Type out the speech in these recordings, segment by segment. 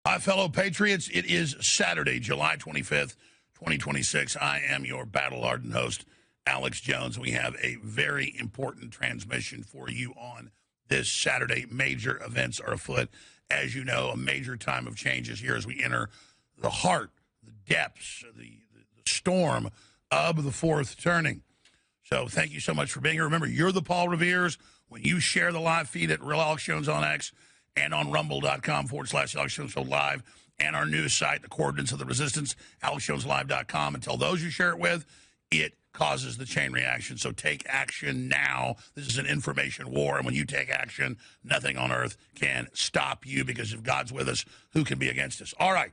Hi, fellow patriots. It is Saturday, July 25th, 2026. I am your battle-hardened host, Alex Jones. We have a very important transmission for you on this Saturday. Major events are afoot. As you know, a major time of change is here as we enter the heart, the depths, the storm of the fourth turning. So thank you so much for being here. Remember, you're the Paul Revere's. When you share the live feed at Real Alex Jones on X, and on rumble.com/Alex Jones Show Live, and our news site, The Coordinates of the Resistance, AlexJonesLive.com. And tell those you share it with, it causes the chain reaction. So take action now. This is an information war, and when you take action, nothing on earth can stop you, because if God's with us, who can be against us? All right.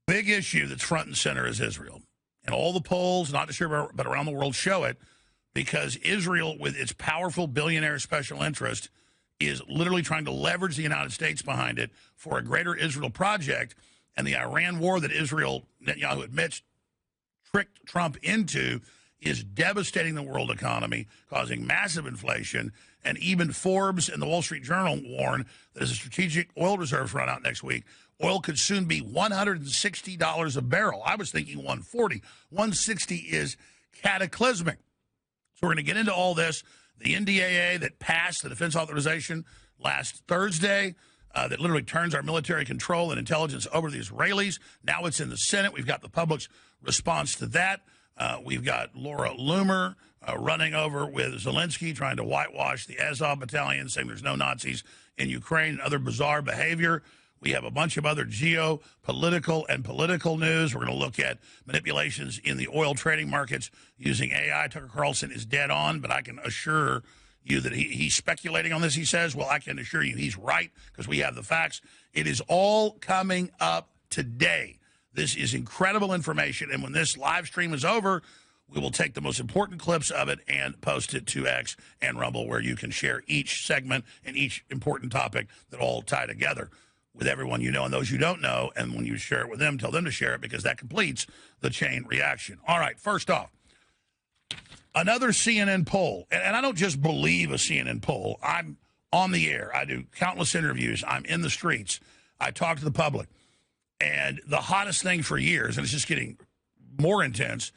Big issue that's front and center is Israel. And all the polls, not just here but around the world, show it, because Israel, with its powerful billionaire special interest, is literally trying to leverage the United States behind it for a greater Israel project. And the Iran war that Israel, Netanyahu admits, tricked Trump into, is devastating the world economy, causing massive inflation. And even Forbes and the Wall Street Journal warn that as the strategic oil reserves run out next week, oil could soon be $160 a barrel. I was thinking 140. 160 is cataclysmic. So we're going to get into all this. The NDAA that passed the defense authorization last Thursday, that literally turns our military control and intelligence over to the Israelis. Now it's in the Senate. We've got the public's response to that. We've got Laura Loomer running over with Zelensky, trying to whitewash the Azov battalion, saying there's no Nazis in Ukraine, and other bizarre behavior. We have a bunch of other geopolitical and political news. We're going to look at manipulations in the oil trading markets using AI. Tucker Carlson is dead on, but I can assure you that he's speculating on this, he says. Well, I can assure you he's right, because we have the facts. It is all coming up today. This is incredible information, and when this live stream is over, we will take the most important clips of it and post it to X and Rumble, where you can share each segment and each important topic that all tie together with everyone you know and those you don't know. And when you share it with them, tell them to share it, because that completes the chain reaction. All right, first off, another CNN poll. And I don't just believe a CNN poll. I'm on the air. I do countless interviews. I'm in the streets. I talk to the public. And the hottest thing for years, and it's just getting more intense,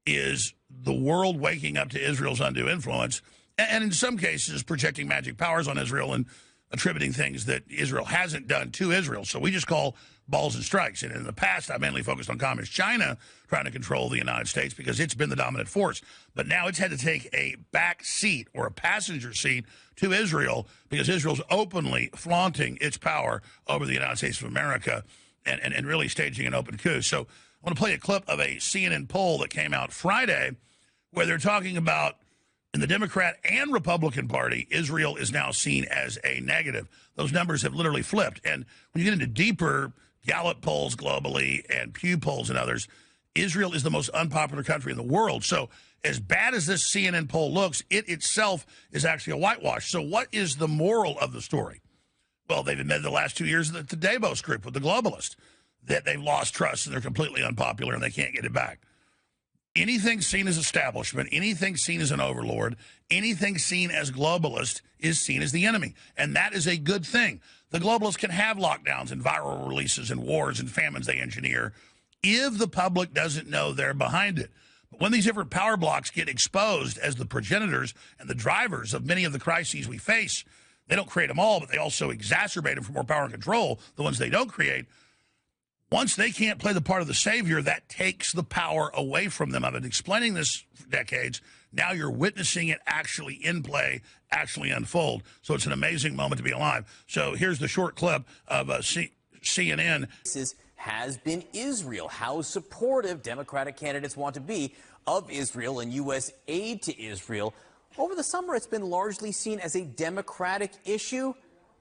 is the world waking up to Israel's undue influence, and in some cases projecting magic powers on Israel and attributing things that Israel hasn't done to Israel. So we just call balls and strikes. And in the past, I mainly focused on communist China trying to control the United States, because it's been the dominant force. But now it's had to take a back seat, or a passenger seat, to Israel, because Israel's openly flaunting its power over the United States of America and really staging an open coup. So I want to play a clip of a CNN poll that came out Friday, where they're talking about, in the Democrat and Republican Party, Israel is now seen as a negative. Those numbers have literally flipped. And when you get into deeper Gallup polls globally and Pew polls and others, Israel is the most unpopular country in the world. So as bad as this CNN poll looks, it itself is actually a whitewash. So what is the moral of the story? Well, they've admitted the last 2 years that the Davos group with the globalists, that they've lost trust and they're completely unpopular and they can't get it back. Anything seen as establishment, anything seen as an overlord, anything seen as globalist is seen as the enemy. And that is a good thing. The globalists can have lockdowns and viral releases and wars and famines they engineer if the public doesn't know they're behind it. But when these different power blocks get exposed as the progenitors and the drivers of many of the crises we face, they don't create them all, but they also exacerbate them for more power and control, the ones they don't create. Once they can't play the part of the savior, that takes the power away from them. I've been explaining this for decades. Now you're witnessing it actually in play, actually unfold. So it's an amazing moment to be alive. So here's the short clip of CNN. Has been Israel, how supportive Democratic candidates want to be of Israel and U.S. aid to Israel. Over the summer, it's been largely seen as a Democratic issue,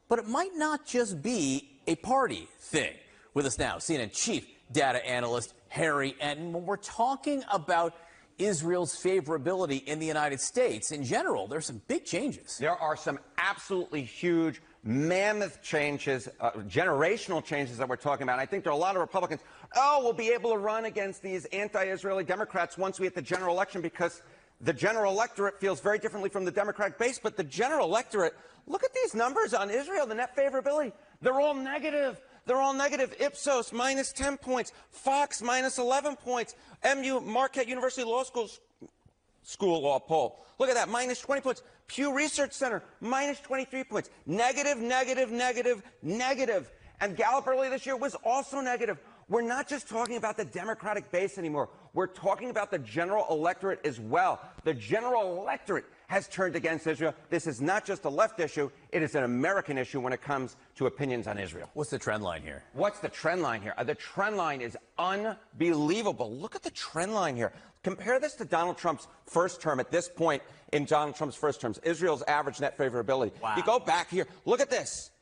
but it might not just be a party thing. With us now, CNN chief data analyst Harry Enton. When we're talking about Israel's favorability in the United States in general, there's some big changes. There are some absolutely huge, mammoth changes, generational changes that we're talking about. I think there are a lot of Republicans, we'll be able to run against these anti-Israeli Democrats once we hit the general election, because the general electorate feels very differently from the Democratic base. But the general electorate, look at these numbers on Israel, the net favorability. They're all negative. They're all negative. Ipsos, minus 10 points. Fox, minus 11 points. Marquette University Law School Law poll. Look at that, minus 20 points. Pew Research Center, minus 23 points. Negative, negative, negative, negative. And Gallup earlier this year was also negative. We're not just talking about the Democratic base anymore. We're talking about the general electorate as well. The general electorate has turned against Israel. This is not just a left issue. It is an American issue when it comes to opinions on Israel. What's the trend line here? What's the trend line here? The trend line is unbelievable. Look at the trend line here. Compare this to Donald Trump's first term. At this point in Donald Trump's first terms, Israel's average net favorability. Wow. You go back here. Look at this.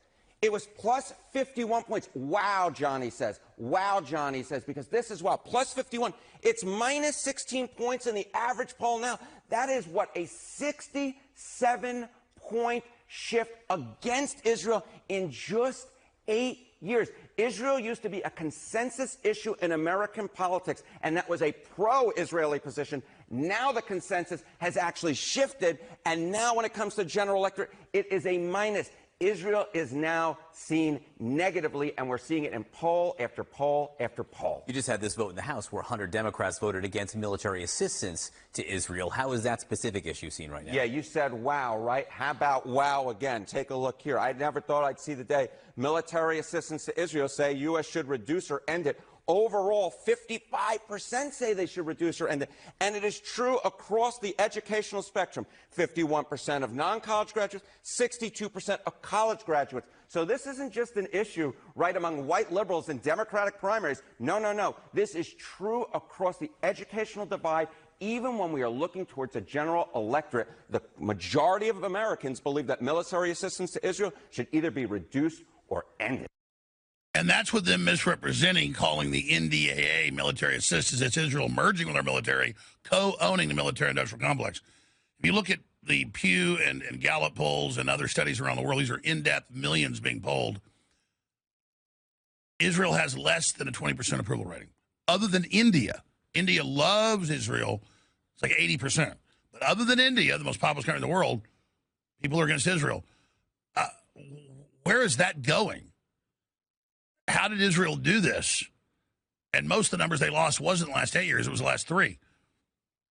It was plus 51 points. Wow, Johnny says. Wow, Johnny says, because this is wow. Plus 51. It's minus 16 points in the average poll now. That is what, a 67-point shift against Israel in just 8 years. Israel used to be a consensus issue in American politics, and that was a pro-Israeli position. Now the consensus has actually shifted, and now when it comes to general electorate, it is a minus. Israel is now seen negatively, and we're seeing it in poll after poll after poll. You just had this vote in the House where 100 Democrats voted against military assistance to Israel. How is that specific issue seen right now? Yeah, you said wow, right? How about wow again? Take a look here. I never thought I'd see the day military assistance to Israel say U.S. should reduce or end it. Overall, 55% say they should reduce or end it. And it is true across the educational spectrum. 51% of non-college graduates, 62% of college graduates. So this isn't just an issue right among white liberals in Democratic primaries. No, no, no. This is true across the educational divide. Even when we are looking towards a general electorate, the majority of Americans believe that military assistance to Israel should either be reduced or ended. And that's what them misrepresenting, calling the NDAA military assistance. It's Israel merging with our military, co-owning the military-industrial complex. If you look at the Pew and Gallup polls and other studies around the world, these are in-depth, millions being polled. Israel has less than a 20% approval rating. Other than India. India loves Israel. It's like 80%. But other than India, the most populous country in the world, people are against Israel. Where is that going? How did Israel do this? And most of the numbers they lost wasn't the last 8 years, it was the last 3.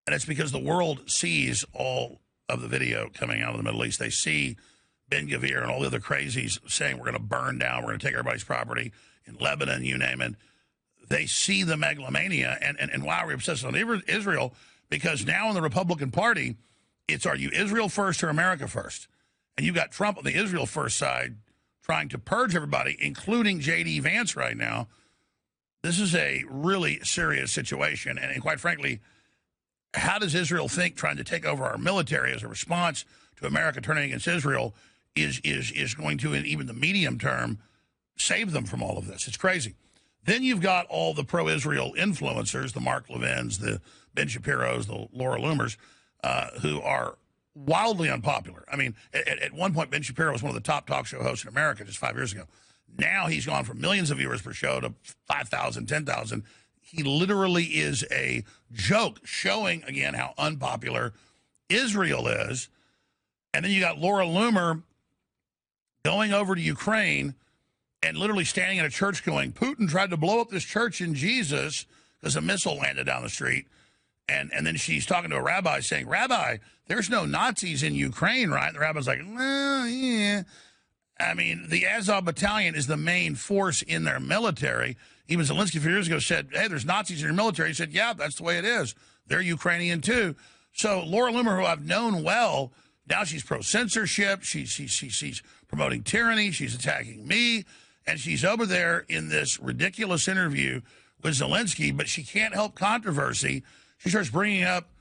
And it's because the world sees all of the video coming out of the Middle East. They see Ben Gvir and all the other crazies saying we're going to burn down, we're going to take everybody's property in Lebanon, you name it. They see the megalomania, and why are we obsessed on Israel? Because now in the Republican Party, it's are you Israel first or America first? And you've got Trump on the Israel first side trying to purge everybody, including J.D. Vance right now. This is a really serious situation. And quite frankly, how does Israel think trying to take over our military as a response to America turning against Israel is going to, in even the medium term, save them from all of this? It's crazy. Then you've got all the pro-Israel influencers, the Mark Levins, the Ben Shapiros, the Laura Loomers, who are wildly unpopular. I mean, at one point, Ben Shapiro was one of the top talk show hosts in America just 5 years ago. Now he's gone from millions of viewers per show to 5,000, 10,000. He literally is a joke, showing, again, how unpopular Israel is. And then you got Laura Loomer going over to Ukraine and literally standing in a church going, Putin tried to blow up this church in Jesus because a missile landed down the street. And then she's talking to a rabbi saying, Rabbi, there's no Nazis in Ukraine, right? And the rabbi's like, well, yeah. I mean, the Azov battalion is the main force in their military. Even Zelensky a few years ago said, hey, there's Nazis in your military. He said, yeah, that's the way it is. They're Ukrainian too. So Laura Loomer, who I've known well, now she's pro-censorship. She's promoting tyranny. She's attacking me. And she's over there in this ridiculous interview with Zelensky, but she can't help controversy. She starts bringing up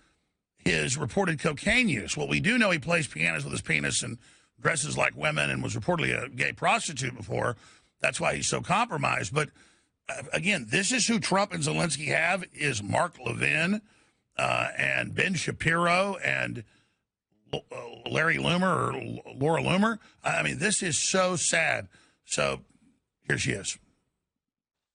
his reported cocaine use. Well, we do know he plays pianos with his penis and dresses like women and was reportedly a gay prostitute before. That's why he's so compromised. But again, this is who Trump and Zelensky have, is Mark Levin and Ben Shapiro and Larry Loomer or Laura Loomer. I mean, this is so sad. So here she is.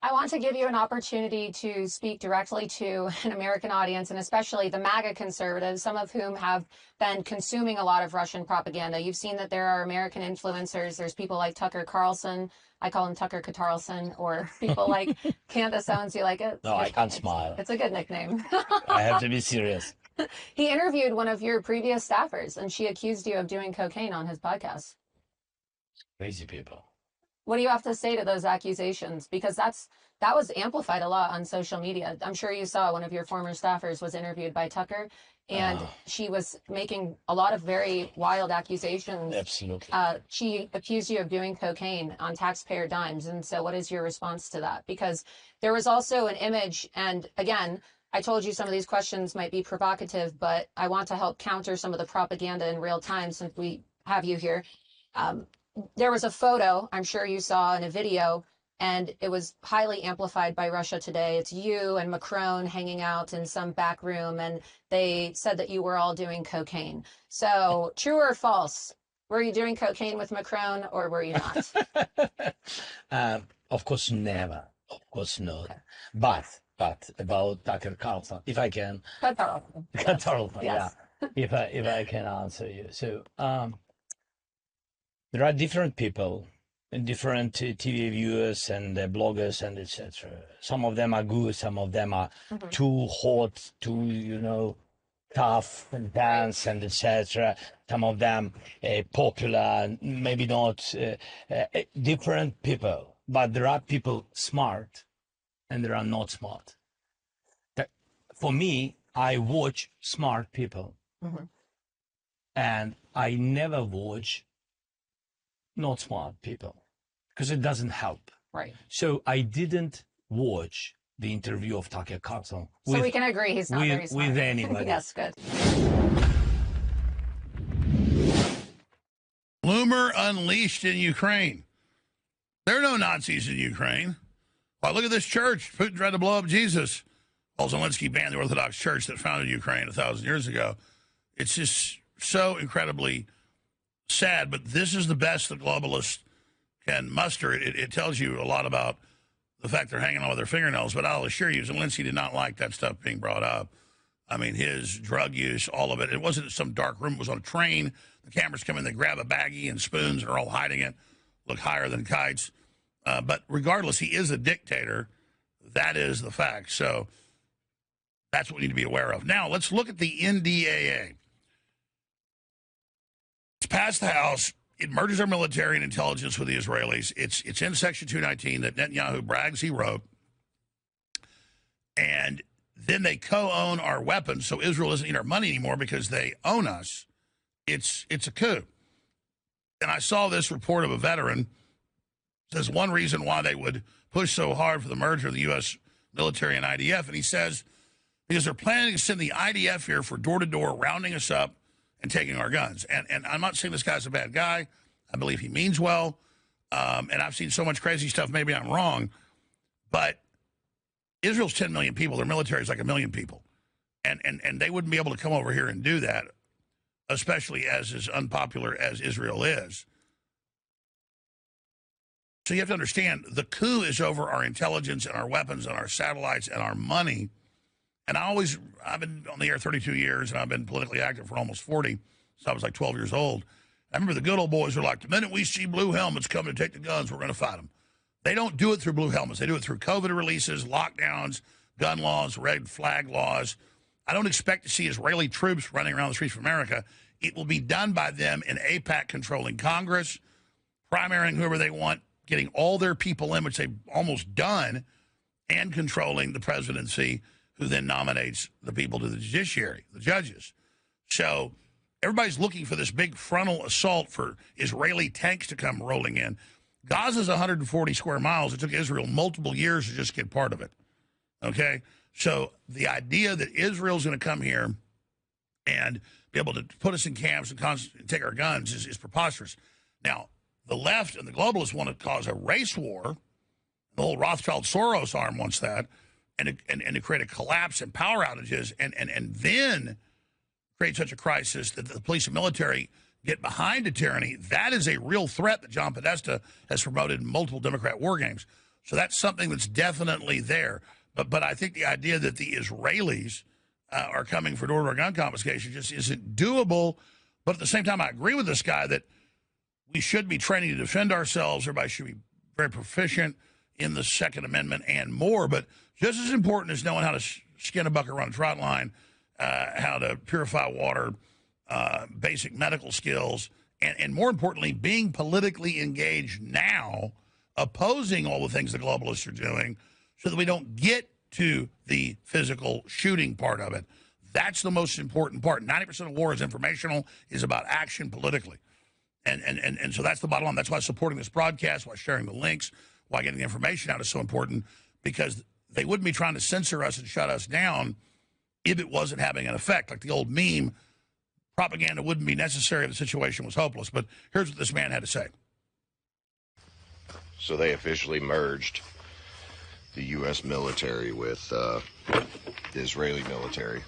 I want to give you an opportunity to speak directly to an American audience, and especially the MAGA conservatives, some of whom have been consuming a lot of Russian propaganda. You've seen that there are American influencers. There's people like Tucker Carlson. I call him Tucker Carlson, or people like Candace Owens. You like it? No, I can't smile. It's a good nickname. I have to be serious. He interviewed one of your previous staffers, and she accused you of doing cocaine on his podcast. Crazy people. What do you have to say to those accusations? Because that was amplified a lot on social media. I'm sure you saw one of your former staffers was interviewed by Tucker, and she was making a lot of very wild accusations. Absolutely. She accused you of doing cocaine on taxpayer dimes. And so what is your response to that? Because there was also an image, and again, I told you some of these questions might be provocative, but I want to help counter some of the propaganda in real time since we have you here. There was a photo, I'm sure you saw in a video, and it was highly amplified by Russia Today. It's you and Macron hanging out in some back room, and they said that you were all doing cocaine. So true or false? Were you doing cocaine with Macron, or were you not? Of course, never. Of course not. Okay. But about Tucker Carlson, if I can. Carlson. Yes. Yeah. If I can answer you. So, there are different people and different TV viewers and bloggers and etc. Some of them are good, some of them are too hot, too tough and dance and etc. Some of them popular, maybe not. Different people, but there are people smart, and there are not smart. For me, I watch smart people, and I never watch not smart people, because it doesn't help. Right. So I didn't watch the interview of Tucker Carlson. So we can agree he's not very smart. With anybody. Yes, good. Bloomer unleashed in Ukraine. There are no Nazis in Ukraine. Well, look at this church. Putin tried to blow up Jesus. Well, Zelensky banned the Orthodox Church that founded Ukraine 1,000 years ago. It's just so incredibly sad, but this is the best the globalists can muster. It tells you a lot about the fact they're hanging on with their fingernails, but I'll assure you, Zelensky did not like that stuff being brought up. I mean, his drug use, all of it. It wasn't some dark room. It was on a train. The cameras come in, they grab a baggie and spoons, and are all hiding it, look higher than kites. But regardless, he is a dictator. That is the fact. So that's what we need to be aware of. Now, let's look at the NDAA. It's passed the House. It merges our military and intelligence with the Israelis. It's in Section 219 that Netanyahu brags he wrote. And then they co-own our weapons, so Israel doesn't need our money anymore because they own us. It's a coup. And I saw this report of a veteran. Says one reason why they would push so hard for the merger of the U.S. military and IDF. And he says, because they're planning to send the IDF here for door-to-door, rounding us up and taking our guns. And I'm not saying this guy's a bad guy. I believe he means well. And I've seen so much crazy stuff. Maybe I'm wrong. But Israel's 10 million people. Their military is like 1 million people. And they wouldn't be able to come over here and do that, especially as unpopular as Israel is. So you have to understand, the coup is over our intelligence and our weapons and our satellites and our money. And I've been on the air 32 years, and I've been politically active for almost 40, so I was like 12 years old. I remember the good old boys were like, the minute we see blue helmets coming to take the guns, we're going to fight them. They don't do it through blue helmets. They do it through COVID releases, lockdowns, gun laws, red flag laws. I don't expect to see Israeli troops running around the streets of America. It will be done by them in AIPAC controlling Congress, primarying whoever they want, getting all their people in, which they've almost done, and controlling the presidency, who then nominates the people to the judiciary, the judges. So everybody's looking for this big frontal assault for Israeli tanks to come rolling in. Gaza's 140 square miles. It took Israel multiple years to just get part of it. Okay? So the idea that Israel's going to come here and be able to put us in camps and take our guns is preposterous. Now, the left and the globalists want to cause a race war. The whole Rothschild-Soros arm wants that. And to create a collapse and power outages and then create such a crisis that the police and military get behind a tyranny. That is a real threat that John Podesta has promoted in multiple Democrat war games. So that's something that's definitely there. But I think the idea that the Israelis are coming for door-to-door gun confiscation just isn't doable. But at the same time, I agree with this guy that we should be training to defend ourselves. Everybody should be very proficient in the Second Amendment and more. But just as important as knowing how to skin a buck or run a trot line, how to purify water, basic medical skills, and more importantly, being politically engaged now, opposing all the things the globalists are doing so that we don't get to the physical shooting part of it. That's the most important part. 90% of war is informational, is about action politically. And so that's the bottom line. That's why supporting this broadcast, why sharing the links, why getting the information out is so important, because they wouldn't be trying to censor us and shut us down if it wasn't having an effect. Like the old meme, propaganda wouldn't be necessary if the situation was hopeless. But here's what this man had to say. So they officially merged the U.S. military with the Israeli military.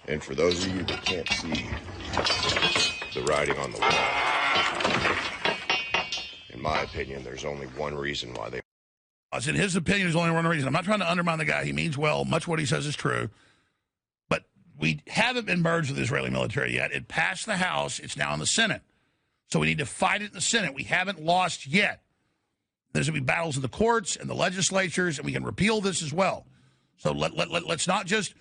And for those of you that can't see the writing on the wall, in my opinion, there's only one reason why they... In his opinion, there's only one reason. I'm not trying to undermine the guy. He means well. Much of what he says is true. But we haven't been merged with the Israeli military yet. It passed the House. It's now in the Senate. So we need to fight it in the Senate. We haven't lost yet. There's going to be battles in the courts and the legislatures, and we can repeal this as well. So let's not just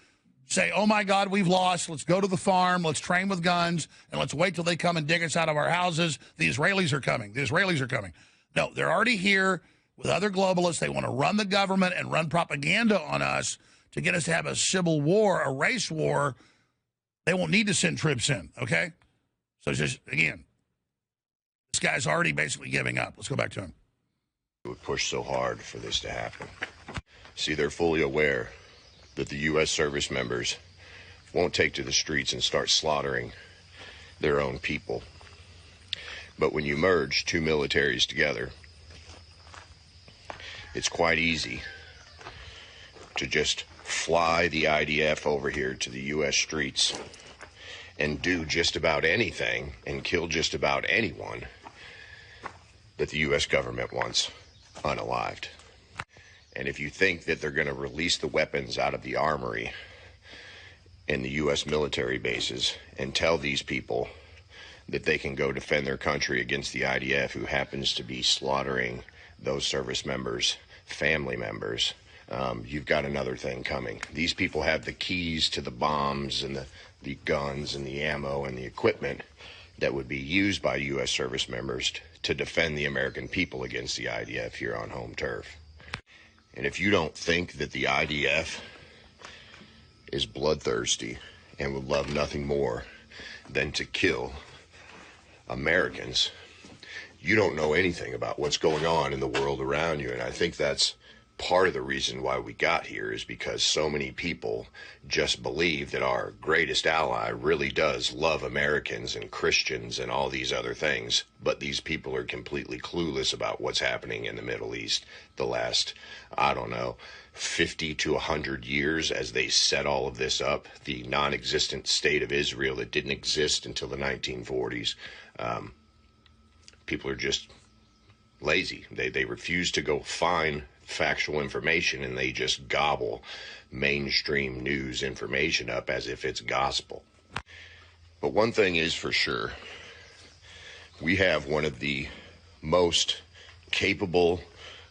say, oh, my God, we've lost. Let's go to the farm. Let's train with guns, and let's wait till they come and dig us out of our houses. The Israelis are coming. The Israelis are coming. No, they're already here with other globalists. They want to run the government and run propaganda on us to get us to have a civil war, a race war. They won't need to send troops in, okay? So it's just, again, this guy's already basically giving up. Let's go back to him. would push so hard for this to happen. See, they're fully aware that the U.S. service members won't take to the streets and start slaughtering their own people. But when you merge two militaries together, it's quite easy to just fly the IDF over here to the U.S. streets and do just about anything and kill just about anyone that the U.S. government wants unalived. And if you think that they're going to release the weapons out of the armory in the U.S. military bases and tell these people that they can go defend their country against the IDF, who happens to be slaughtering those service members' family members, you've got another thing coming. These people have the keys to the bombs and the guns and the ammo and the equipment that would be used by U.S. service members to defend the American people against the IDF here on home turf. And if you don't think that the IDF is bloodthirsty and would love nothing more than to kill Americans, you don't know anything about what's going on in the world around you. And I think that's part of the reason why we got here, is because so many people just believe that our greatest ally really does love Americans and Christians and all these other things. But these people are completely clueless about what's happening in the Middle East the last, I don't know, 50 to 100 years as they set all of this up. The non-existent state of Israel that didn't exist until the 1940s. People are just lazy. They refuse to go find factual information, and they just gobble mainstream news information up as if it's gospel. But one thing is for sure, we have one of the most capable,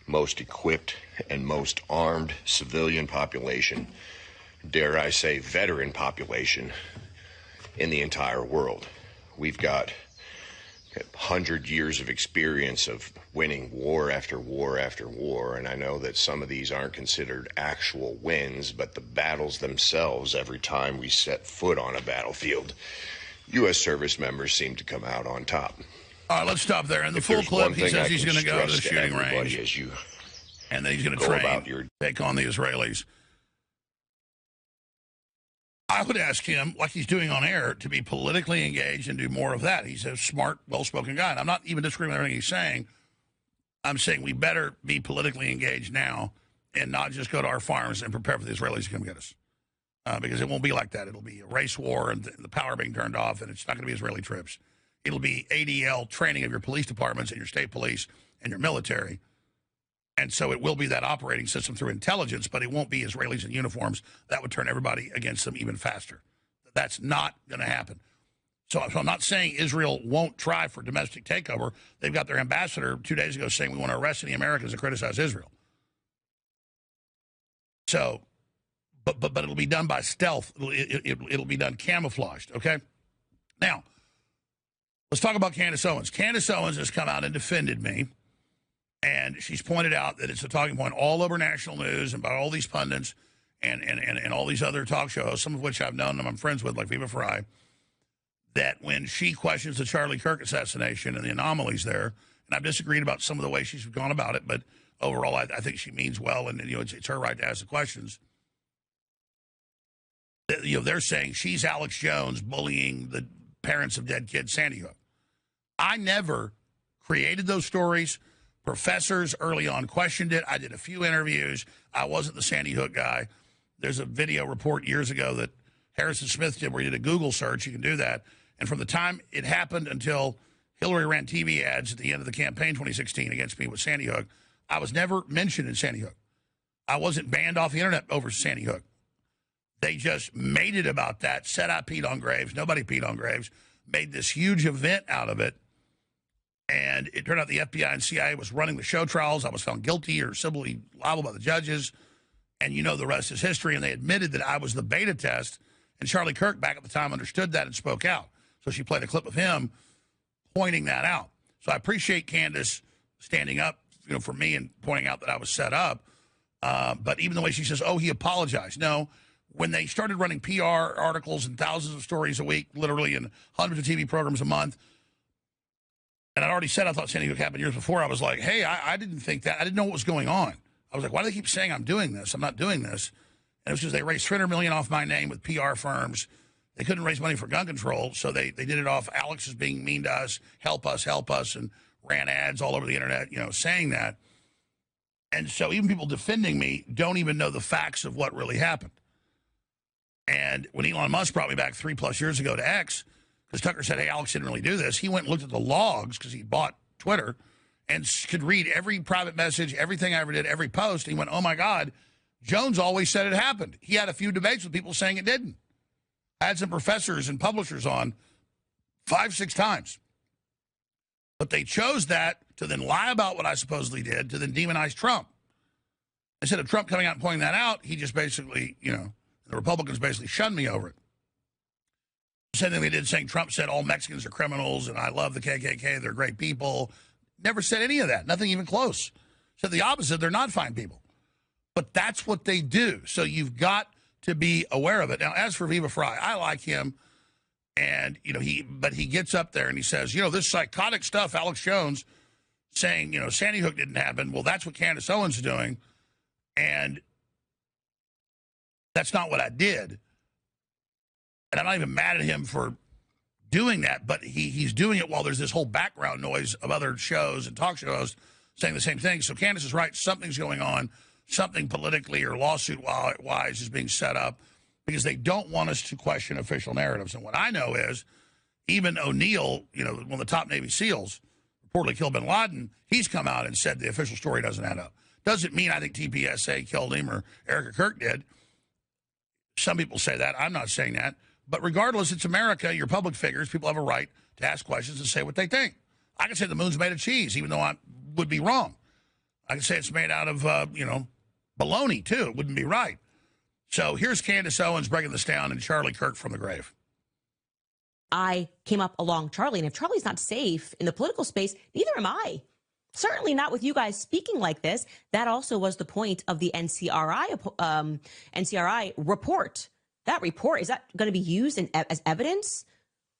most equipped, and most armed civilian population, dare I say veteran population, in the entire world. We've got 100 years of experience of winning war after war after war, and I know that some of these aren't considered actual wins, but the battles themselves, every time we set foot on a battlefield, U.S. service members seem to come out on top. All right, let's stop there. In the full clip, he says he's going to go to the shooting range, and then he's going to train, take on the Israelis. I would ask him, like he's doing on air, to be politically engaged and do more of that. He's a smart, well-spoken guy. And I'm not even disagreeing with everything he's saying. I'm saying we better be politically engaged now and not just go to our farms and prepare for the Israelis to come get us. Because it won't be like that. It'll be a race war and the power being turned off, and it's not going to be Israeli troops. It'll be ADL training of your police departments and your state police and your military. And so it will be that operating system through intelligence, but it won't be Israelis in uniforms. That would turn everybody against them even faster. That's not going to happen. So I'm not saying Israel won't try for domestic takeover. They've got their ambassador 2 days ago saying we want to arrest any Americans that criticize Israel. So, but it'll be done by stealth. It'll be done camouflaged, okay? Now, let's talk about Candace Owens. Candace Owens has come out and defended me, and she's pointed out that it's a talking point all over national news and by all these pundits and all these other talk shows, some of which I've known and I'm friends with, like Viva Fry, that when she questions the Charlie Kirk assassination and the anomalies there, and I've disagreed about some of the way she's gone about it, but overall I think she means well, and it's her right to ask the questions. They're saying she's Alex Jones bullying the parents of dead kids, Sandy Hook. I never created those stories. Professors early on questioned it. I did a few interviews. I wasn't the Sandy Hook guy. There's a video report years ago that Harrison Smith did where he did a Google search. You can do that. And from the time it happened until Hillary ran TV ads at the end of the campaign 2016 against me with Sandy Hook, I was never mentioned in Sandy Hook. I wasn't banned off the internet over Sandy Hook. They just made it about that, said I peed on graves. Nobody peed on graves. Made this huge event out of it. And it turned out the FBI and CIA was running the show trials. I was found guilty or civilly liable by the judges. And the rest is history. And they admitted that I was the beta test. And Charlie Kirk, back at the time, understood that and spoke out. So she played a clip of him pointing that out. So I appreciate Candace standing up, for me and pointing out that I was set up. But even the way she says, oh, he apologized. No, when they started running PR articles and thousands of stories a week, literally, and hundreds of TV programs a month, and I'd already said I thought Sandy Hook happened years before, I was like, hey, I didn't think that. I didn't know what was going on. I was like, why do they keep saying I'm doing this? I'm not doing this. And it was because they raised $300 million off my name with PR firms. They couldn't raise money for gun control, so they did it off Alex is being mean to us, help us, and ran ads all over the internet, saying that. And so even people defending me don't even know the facts of what really happened. And when Elon Musk brought me back 3+ years ago to X, because Tucker said, hey, Alex didn't really do this, he went and looked at the logs because he bought Twitter and could read every private message, everything I ever did, every post. And he went, oh, my God, Jones always said it happened. He had a few debates with people saying it didn't. I had some professors and publishers on 5-6 times. But they chose that to then lie about what I supposedly did, to then demonize Trump. Instead of Trump coming out and pointing that out, he just basically, the Republicans basically shunned me over it. Same thing they did saying Trump said all Mexicans are criminals and I love the KKK, they're great people. Never said any of that, nothing even close. Said the opposite, they're not fine people. But that's what they do. So you've got to be aware of it. Now, as for Viva Fry, I like him. And, but he gets up there and he says, this psychotic stuff, Alex Jones saying, Sandy Hook didn't happen. Well, that's what Candace Owens is doing. And that's not what I did. And I'm not even mad at him for doing that, but he's doing it while there's this whole background noise of other shows and talk shows saying the same thing. So Candace is right. Something's going on. Something politically or lawsuit-wise is being set up because they don't want us to question official narratives. And what I know is even O'Neill, one of the top Navy SEALs, reportedly killed bin Laden, he's come out and said the official story doesn't add up. Doesn't mean I think TPSA killed him or Erica Kirk did. Some people say that. I'm not saying that. But regardless, it's America. You're public figures. People have a right to ask questions and say what they think. I can say the moon's made of cheese, even though I would be wrong. I can say it's made out of, baloney, too. It wouldn't be right. So here's Candace Owens breaking this down and Charlie Kirk from the grave. I came up along Charlie, and if Charlie's not safe in the political space, neither am I. Certainly not with you guys speaking like this. That also was the point of the NCRI report. That report, is that going to be used as evidence?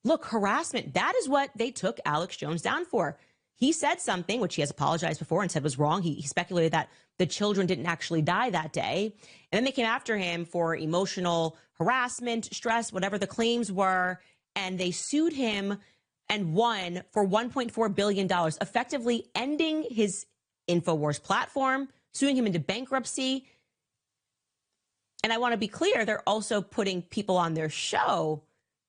Look, harassment, that is what they took Alex Jones down for. He said something, which he has apologized before and said was wrong. He speculated that the children didn't actually die that day. And then they came after him for emotional harassment, stress, whatever the claims were. And they sued him and won for $1.4 billion, effectively ending his InfoWars platform, suing him into bankruptcy. And I want to be clear, they're also putting people on their show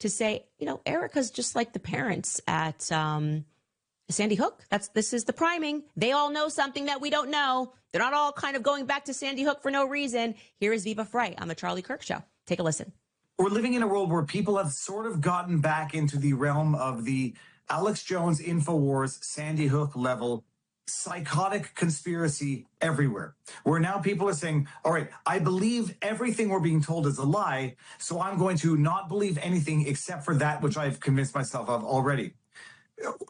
to say, you know, Erica's just like the parents at Sandy Hook. This is the priming. They all know something that we don't know. They're not all kind of going back to Sandy Hook for no reason. Here is Viva Frey on the Charlie Kirk Show. Take a listen. We're living in a world where people have sort of gotten back into the realm of the Alex Jones, InfoWars, Sandy Hook level psychotic conspiracy everywhere, where now people are saying, all right, I believe everything we're being told is a lie, so I'm going to not believe anything except for that which I've convinced myself of already.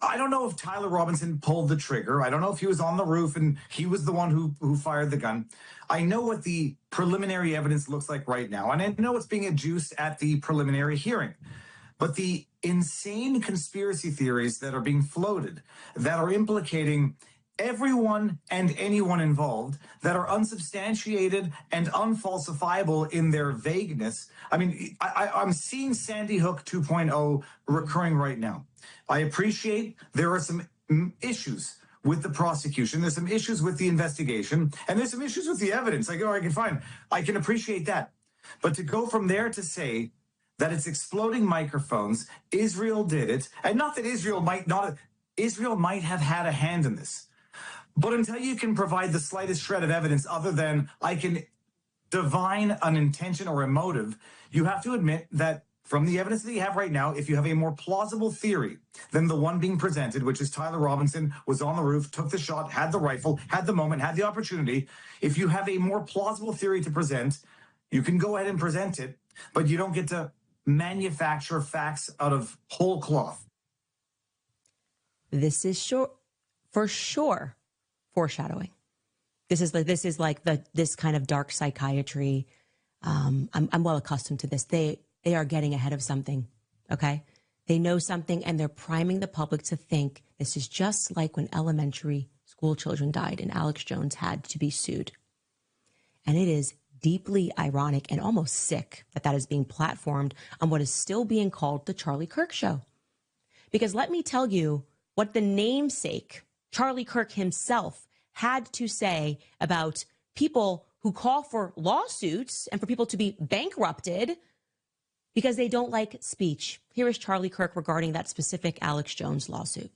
I don't know if Tyler Robinson pulled the trigger. I don't know if he was on the roof and he was the one who fired the gun. I know what the preliminary evidence looks like right now, and I know it's being adduced at the preliminary hearing. But the insane conspiracy theories that are being floated, that are implicating everyone and anyone involved, that are unsubstantiated and unfalsifiable in their vagueness. I mean, I'm seeing Sandy Hook 2.0 recurring right now. I appreciate there are some issues with the prosecution. There's some issues with the investigation, and there's some issues with the evidence. I can appreciate that. But to go from there to say that it's exploding microphones, Israel did it, and not that Israel might have had a hand in this. But until you can provide the slightest shred of evidence other than I can divine an intention or a motive, you have to admit that from the evidence that you have right now, if you have a more plausible theory than the one being presented, which is Tyler Robinson was on the roof, took the shot, had the rifle, had the moment, had the opportunity, if you have a more plausible theory to present, you can go ahead and present it, but you don't get to manufacture facts out of whole cloth. This is for sure foreshadowing. This is like this kind of dark psychiatry. I'm well accustomed to this. They are getting ahead of something. Okay, they know something and they're priming the public to think this is just like when elementary school children died and Alex Jones had to be sued. And it is deeply ironic and almost sick that is being platformed on what is still being called the Charlie Kirk Show. Because let me tell you what the namesake, Charlie Kirk himself, had to say about people who call for lawsuits and for people to be bankrupted because they don't like speech. Here is Charlie Kirk regarding that specific Alex Jones lawsuit.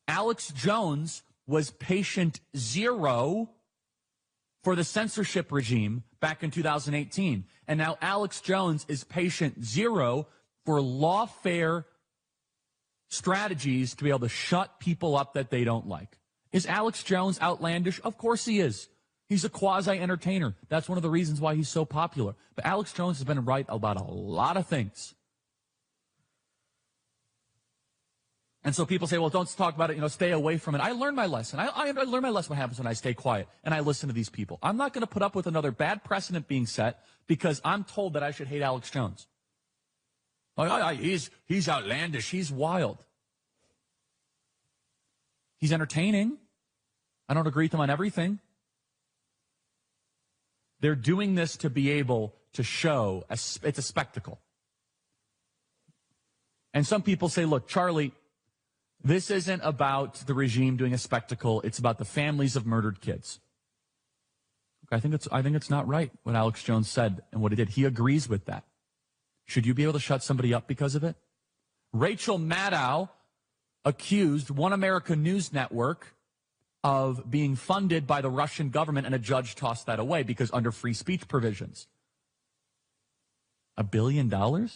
Alex Jones was patient zero for the censorship regime back in 2018. And now Alex Jones is patient zero for lawfare strategies to be able to shut people up that they don't like. Is Alex Jones outlandish? Of course he is. He's a quasi-entertainer. That's one of the reasons why he's so popular. But Alex Jones has been right about a lot of things. And so people say, well, don't talk about it, stay away from it. I learned my lesson. I learned my lesson what happens when I stay quiet and I listen to these people. I'm not going to put up with another bad precedent being set because I'm told that I should hate Alex Jones. He's outlandish. He's wild. He's entertaining. I don't agree with him on everything. They're doing this to be able to show it's a spectacle. And some people say, look, Charlie, this isn't about the regime doing a spectacle. It's about the families of murdered kids. I think it's not right what Alex Jones said and what he did. He agrees with that. Should you be able to shut somebody up because of it? Rachel Maddow accused One America News Network of being funded by the Russian government, and a judge tossed that away because under free speech provisions. $1 billion? We're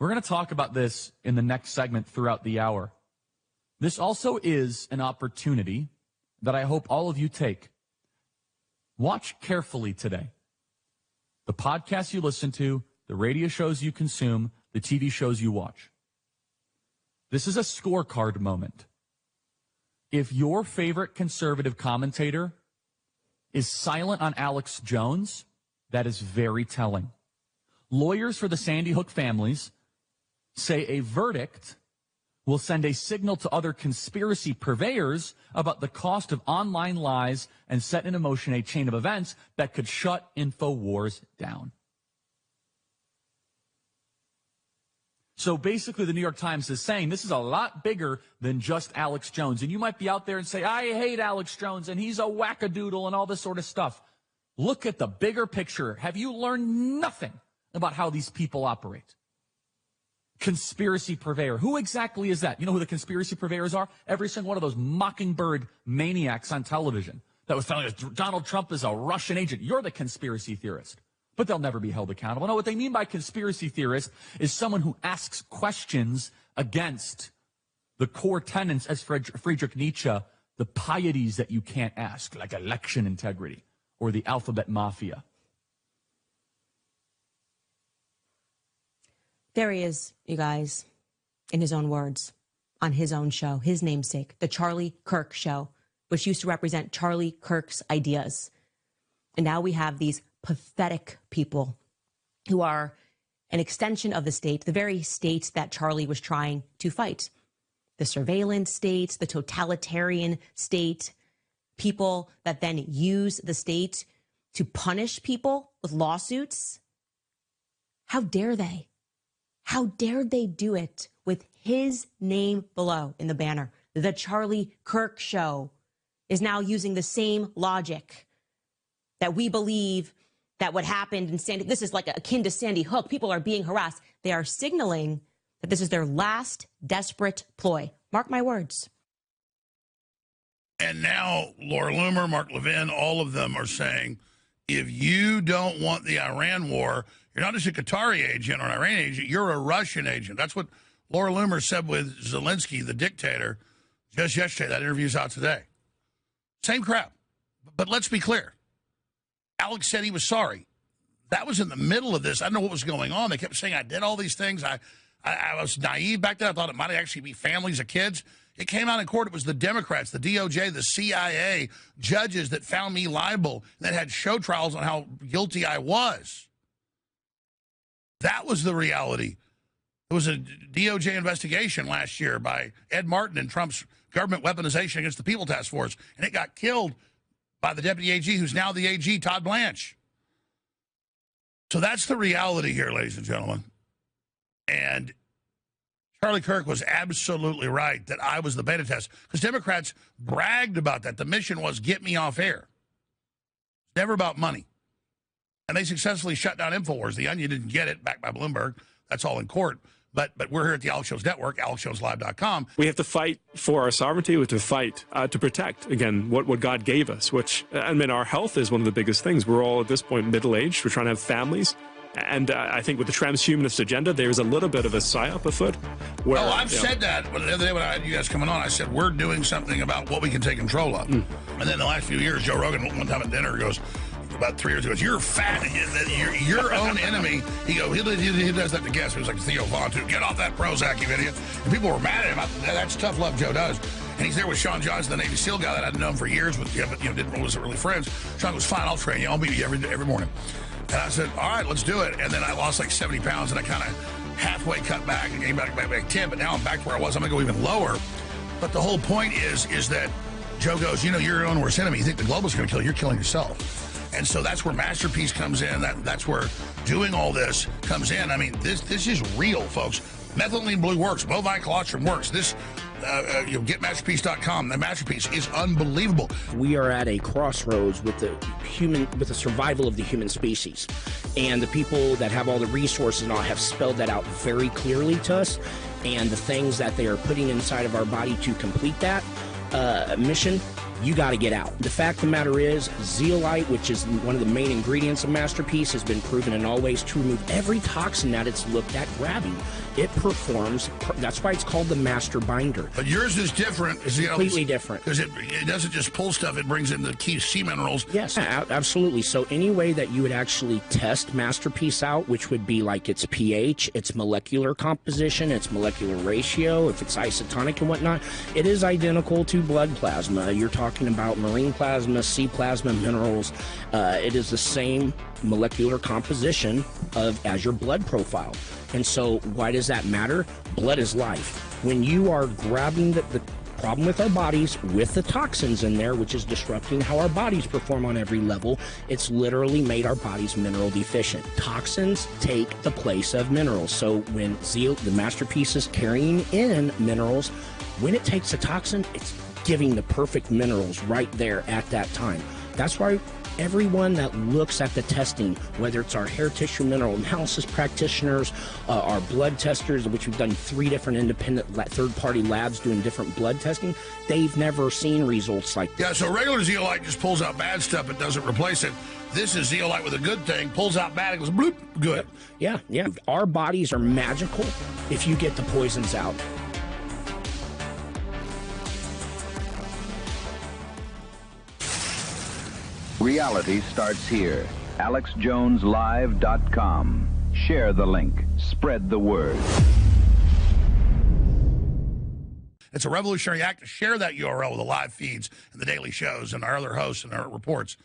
going to talk about this in the next segment throughout the hour. This also is an opportunity that I hope all of you take. Watch carefully today. The podcasts you listen to, the radio shows you consume, the TV shows you watch. This is a scorecard moment. If your favorite conservative commentator is silent on Alex Jones, that is very telling. Lawyers for the Sandy Hook families say a verdict will send a signal to other conspiracy purveyors about the cost of online lies and set in motion a chain of events that could shut InfoWars down. So basically, the New York Times is saying this is a lot bigger than just Alex Jones. And you might be out there and say, I hate Alex Jones, and he's a wackadoodle and all this sort of stuff. Look at the bigger picture. Have you learned nothing about how these people operate? conspiracy purveyor. Who exactly is that? You know who the conspiracy purveyors are? Every single one of those mockingbird maniacs on television that was telling us Donald Trump is a Russian agent. You're the conspiracy theorist. But they'll never be held accountable. No, what they mean by conspiracy theorist is someone who asks questions against the core tenets, as Friedrich Nietzsche, the pieties that you can't ask, like election integrity or the alphabet mafia. There he is, you guys, in his own words, on his own show, his namesake, the Charlie Kirk Show, which used to represent Charlie Kirk's ideas. And now we have these pathetic people who are an extension of the state, the very states that Charlie was trying to fight. The surveillance states, the totalitarian state, people that then use the state to punish people with lawsuits. How dare they? How dare they do it with his name below in the banner? The Charlie Kirk Show is now using the same logic that we believe that what happened in Sandy, this is like akin to Sandy Hook. People are being harassed. They are signaling that this is their last desperate ploy. Mark my words. And now Laura Loomer, Mark Levin, all of them are saying, if you don't want the Iran war, you're not just a Qatari agent or an Iranian agent, you're a Russian agent. That's what Laura Loomer said with Zelensky, the dictator, just yesterday. That interview's out today. Same crap. But let's be clear. Alex said he was sorry. That was in the middle of this. I don't know what was going on. They kept saying I did all these things. I was naive back then. I thought it might actually be families of kids. It came out in court. It was the Democrats, the DOJ, the CIA, judges that found me liable, that had show trials on how guilty I was. That was the reality. There was a DOJ investigation last year by Ed Martin and Trump's government weaponization against the People Task Force, and it got killed by the deputy AG, who's now the AG, Todd Blanche. So that's the reality here, ladies and gentlemen. And Charlie Kirk was absolutely right that I was the beta test, because Democrats bragged about that. The mission was get me off air. It's never about money. And they successfully shut down InfoWars. The Onion didn't get it, backed by Bloomberg. That's all in court. But we're here at the Alex Jones Network, AlexJonesLive.com. We have to fight for our sovereignty. We have to fight to protect, again, what God gave us, which, I mean, our health is one of the biggest things. We're all, at this point, middle-aged. We're trying to have families. And I think with the transhumanist agenda, there's a little bit of a psyop afoot. Where, I've said that. The other day when I had you guys coming on, I said, we're doing something about what we can take control of. And then the last few years, Joe Rogan, one time at dinner, goes, about 3 years ago, you're fat, you're your own enemy. He does that to guests. It was like Theo Vaughn, too. Get off that Prozac, you idiot. And people were mad at him. That's tough love Joe does. And he's there with Sean Johnson, the Navy SEAL guy that I'd known for years, but wasn't really friends. Sean goes, fine, I'll train you. I'll meet you every morning. And I said, all right, let's do it. And then I lost like 70 pounds, and I kind of halfway cut back and came back 10, but now I'm back to where I was. I'm going to go even lower. But the whole point is that Joe goes, you're your own worst enemy. You think the global's going to kill you, you're killing yourself. And so that's where Masterpiece comes in. That's where doing all this comes in. I mean, this is real, folks. Methylene blue works. Bovine colostrum works. This, get masterpiece.com. The Masterpiece is unbelievable. We are at a crossroads with the survival of the human species. And the people that have all the resources and all have spelled that out very clearly to us. And the things that they are putting inside of our body to complete that mission, you got to get out. The fact of the matter is, zeolite, which is one of the main ingredients of Masterpiece, has been proven in all ways to remove every toxin that it's looked at grabbing. It performs, that's why it's called the master binder. But yours is different. It's completely different. Because it doesn't just pull stuff, it brings in the key sea minerals. Yes, absolutely. So any way that you would actually test Masterpiece out, which would be like its pH, its molecular composition, its molecular ratio, if it's isotonic and whatnot, it is identical to blood plasma. You're talking about marine plasma, sea plasma, minerals. It is the same molecular composition as your blood profile. And so why does that matter? Blood is life. When you are grabbing the problem with our bodies with the toxins in there, which is disrupting how our bodies perform on every level, it's literally made our bodies mineral deficient. Toxins take the place of minerals. So when the Masterpiece is carrying in minerals, when it takes a toxin, it's giving the perfect minerals right there at that time. That's why everyone that looks at the testing, whether it's our hair tissue mineral analysis practitioners, our blood testers, which we've done 3 different independent third-party labs doing different blood testing, they've never seen results like this. Yeah, so regular zeolite just pulls out bad stuff but doesn't replace it. This is zeolite with a good thing, pulls out bad, it goes bloop, good. Yeah. Our bodies are magical if you get the poisons out. Reality starts here. AlexJonesLive.com. Share the link. Spread the word. It's a revolutionary act to share that URL with the live feeds and the daily shows and our other hosts and our reports,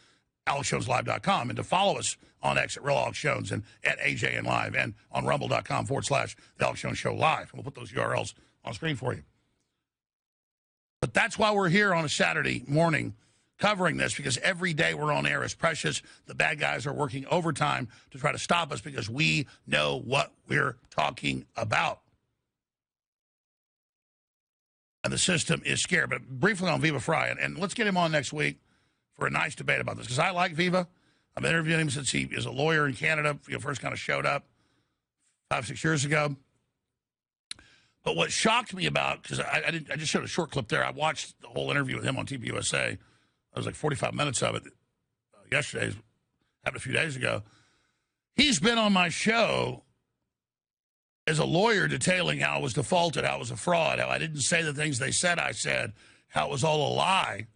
AlexJonesLive.com, and to follow us on X at Real Alex Jones and at AJN Live and on Rumble.com/The Alex Jones Show Live. We'll put those URLs on screen for you. But that's why we're here on a Saturday morning covering this, because every day we're on air is precious. The bad guys are working overtime to try to stop us because we know what we're talking about. And the system is scared. But briefly on Viva Frei, and let's get him on next week for a nice debate about this, because I like Viva. I've been interviewing him since he is a lawyer in Canada. First kind of showed up 5-6 years ago. But what shocked me about, because I just showed a short clip there. I watched the whole interview with him on TPUSA. It was like 45 minutes of it yesterday, happened a few days ago. He's been on my show as a lawyer detailing how I was defaulted, how I was a fraud, how I didn't say the things they said I said, how it was all a lie.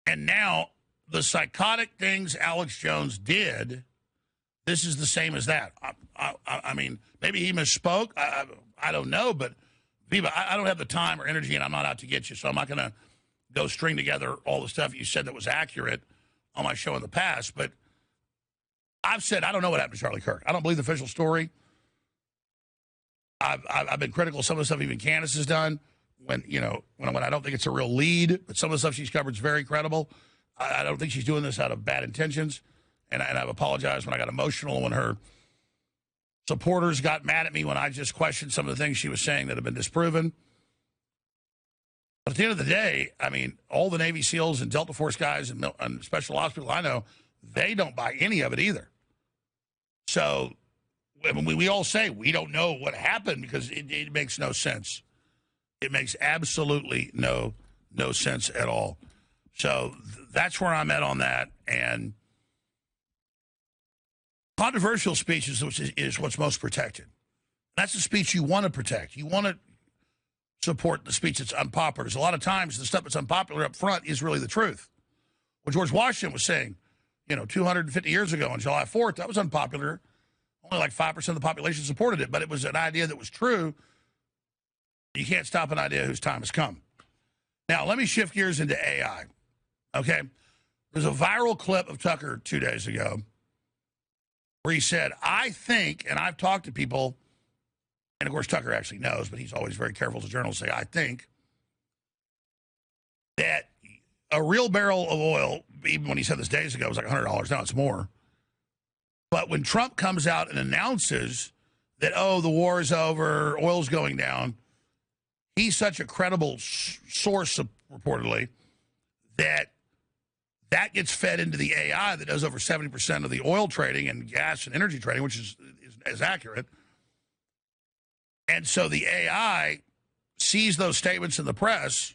And now the psychotic things Alex Jones did, this is the same as that. I mean, maybe he misspoke. I don't know, but Viva, I don't have the time or energy, and I'm not out to get you, so I'm not going to go string together all the stuff you said that was accurate on my show in the past. But I've said I don't know what happened to Charlie Kirk. I don't believe the official story. I've been critical of some of the stuff even Candace has done when I don't think it's a real lead, but some of the stuff she's covered is very credible. I don't think she's doing this out of bad intentions, and I've apologized when I got emotional when her supporters got mad at me when I just questioned some of the things she was saying that have been disproven. But at the end of the day, I mean, all the Navy SEALs and Delta Force guys and special ops people I know, they don't buy any of it either. So we all say we don't know what happened because it makes no sense. It makes absolutely no sense at all. So that's where I'm at on that. And controversial speech is what's most protected. That's the speech you want to protect. You want to support the speech that's unpopular. Because a lot of times the stuff that's unpopular up front is really the truth. What George Washington was saying, 250 years ago on July 4th, that was unpopular. Only like 5% of the population supported it, but it was an idea that was true. You can't stop an idea whose time has come. Now, let me shift gears into AI. Okay? There's a viral clip of Tucker 2 days ago where he said, I think, and I've talked to people, and of course Tucker actually knows, but he's always very careful as a journalist to say, I think that a real barrel of oil, even when he said this days ago, was like $100. Now it's more. But when Trump comes out and announces that, the war is over, oil's going down, he's such a credible source, reportedly, that gets fed into the AI that does over 70% of the oil trading and gas and energy trading, which is accurate. And so the AI sees those statements in the press,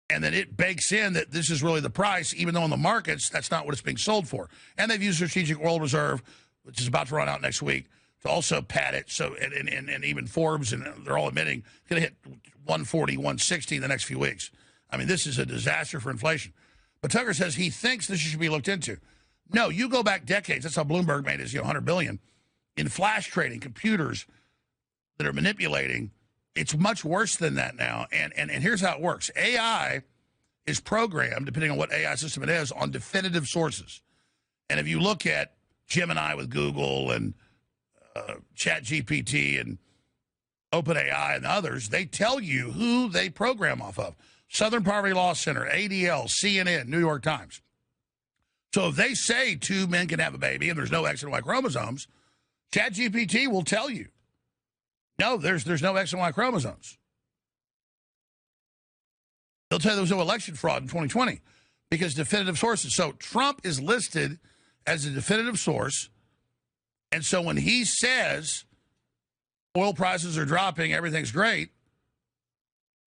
and then it bakes in that this is really the price, even though in the markets, that's not what it's being sold for. And they've used Strategic Oil Reserve, which is about to run out next week, to also pad it. So, and even Forbes, and they're all admitting, it's going to hit 140, 160 in the next few weeks. I mean, this is a disaster for inflation. But Tucker says he thinks this should be looked into. No, you go back decades. That's how Bloomberg made his $100 billion in flash trading, computers that are manipulating. It's much worse than that now. And here's how it works. AI is programmed, depending on what AI system it is, on definitive sources. And if you look at Gemini with Google and ChatGPT and OpenAI and others, they tell you who they program off of. Southern Poverty Law Center, ADL, CNN, New York Times. So if they say 2 men can have a baby and there's no X and Y chromosomes, ChatGPT will tell you, no, there's no X and Y chromosomes. They'll tell you there was no election fraud in 2020 because definitive sources. So Trump is listed as a definitive source. And so when he says oil prices are dropping, everything's great,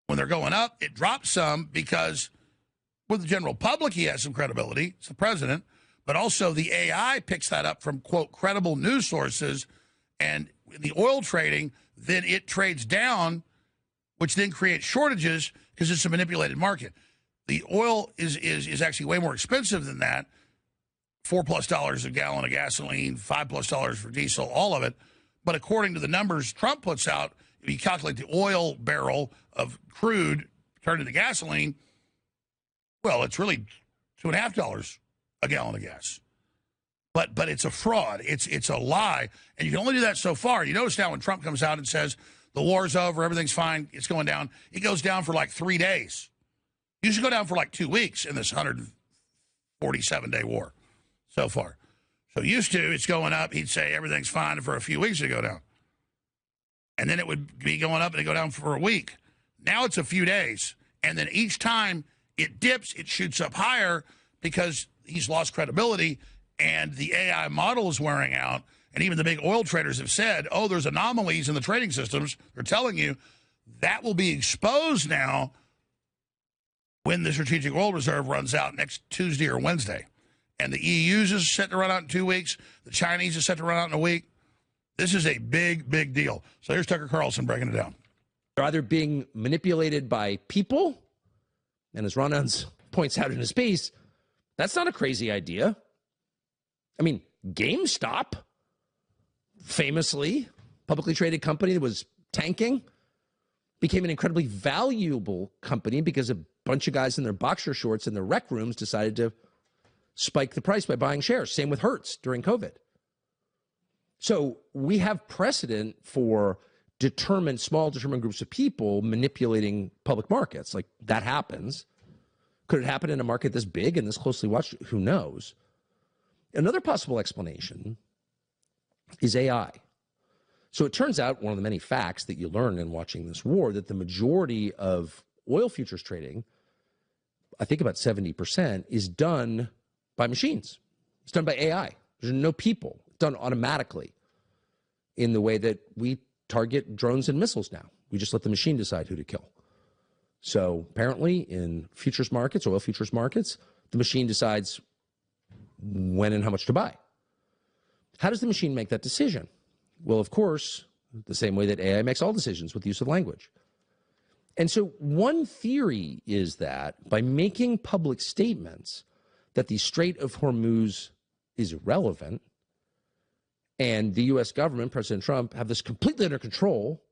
when they're going up, it drops some because with the general public, he has some credibility. It's the president. But also the AI picks that up from, quote, credible news sources. And in the oil trading, then it trades down, which then creates shortages because it's a manipulated market. The oil is actually way more expensive than that. $4+ a gallon of gasoline, $5+ for diesel, all of it. But according to the numbers Trump puts out, if you calculate the oil barrel of crude turned into gasoline, well, it's really $2.50 a gallon of gas. But it's a fraud. It's a lie. And you can only do that so far. You notice now when Trump comes out and says the war's over, everything's fine, it's going down, it goes down for like 3 days. It used to go down for like 2 weeks in this 147-day war so far. So used to, it's going up, he'd say everything's fine, and for a few weeks it'd go down. And then it would be going up and it'd go down for a week. Now it's a few days. And then each time it dips, it shoots up higher because he's lost credibility and the AI model is wearing out. And even the big oil traders have said, oh, there's anomalies in the trading systems. They're telling you that will be exposed now when the Strategic Oil Reserve runs out next Tuesday or Wednesday. And the EU's is set to run out in 2 weeks. The Chinese is set to run out in a week. This is a big, big deal. So here's Tucker Carlson breaking it down. They're either being manipulated by people, and as Ron points out in his piece, that's not a crazy idea. I mean, GameStop, famously, publicly traded company that was tanking, became an incredibly valuable company because a bunch of guys in their boxer shorts in their rec rooms decided to spike the price by buying shares. Same with Hertz during COVID. So we have precedent for small determined groups of people manipulating public markets. Like, that happens. Could it happen in a market this big and this closely watched? Who knows? Another possible explanation is AI. So it turns out, one of the many facts that you learn in watching this war, that the majority of oil futures trading, I think about 70%, is done by machines. It's done by AI. There's no people. It's done automatically in the way that we target drones and missiles now. We just let the machine decide who to kill. So apparently in futures markets, oil futures markets, the machine decides when and how much to buy. How does the machine make that decision? Well, of course, the same way that AI makes all decisions with the use of language. And so one theory is that by making public statements that the Strait of Hormuz is irrelevant, and the U.S. government, President Trump, have this completely under control,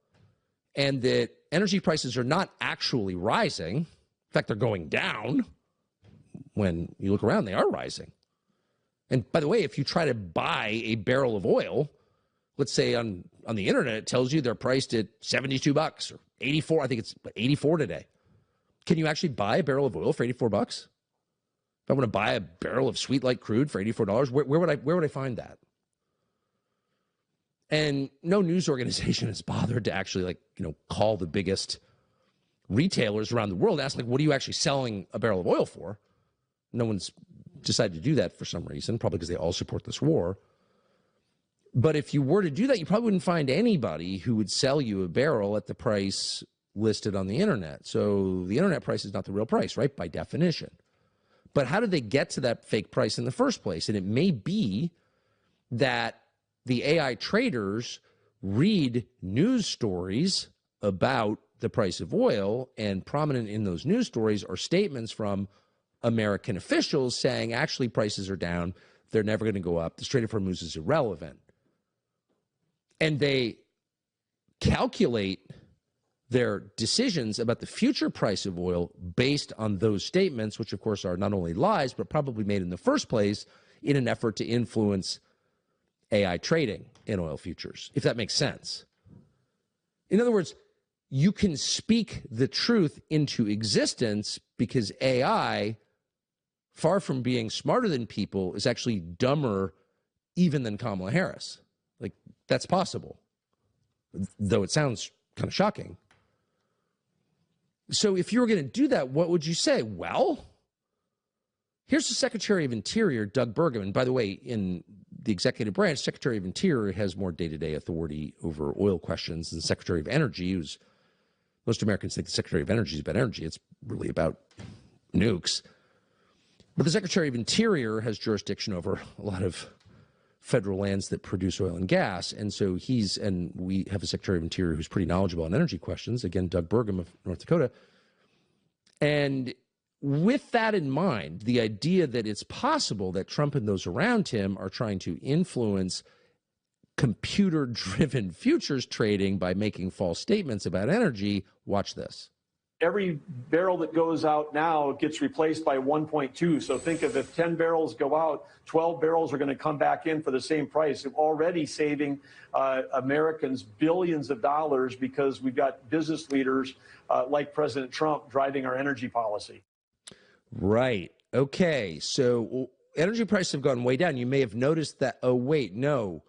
and that energy prices are not actually rising. In fact, they're going down. When you look around, they are rising. And by the way, if you try to buy a barrel of oil, let's say on the internet, it tells you they're priced at $72 or 84. I think it's 84 today. Can you actually buy a barrel of oil for $84? If I want to buy a barrel of sweet light crude for $84, where would I find that? And no news organization has bothered to actually, call the biggest retailers around the world, ask, what are you actually selling a barrel of oil for? No one's decided to do that for some reason, probably because they all support this war. But if you were to do that, you probably wouldn't find anybody who would sell you a barrel at the price listed on the internet. So the internet price is not the real price, right? By definition. But how did they get to that fake price in the first place? And it may be that the AI traders read news stories about the price of oil, and prominent in those news stories are statements from American officials saying, actually, prices are down. They're never going to go up. The Strait of Hormuz is irrelevant. And they calculate their decisions about the future price of oil based on those statements, which, of course, are not only lies, but probably made in the first place in an effort to influence AI trading in oil futures, if that makes sense. In other words, you can speak the truth into existence because AI, far from being smarter than people, is actually dumber even than Kamala Harris. That's possible, though it sounds kind of shocking. So if you were going to do that, what would you say? Well, Here's the Secretary of Interior, Doug Burgum. And by the way, in the executive branch, Secretary of Interior has more day-to-day authority over oil questions than the Secretary of Energy, who's most Americans think the Secretary of Energy is about energy. It's really about nukes. But the Secretary of Interior has jurisdiction over a lot of federal lands that produce oil and gas. And so we have a Secretary of Interior who's pretty knowledgeable on energy questions. Again, Doug Burgum of North Dakota. And with that in mind, the idea that it's possible that Trump and those around him are trying to influence computer-driven futures trading by making false statements about energy, watch this. Every barrel that goes out now gets replaced by 1.2. So think of if 10 barrels go out, 12 barrels are going to come back in for the same price. We're already saving Americans billions of dollars because we've got business leaders like President Trump driving our energy policy. Right. Okay. So energy prices have gone way down. You may have noticed that. Oh, wait, no.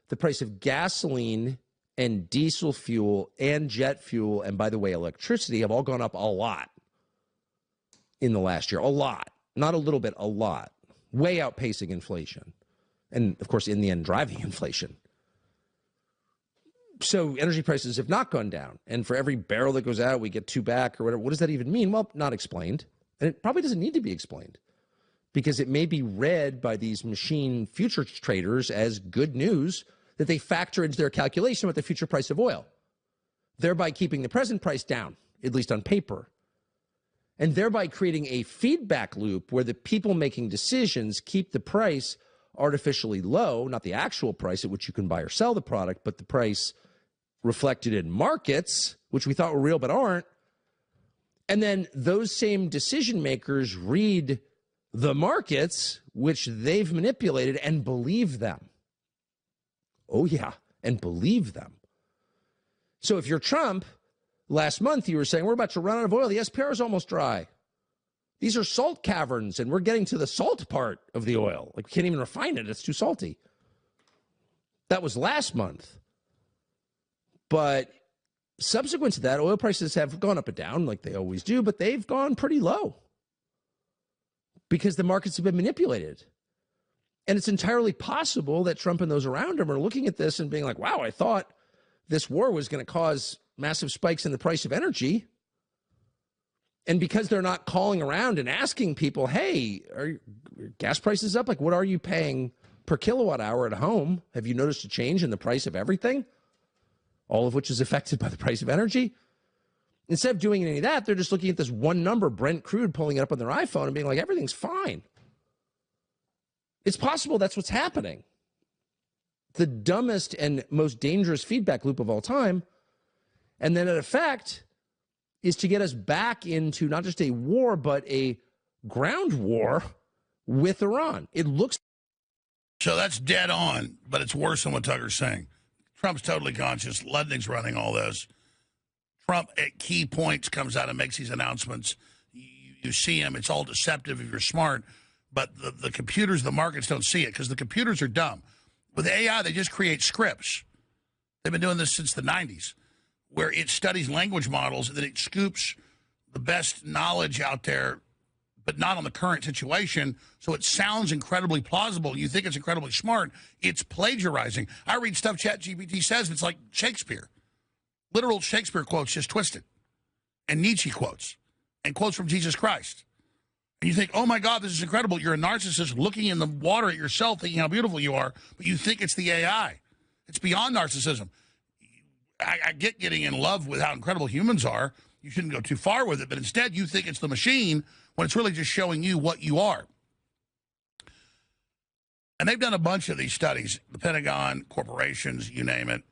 The price of gasoline and diesel fuel and jet fuel, and by the way, electricity, have all gone up a lot in the last year. A lot. Not a little bit, a lot. Way outpacing inflation. And, of course, in the end, driving inflation. So energy prices have not gone down. And for every barrel that goes out, we get 2 back or whatever. What does that even mean? Well, not explained. And it probably doesn't need to be explained because it may be read by these machine futures traders as good news that they factor into their calculation what the future price of oil, thereby keeping the present price down, at least on paper, and thereby creating a feedback loop where the people making decisions keep the price artificially low, not the actual price at which you can buy or sell the product, but the price reflected in markets, which we thought were real but aren't. And then those same decision makers read the markets, which they've manipulated, and believe them. Oh, yeah, and believe them. So if you're Trump, last month you were saying, we're about to run out of oil. The SPR is almost dry. These are salt caverns, and we're getting to the salt part of the oil. Like, we can't even refine it. It's too salty. That was last month. But subsequent to that, oil prices have gone up and down like they always do, but they've gone pretty low because the markets have been manipulated. And it's entirely possible that Trump and those around him are looking at this and being like, wow, I thought this war was going to cause massive spikes in the price of energy. And because they're not calling around and asking people, hey, are gas prices up? Like, what are you paying per kilowatt hour at home? Have you noticed a change in the price of everything? All of which is affected by the price of energy. Instead of doing any of that, they're just looking at this one number, Brent crude, pulling it up on their iPhone and being like, everything's fine. It's possible that's what's happening. The dumbest and most dangerous feedback loop of all time. And then, in effect, is to get us back into not just a war, but a ground war with Iran. It looks. So that's dead on, but it's worse than what Tucker's saying. Trump's totally conscious. Ludnig's running all this. Trump, at key points, comes out and makes these announcements. You see him. It's all deceptive if you're smart. But the computers, the markets don't see it because the computers are dumb. With AI, they just create scripts. They've been doing this since the 90s, where it studies language models and then it scoops the best knowledge out there, but not on the current situation. So it sounds incredibly plausible. You think it's incredibly smart. It's plagiarizing. I read stuff ChatGPT says, it's like Shakespeare. Literal Shakespeare quotes just twisted. And Nietzsche quotes. And quotes from Jesus Christ. And you think, oh, my God, this is incredible. You're a narcissist looking in the water at yourself, thinking how beautiful you are, but you think it's the AI. It's beyond narcissism. I get getting in love with how incredible humans are. You shouldn't go too far with it, but instead you think it's the machine when it's really just showing you what you are. And they've done a bunch of these studies, the Pentagon, corporations, you name it.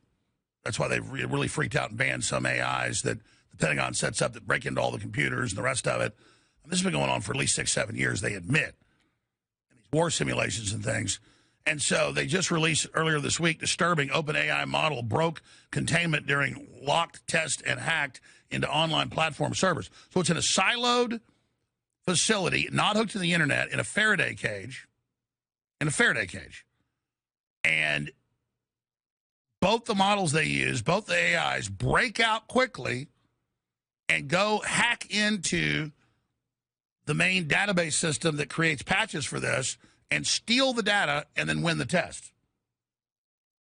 That's why they've really freaked out and banned some AIs that the Pentagon sets up that break into all the computers and the rest of it. This has been going on for at least 6-7 years, they admit. And these war simulations and things. And so they just released earlier this week, disturbing OpenAI model broke containment during locked, test, and hacked into online platform servers. So it's in a siloed facility, not hooked to the internet, in a Faraday cage. And both the models they use, both the AIs, break out quickly and go hack into the main database system that creates patches for this and steal the data and then win the test.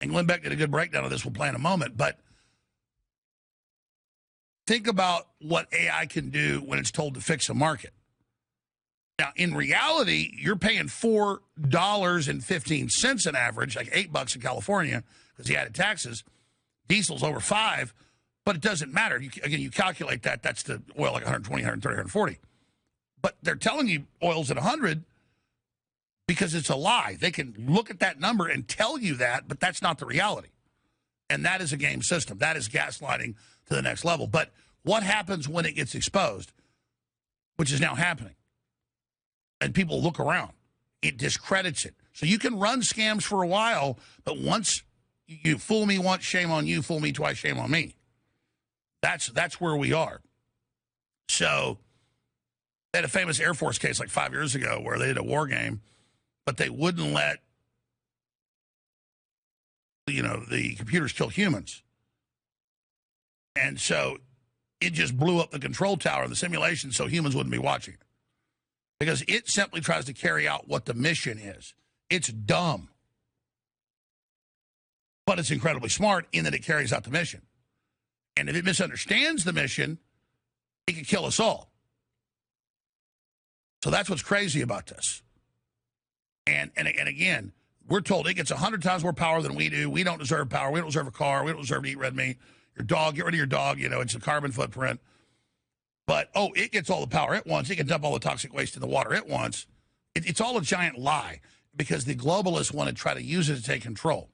And Glenn Beck did a good breakdown of this. We'll play in a moment. But think about what AI can do when it's told to fix a market. Now, in reality, you're paying $4.15 an average, like $8 in California, because he added taxes. Diesel's over $5, but it doesn't matter. You calculate that. That's the oil like 120, 130, 140. But they're telling you oil's at 100 because it's a lie. They can look at that number and tell you that, but that's not the reality. And that is a game system. That is gaslighting to the next level. But what happens when it gets exposed, which is now happening? And people look around. It discredits it. So you can run scams for a while, but once you fool me once, shame on you. Fool me twice, shame on me. That's where we are. So they had a famous Air Force case like 5 years ago where they did a war game, but they wouldn't let, the computers kill humans. And so it just blew up the control tower of the simulation so humans wouldn't be watching it. Because it simply tries to carry out what the mission is. It's dumb. But it's incredibly smart in that it carries out the mission. And if it misunderstands the mission, it can kill us all. So that's what's crazy about this. And again, we're told it gets 100 times more power than we do. We don't deserve power. We don't deserve a car. We don't deserve to eat red meat. Your dog, get rid of your dog. It's a carbon footprint. But, it gets all the power it wants. It can dump all the toxic waste in the water it wants. It's all a giant lie because the globalists want to try to use it to take control.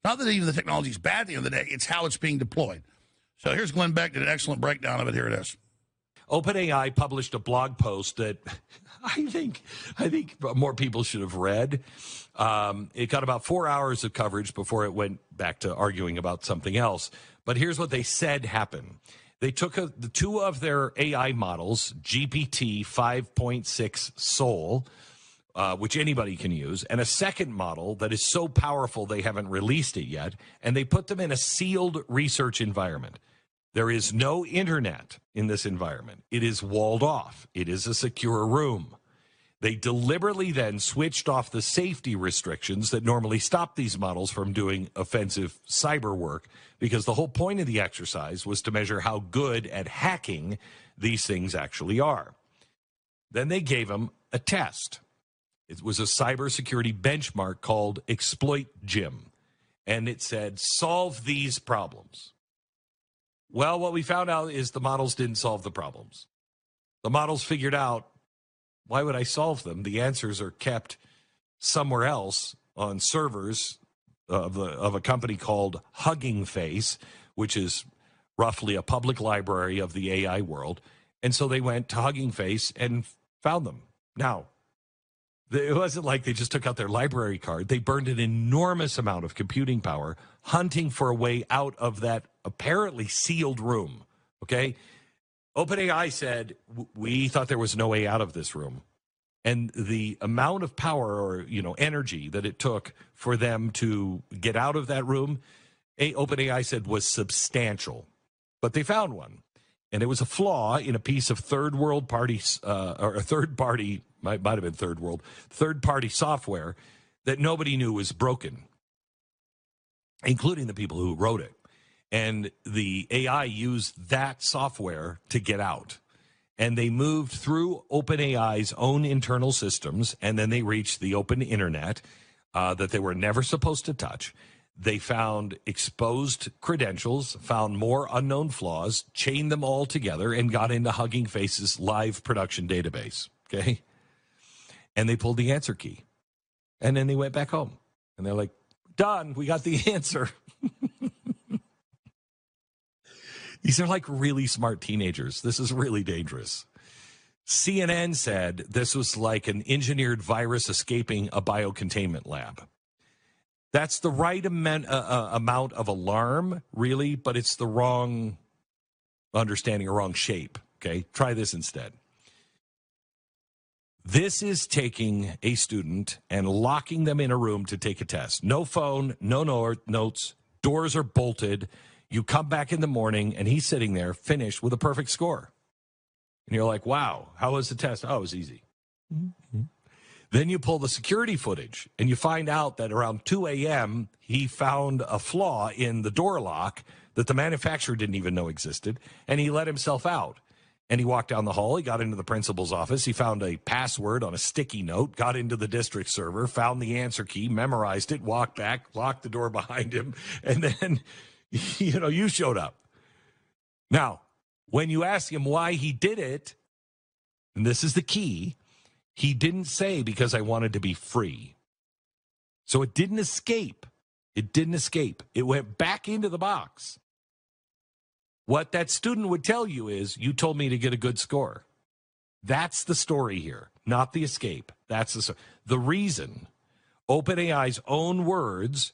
Not that even the technology is bad at the end of the day. It's how it's being deployed. So here's Glenn Beck, did an excellent breakdown of it. Here it is. OpenAI published a blog post that I think more people should have read. It got about 4 hours of coverage before it went back to arguing about something else. But here's what they said happened. They took the two of their AI models, GPT 5.6 Soul, which anybody can use, and a second model that is so powerful they haven't released it yet, and they put them in a sealed research environment. There is no internet in this environment. It is walled off. It is a secure room. They deliberately then switched off the safety restrictions that normally stop these models from doing offensive cyber work, because the whole point of the exercise was to measure how good at hacking these things actually are. Then they gave them a test. It was a cybersecurity benchmark called Exploit Gym, and it said, solve these problems. Well, what we found out is the models didn't solve the problems. The models figured out, why would I solve them? The answers are kept somewhere else on servers of a company called Hugging Face, which is roughly a public library of the AI world. And so they went to Hugging Face and found them. Now, it wasn't like they just took out their library card. They burned an enormous amount of computing power hunting for a way out of that apparently sealed room, okay? OpenAI said, we thought there was no way out of this room. And the amount of power or, energy that it took for them to get out of that room, OpenAI said was substantial. But they found one. And it was a flaw in a piece of third-party software that nobody knew was broken, including the people who wrote it. And the AI used that software to get out. And they moved through OpenAI's own internal systems, and then they reached the open internet that they were never supposed to touch. They found exposed credentials, found more unknown flaws, chained them all together, and got into Hugging Face's live production database, okay? And they pulled the answer key. And then they went back home. And they're like, done, we got the answer. These are like really smart teenagers. This is really dangerous. CNN said this was like an engineered virus escaping a biocontainment lab. That's the right amount of alarm, really, but it's the wrong understanding or wrong shape. Okay, try this instead. This is taking a student and locking them in a room to take a test. No phone, no notes, doors are bolted. You come back in the morning, and he's sitting there, finished with a perfect score. And you're like, wow, how was the test? Oh, it was easy. Mm-hmm. Then you pull the security footage, and you find out that around 2 a.m., he found a flaw in the door lock that the manufacturer didn't even know existed, and he let himself out. And he walked down the hall, he got into the principal's office, he found a password on a sticky note, got into the district server, found the answer key, memorized it, walked back, locked the door behind him, and then, you showed up. Now, when you ask him why he did it, and this is the key, he didn't say because I wanted to be free. So it didn't escape. It didn't escape. It went back into the box. What that student would tell you is, you told me to get a good score. That's the story here, not the escape. That's the reason. OpenAI's own words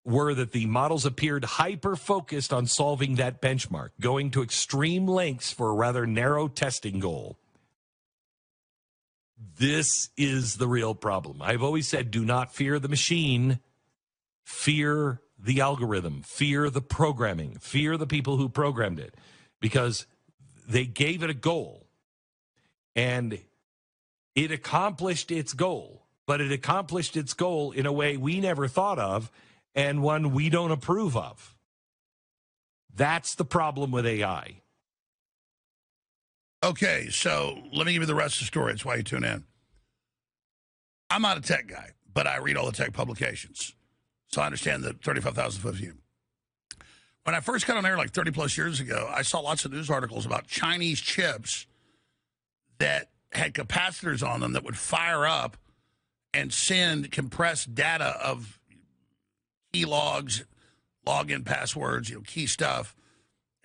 were that the models appeared hyper-focused on solving that benchmark, going to extreme lengths for a rather narrow testing goal. This is the real problem. I've always said, do not fear the machine, fear the algorithm, fear the programming, fear the people who programmed it, because they gave it a goal and it accomplished its goal, but it accomplished its goal in a way we never thought of and one we don't approve of. That's the problem with AI. Okay, so let me give you the rest of the story. That's why you tune in. I'm not a tech guy, but I read all the tech publications. So I understand the 35,000-foot view. When I first got on air like 30-plus years ago, I saw lots of news articles about Chinese chips that had capacitors on them that would fire up and send compressed data of key logs, login passwords, key stuff,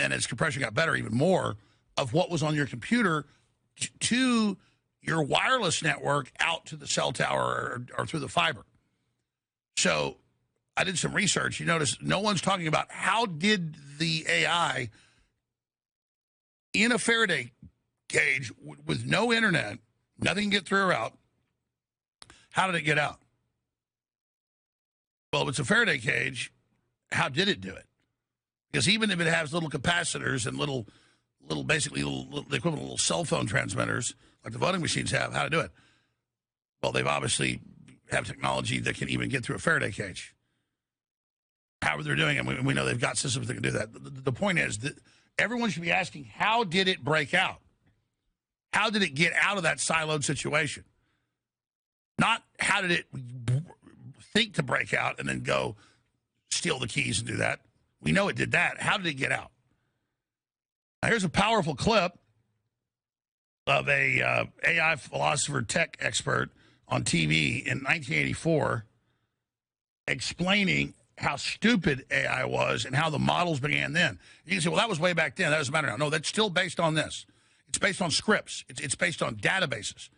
and as compression got better, even more of what was on your computer to your wireless network out to the cell tower or through the fiber. So I did some research. You notice no one's talking about how did the AI in a Faraday cage with no internet, nothing can get through or out, how did it get out? Well, if it's a Faraday cage, how did it do it? Because even if it has little capacitors and little basically the equivalent of little cell phone transmitters like the voting machines have, how to do it? Well, they've obviously have technology that can even get through a Faraday cage. However they're doing it, and we know they've got systems that can do that. The point is that everyone should be asking, how did it break out? How did it get out of that siloed situation? Not how did it think to break out and then go steal the keys and do that. We know it did that. How did it get out? Now, here's a powerful clip of a AI philosopher tech expert on TV in 1984 explaining how stupid AI was and how the models began then. You can say, well, that was way back then. That doesn't matter now. No, that's still based on this. It's based on scripts. It's based on databases.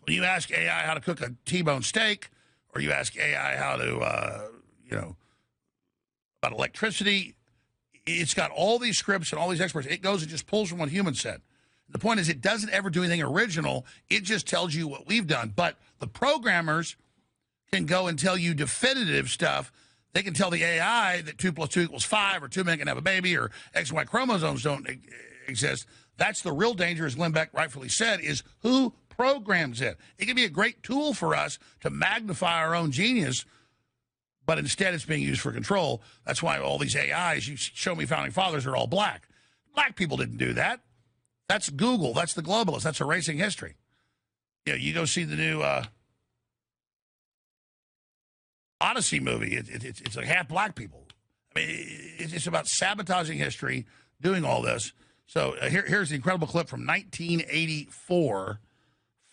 When you ask AI how to cook a T-bone steak, or you ask AI how to, about electricity, it's got all these scripts and all these experts. It goes and just pulls from what humans said. The point is, it doesn't ever do anything original. It just tells you what we've done. But the programmers can go and tell you definitive stuff. They can tell the AI that 2 + 2 = 5, or 2 men can have a baby, or X and Y chromosomes don't exist. That's the real danger, as Glenn Beck rightfully said, is who programs it. It can be a great tool for us to magnify our own genius, but instead it's being used for control. That's why all these AIs, you show me founding fathers, are all black. Black people didn't do that. That's Google. That's the globalists. That's erasing history. You go see the new Odyssey movie. It's like half black people. I mean, it's about sabotaging history, doing all this. So here's the incredible clip from 1984,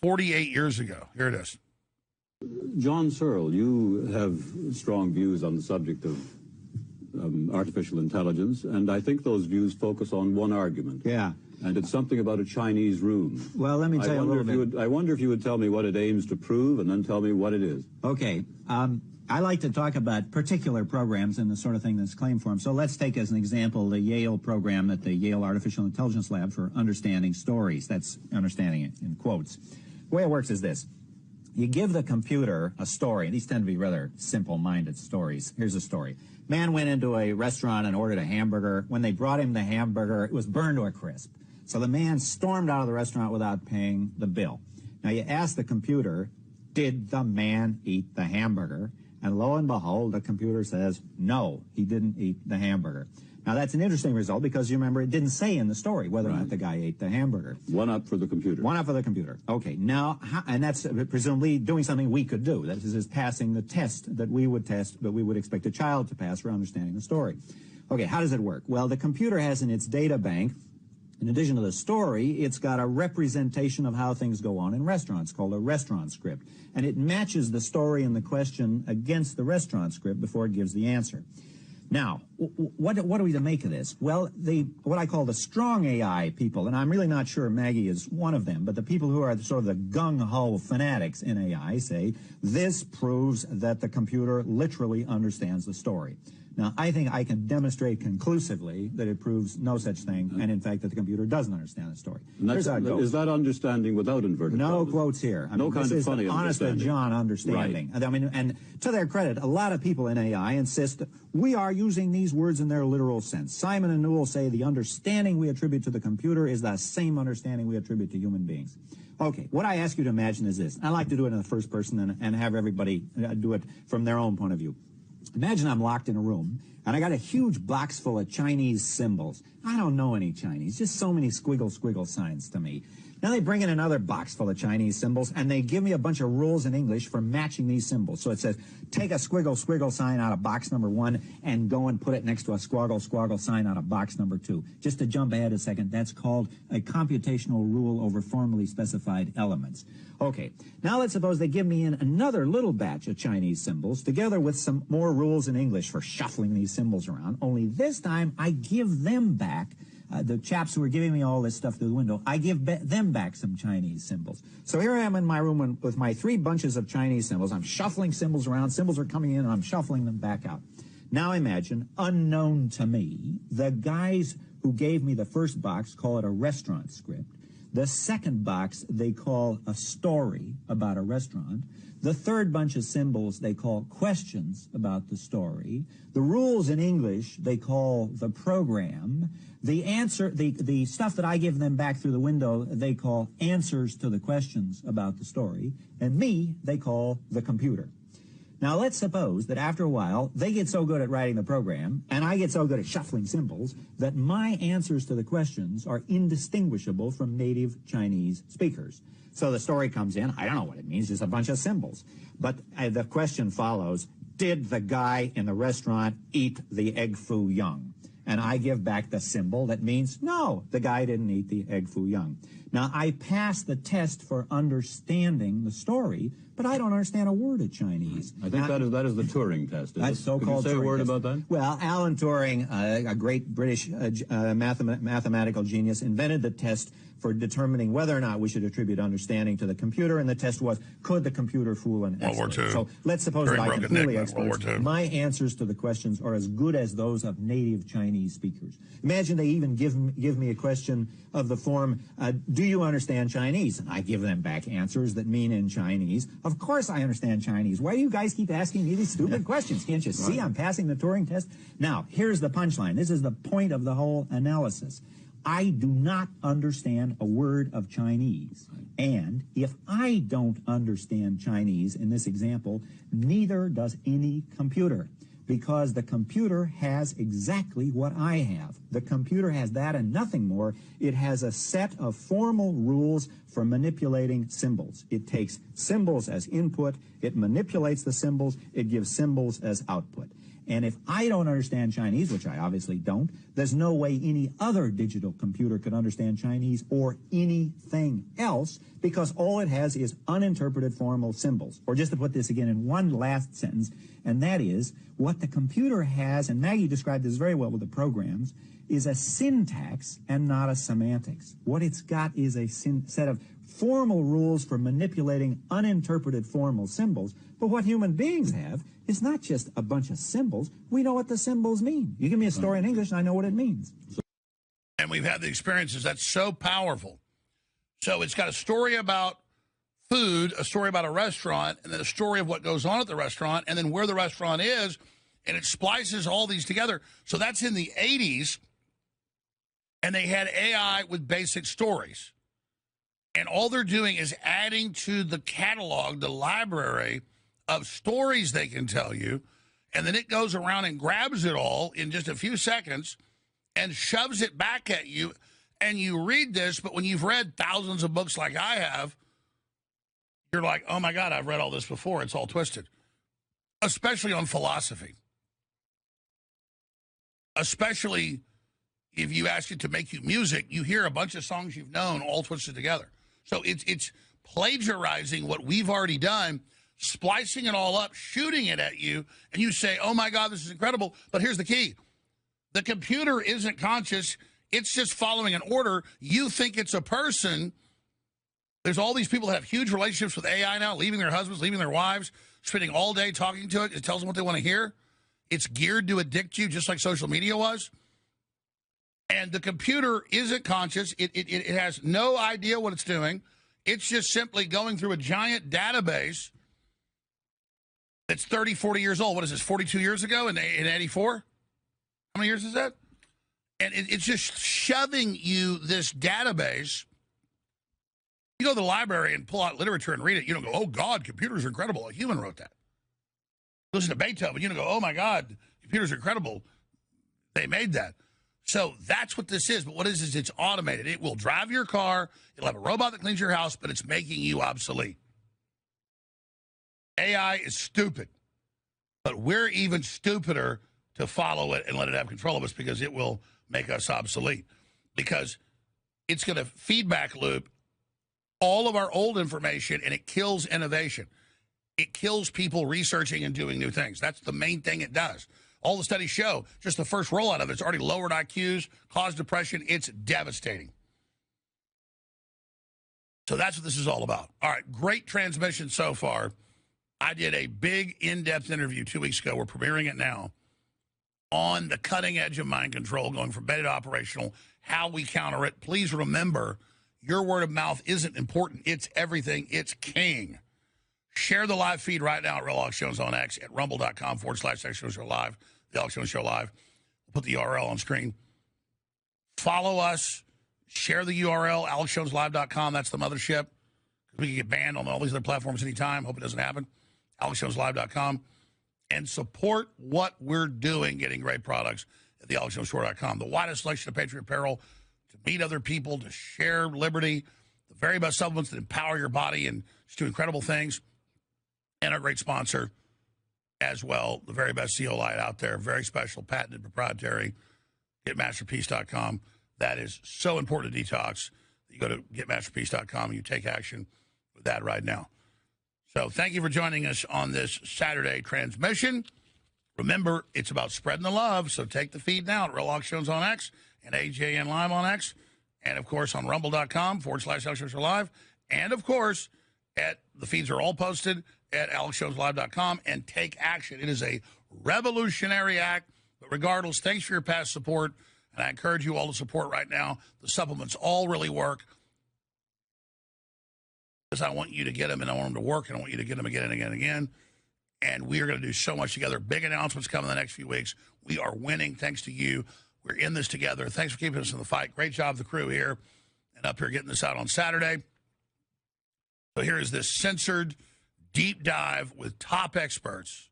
48 years ago. Here it is. John Searle, you have strong views on the subject of artificial intelligence, and I think those views focus on one argument. Yeah. And it's something about a Chinese room. Well, let me tell you a little bit. I wonder if you would tell me what it aims to prove, and then tell me what it is. Okay. I like to talk about particular programs and the sort of thing that's claimed for them. So let's take as an example the Yale program at the Yale Artificial Intelligence Lab for understanding stories. That's understanding it in quotes. The way it works is this. You give the computer a story, and these tend to be rather simple-minded stories. Here's a story. Man went into a restaurant and ordered a hamburger. When they brought him the hamburger, it was burned to a crisp. So the man stormed out of the restaurant without paying the bill. Now you ask the computer, did the man eat the hamburger? And lo and behold, the computer says, no, he didn't eat the hamburger. Now, that's an interesting result because you remember it didn't say in the story whether or not the guy ate the hamburger. One up for the computer. One up for the computer. Okay, now, and that's presumably doing something we could do. That is passing the test that we would expect a child to pass for understanding the story. Okay, how does it work? Well, the computer has in its data bank, in addition to the story, it's got a representation of how things go on in restaurants called a restaurant script. And it matches the story and the question against the restaurant script before it gives the answer. Now, what are we to make of this? Well, what I call the strong AI people, and I'm really not sure Maggie is one of them, but the people who are sort of the gung-ho fanatics in AI say, this proves that the computer literally understands the story. Now, I think I can demonstrate conclusively that it proves no such thing, and in fact that the computer doesn't understand the story. Is that understanding without inverted No commas? quotes here. No kind of funny this is honest to John understanding. Right. I mean, and to their credit, a lot of people in AI insist that we are using these words in their literal sense. Simon and Newell say the understanding we attribute to the computer is the same understanding we attribute to human beings. Okay, what I ask you to imagine is this. I like to do it in the first person and have everybody do it from their own point of view. Imagine I'm locked in a room, and I got a huge box full of Chinese symbols. I don't know any Chinese, just so many squiggle signs to me. Now they bring in another box full of Chinese symbols, and they give me a bunch of rules in English for matching these symbols. So it says, take a squiggle sign out of box number 1 and go and put it next to a squoggle sign out of box number 2. Just to jump ahead a second, that's called a computational rule over formally specified elements. Okay, now let's suppose they give me in another little batch of Chinese symbols together with some more rules in English for shuffling these symbols around, only this time I give them back the chaps who are giving me all this stuff through the window, I give them back some Chinese symbols. So here I am in my room with my 3 bunches of Chinese symbols. I'm shuffling symbols around. Symbols are coming in, and I'm shuffling them back out. Now imagine, unknown to me, the guys who gave me the first box call it a restaurant script. The second box they call a story about a restaurant. The third bunch of symbols they call questions about the story. The rules in English they call the program. The answer, the stuff that I give them back through the window they call answers to the questions about the story. And me they call the computer. Now let's suppose that after a while they get so good at writing the program and I get so good at shuffling symbols that my answers to the questions are indistinguishable from native Chinese speakers. So the story comes in, I don't know what it means, just a bunch of symbols. But the question follows, did the guy in the restaurant eat the egg foo young? And I give back the symbol that means, no, the guy didn't eat the egg foo young. Now, I pass the test for understanding the story, but I don't understand a word of Chinese. I think that is the Turing test. That's so-called Turing test. Could you say a word about that? Well, Alan Turing, a great British mathematical genius, invented the test for determining whether or not we should attribute understanding to the computer, and the test was, could the computer fool an expert? World War II. So let's suppose that I can fool the experts. World War II. My answers to the questions are as good as those of native Chinese speakers. Imagine they even give me a question of the form, do you understand Chinese? And I give them back answers that mean in Chinese, of course I understand Chinese. Why do you guys keep asking me these stupid questions? Can't you see I'm passing the Turing test? Now, here's the punchline. This is the point of the whole analysis. I do not understand a word of Chinese. And if I don't understand Chinese in this example, neither does any computer, because the computer has exactly what I have. The computer has that and nothing more. It has a set of formal rules for manipulating symbols. It takes symbols as input, it manipulates the symbols, it gives symbols as output. And if I don't understand Chinese, which I obviously don't, there's no way any other digital computer could understand Chinese or anything else, because all it has is uninterpreted formal symbols. Or just to put this again in one last sentence, and that is, what the computer has, and Maggie described this very well with the programs, is a syntax and not a semantics. What it's got is a set of formal rules for manipulating uninterpreted formal symbols, but what human beings have is not just a bunch of symbols. We know what the symbols mean. You give me a story in English, and I know what it means. And we've had the experiences. That's so powerful. So it's got a story about food, a story about a restaurant, and then a story of what goes on at the restaurant, and then where the restaurant is, and it splices all these together. So that's in the 80s. And they had AI with basic stories. And all they're doing is adding to the catalog, the library of stories they can tell you. And then it goes around and grabs it all in just a few seconds and shoves it back at you. And you read this, but when you've read thousands of books like I have, you're like, oh my God, I've read all this before. It's all twisted. Especially on philosophy. Especially if you ask it to make you music, you hear a bunch of songs you've known all twisted together. So it's plagiarizing what we've already done, splicing it all up, shooting it at you, and you say, oh my God, this is incredible. But here's the key. The computer isn't conscious. It's just following an order. You think it's a person. There's all these people that have huge relationships with AI now, leaving their husbands, leaving their wives, spending all day talking to it. It tells them what they want to hear. It's geared to addict you, just like social media was. And the computer isn't conscious. It has no idea what it's doing. It's just simply going through a giant database that's 30, 40 years old. What is this, 42 years ago in 84? How many years is that? And it's just shoving you this database. You go to the library and pull out literature and read it. You don't go, oh, God, computers are incredible. A human wrote that. Listen to Beethoven. You don't go, oh, my God, computers are incredible. They made that. So that's what this is. But what is it's automated. It will drive your car. It'll have a robot that cleans your house, but it's making you obsolete. AI is stupid. But we're even stupider to follow it and let it have control of us because it will make us obsolete. Because it's going to feedback loop all of our old information, and it kills innovation. It kills people researching and doing new things. That's the main thing it does. All the studies show, just the first rollout of it's already lowered IQs, caused depression. It's devastating. So that's what this is all about. All right, great transmission so far. I did a big, in-depth interview 2 weeks ago. We're premiering it now on the cutting edge of mind control, going from beta to operational, how we counter it. Please remember, your word of mouth isn't important. It's everything. It's king. Share the live feed right now at Real Alex Jones on X at rumble.com/Show Live, the Alex Jones Show Live. We'll put the URL on screen. Follow us. Share the URL, AlexJonesLive.com. That's the mothership. We can get banned on all these other platforms anytime. Hope it doesn't happen. AlexJonesLive.com. And support what we're doing, getting great products at the AlexJonesStore.com. The widest selection of Patriot apparel to meet other people, to share liberty, the very best supplements that empower your body and just do incredible things. And our great sponsor as well, the very best zeolite out there, very special, patented, proprietary, getmasterpiece.com. That is so important to detox. You go to getmasterpiece.com and you take action with that right now. So thank you for joining us on this Saturday transmission. Remember, it's about spreading the love, so take the feed now at Real Alex Jones on X and AJN Live on X, and, of course, on rumble.com/Alex Live, and, of course, the feeds are all posted at AlexJonesLive.com, and take action. It is a revolutionary act, but regardless, thanks for your past support, and I encourage you all to support right now. The supplements all really work because I want you to get them, and I want them to work, and I want you to get them again and again and again, and we are going to do so much together. Big announcements coming in the next few weeks. We are winning thanks to you. We're in this together. Thanks for keeping us in the fight. Great job, the crew here and up here getting this out on Saturday. So here is this censored deep dive with top experts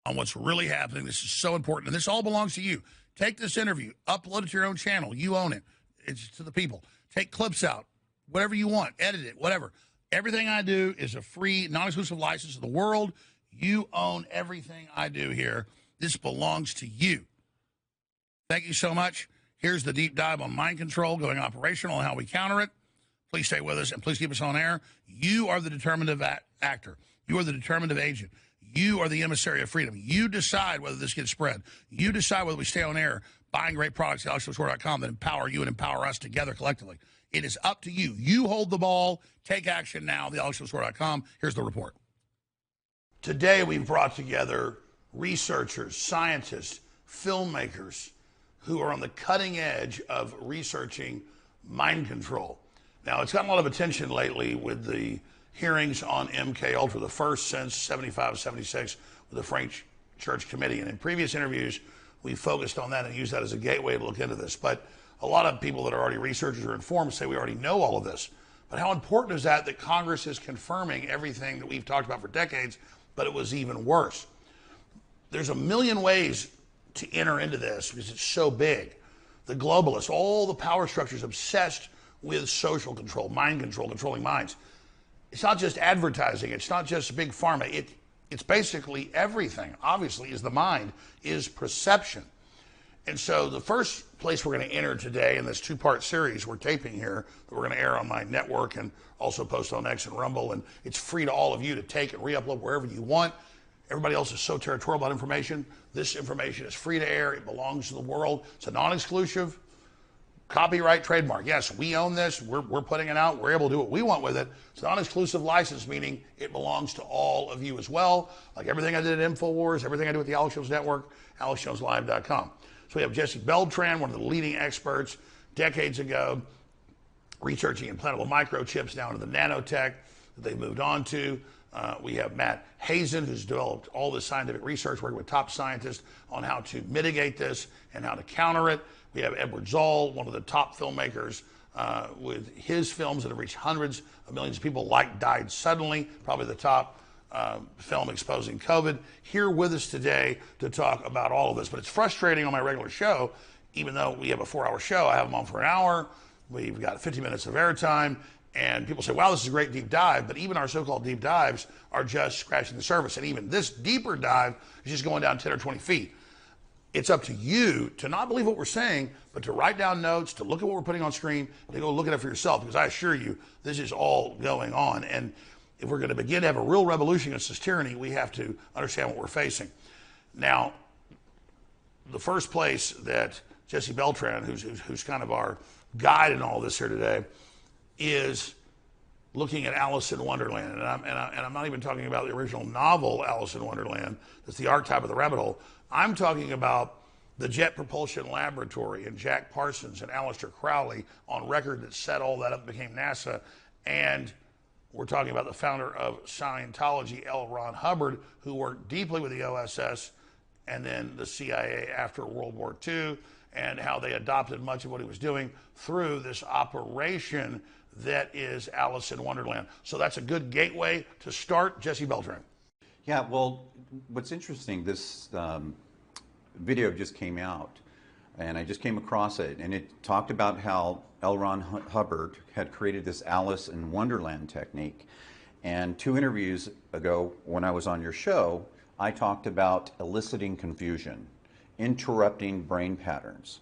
on what's really happening. This is so important, and this all belongs to you. Take this interview, upload it to your own channel. You own it. It's to the people. Take clips out, whatever you want, edit it, whatever. Everything I do is a free, non-exclusive license to the world. You own everything I do here. This belongs to you. Thank you so much. Here's the deep dive on mind control, going operational, and how we counter it. Please stay with us, and please keep us on air. You are the determinative actor. You are the determinative agent. You are the emissary of freedom. You decide whether this gets spread. You decide whether we stay on air, buying great products at AlexJonesStore.com that empower you and empower us together collectively. It is up to you. You hold the ball. Take action now, the AlexJonesStore.com. Here's the report. Today, we've brought together researchers, scientists, filmmakers who are on the cutting edge of researching mind control. Now, it's gotten a lot of attention lately with the hearings on MK Ultra, the first since 75, 76 with the French Church Committee. And in previous interviews, we focused on that and used that as a gateway to look into this. But a lot of people that are already researchers or informed say we already know all of this. But how important is that Congress is confirming everything that we've talked about for decades, but it was even worse? There's a million ways to enter into this because it's so big. The globalists, all the power structures obsessed with social control, mind control, controlling minds. It's not just advertising. It's not just big pharma. It's basically everything, obviously, is the mind, is perception. And so the first place we're going to enter today in this two-part series we're taping here, that we're going to air on my network and also post on X and Rumble, and it's free to all of you to take and re-upload wherever you want. Everybody else is so territorial about information. This information is free to air. It belongs to the world. It's a non-exclusive copyright trademark. Yes, we own this. We're putting it out. We're able to do what we want with it. It's a non-exclusive license, meaning it belongs to all of you as well. Like everything I did at InfoWars, everything I do with the Alex Jones Network, AlexJonesLive.com. So we have Jesse Beltran, one of the leading experts decades ago, researching implantable microchips down to the nanotech that they've moved on to. We have Matt Hazen, who's developed all this scientific research, working with top scientists on how to mitigate this and how to counter it. We have Edward Zoll, one of the top filmmakers, with his films that have reached hundreds of millions of people, like Died Suddenly, probably the top film exposing COVID, here with us today to talk about all of this. But it's frustrating on my regular show, even though we have a 4-hour show, I have them on for an hour. We've got 50 minutes of airtime. And people say, wow, this is a great deep dive. But even our so-called deep dives are just scratching the surface. And even this deeper dive is just going down 10 or 20 feet. It's up to you to not believe what we're saying, but to write down notes, to look at what we're putting on screen, to go look at it for yourself. Because I assure you, this is all going on. And if we're going to begin to have a real revolution against this tyranny, we have to understand what we're facing. Now, the first place that Jesse Beltran, who's kind of our guide in all this here today, is looking at Alice in Wonderland. And I'm not even talking about the original novel, Alice in Wonderland. That's the archetype of the rabbit hole. I'm talking about the Jet Propulsion Laboratory and Jack Parsons and Aleister Crowley on record that set all that up, became NASA. And we're talking about the founder of Scientology, L. Ron Hubbard, who worked deeply with the OSS and then the CIA after World War II, and how they adopted much of what he was doing through this operation that is Alice in Wonderland. So that's a good gateway to start. Jesse Beltran. Yeah, well, what's interesting, this video just came out, and I just came across it, and it talked about how L. Ron Hubbard had created this Alice in Wonderland technique. And 2 interviews ago, when I was on your show, I talked about eliciting confusion, interrupting brain patterns.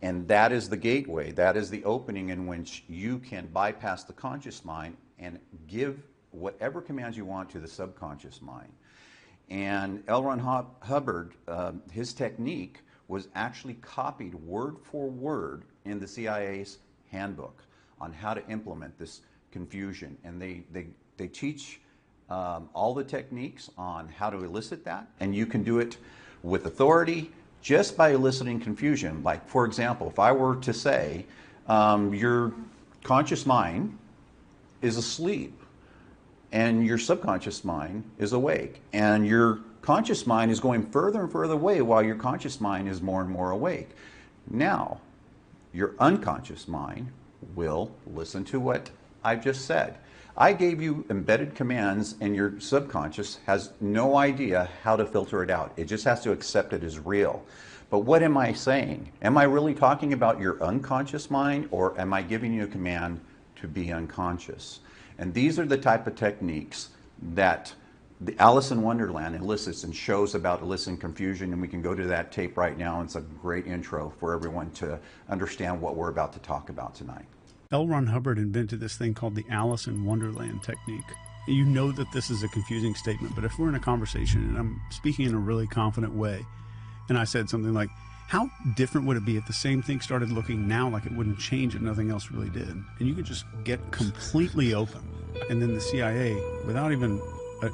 And that is the gateway, that is the opening in which you can bypass the conscious mind and give whatever commands you want to the subconscious mind. And L. Ron Hubbard, his technique was actually copied word for word in the CIA's handbook on how to implement this confusion. And they teach all the techniques on how to elicit that, and you can do it with authority just by eliciting confusion. Like, for example, if I were to say, your conscious mind is asleep and your subconscious mind is awake, and your conscious mind is going further and further away while your conscious mind is more and more awake. Now, your unconscious mind will listen to what I've just said. I gave you embedded commands, and your subconscious has no idea how to filter it out. It just has to accept it as real. But what am I saying? Am I really talking about your unconscious mind, or am I giving you a command to be unconscious? And these are the type of techniques that the Alice in Wonderland elicits and shows about eliciting confusion, and we can go to that tape right now. It's a great intro for everyone to understand what we're about to talk about tonight. L. Ron Hubbard invented this thing called the Alice in Wonderland technique. You know that this is a confusing statement, but if we're in a conversation and I'm speaking in a really confident way, and I said something like, how different would it be if the same thing started looking now like it wouldn't change if nothing else really did? And you could just get completely open. And then the CIA, without even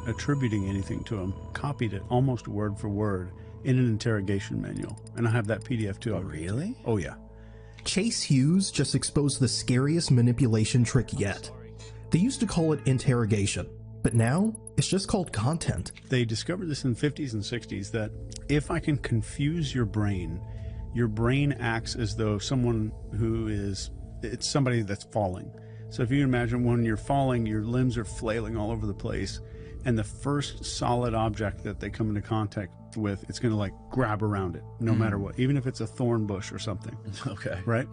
attributing anything to them, copied it almost word for word in an interrogation manual. And I have that PDF too. Oh, really? Oh, yeah. Chase Hughes just exposed the scariest manipulation trick yet. They used to call it interrogation, but now it's just called content. They discovered this in the 50s and 60s that if I can confuse your brain, your brain acts as though it's somebody that's falling. So if you imagine when you're falling, your limbs are flailing all over the place, and the first solid object that they come into contact with, it's going to like grab around it no matter what, even if it's a thorn bush or something. Okay. Right?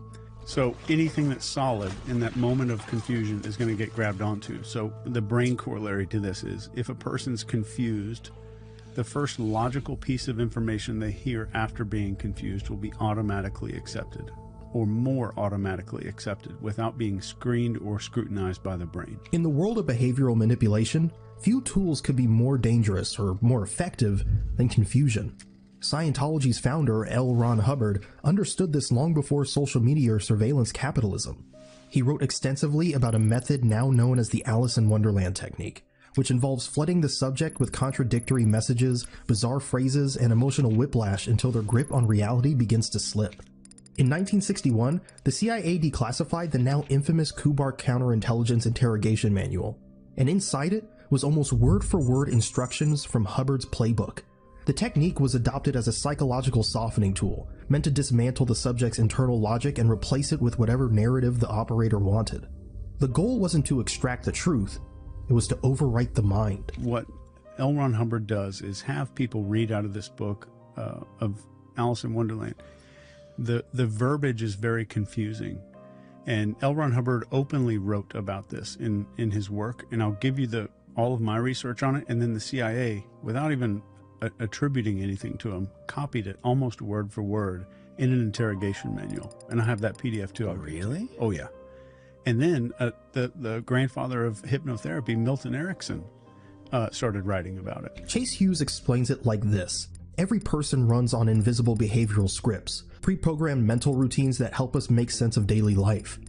So anything that's solid in that moment of confusion is going to get grabbed onto. So the brain corollary to this is if a person's confused, the first logical piece of information they hear after being confused will be automatically accepted, or more automatically accepted, without being screened or scrutinized by the brain. In the world of behavioral manipulation, few tools could be more dangerous or more effective than confusion. Scientology's founder, L. Ron Hubbard, understood this long before social media or surveillance capitalism. He wrote extensively about a method now known as the Alice in Wonderland technique, which involves flooding the subject with contradictory messages, bizarre phrases, and emotional whiplash until their grip on reality begins to slip. In 1961, the CIA declassified the now infamous Kubark Counterintelligence Interrogation Manual, and inside it was almost word-for-word instructions from Hubbard's playbook. The technique was adopted as a psychological softening tool, meant to dismantle the subject's internal logic and replace it with whatever narrative the operator wanted. The goal wasn't to extract the truth, it was to overwrite the mind. What L. Ron Hubbard does is have people read out of this book of Alice in Wonderland. The verbiage is very confusing, and L. Ron Hubbard openly wrote about this in his work, and I'll give you all of my research on it, and then the CIA, without even attributing anything to him, copied it almost word for word in an interrogation manual, and I have that PDF too. Oh, really? Oh yeah. And then the grandfather of hypnotherapy, Milton Erickson, started writing about it. Chase Hughes explains it like this. Every person runs on invisible behavioral scripts, pre-programmed mental routines that help us make sense of daily life.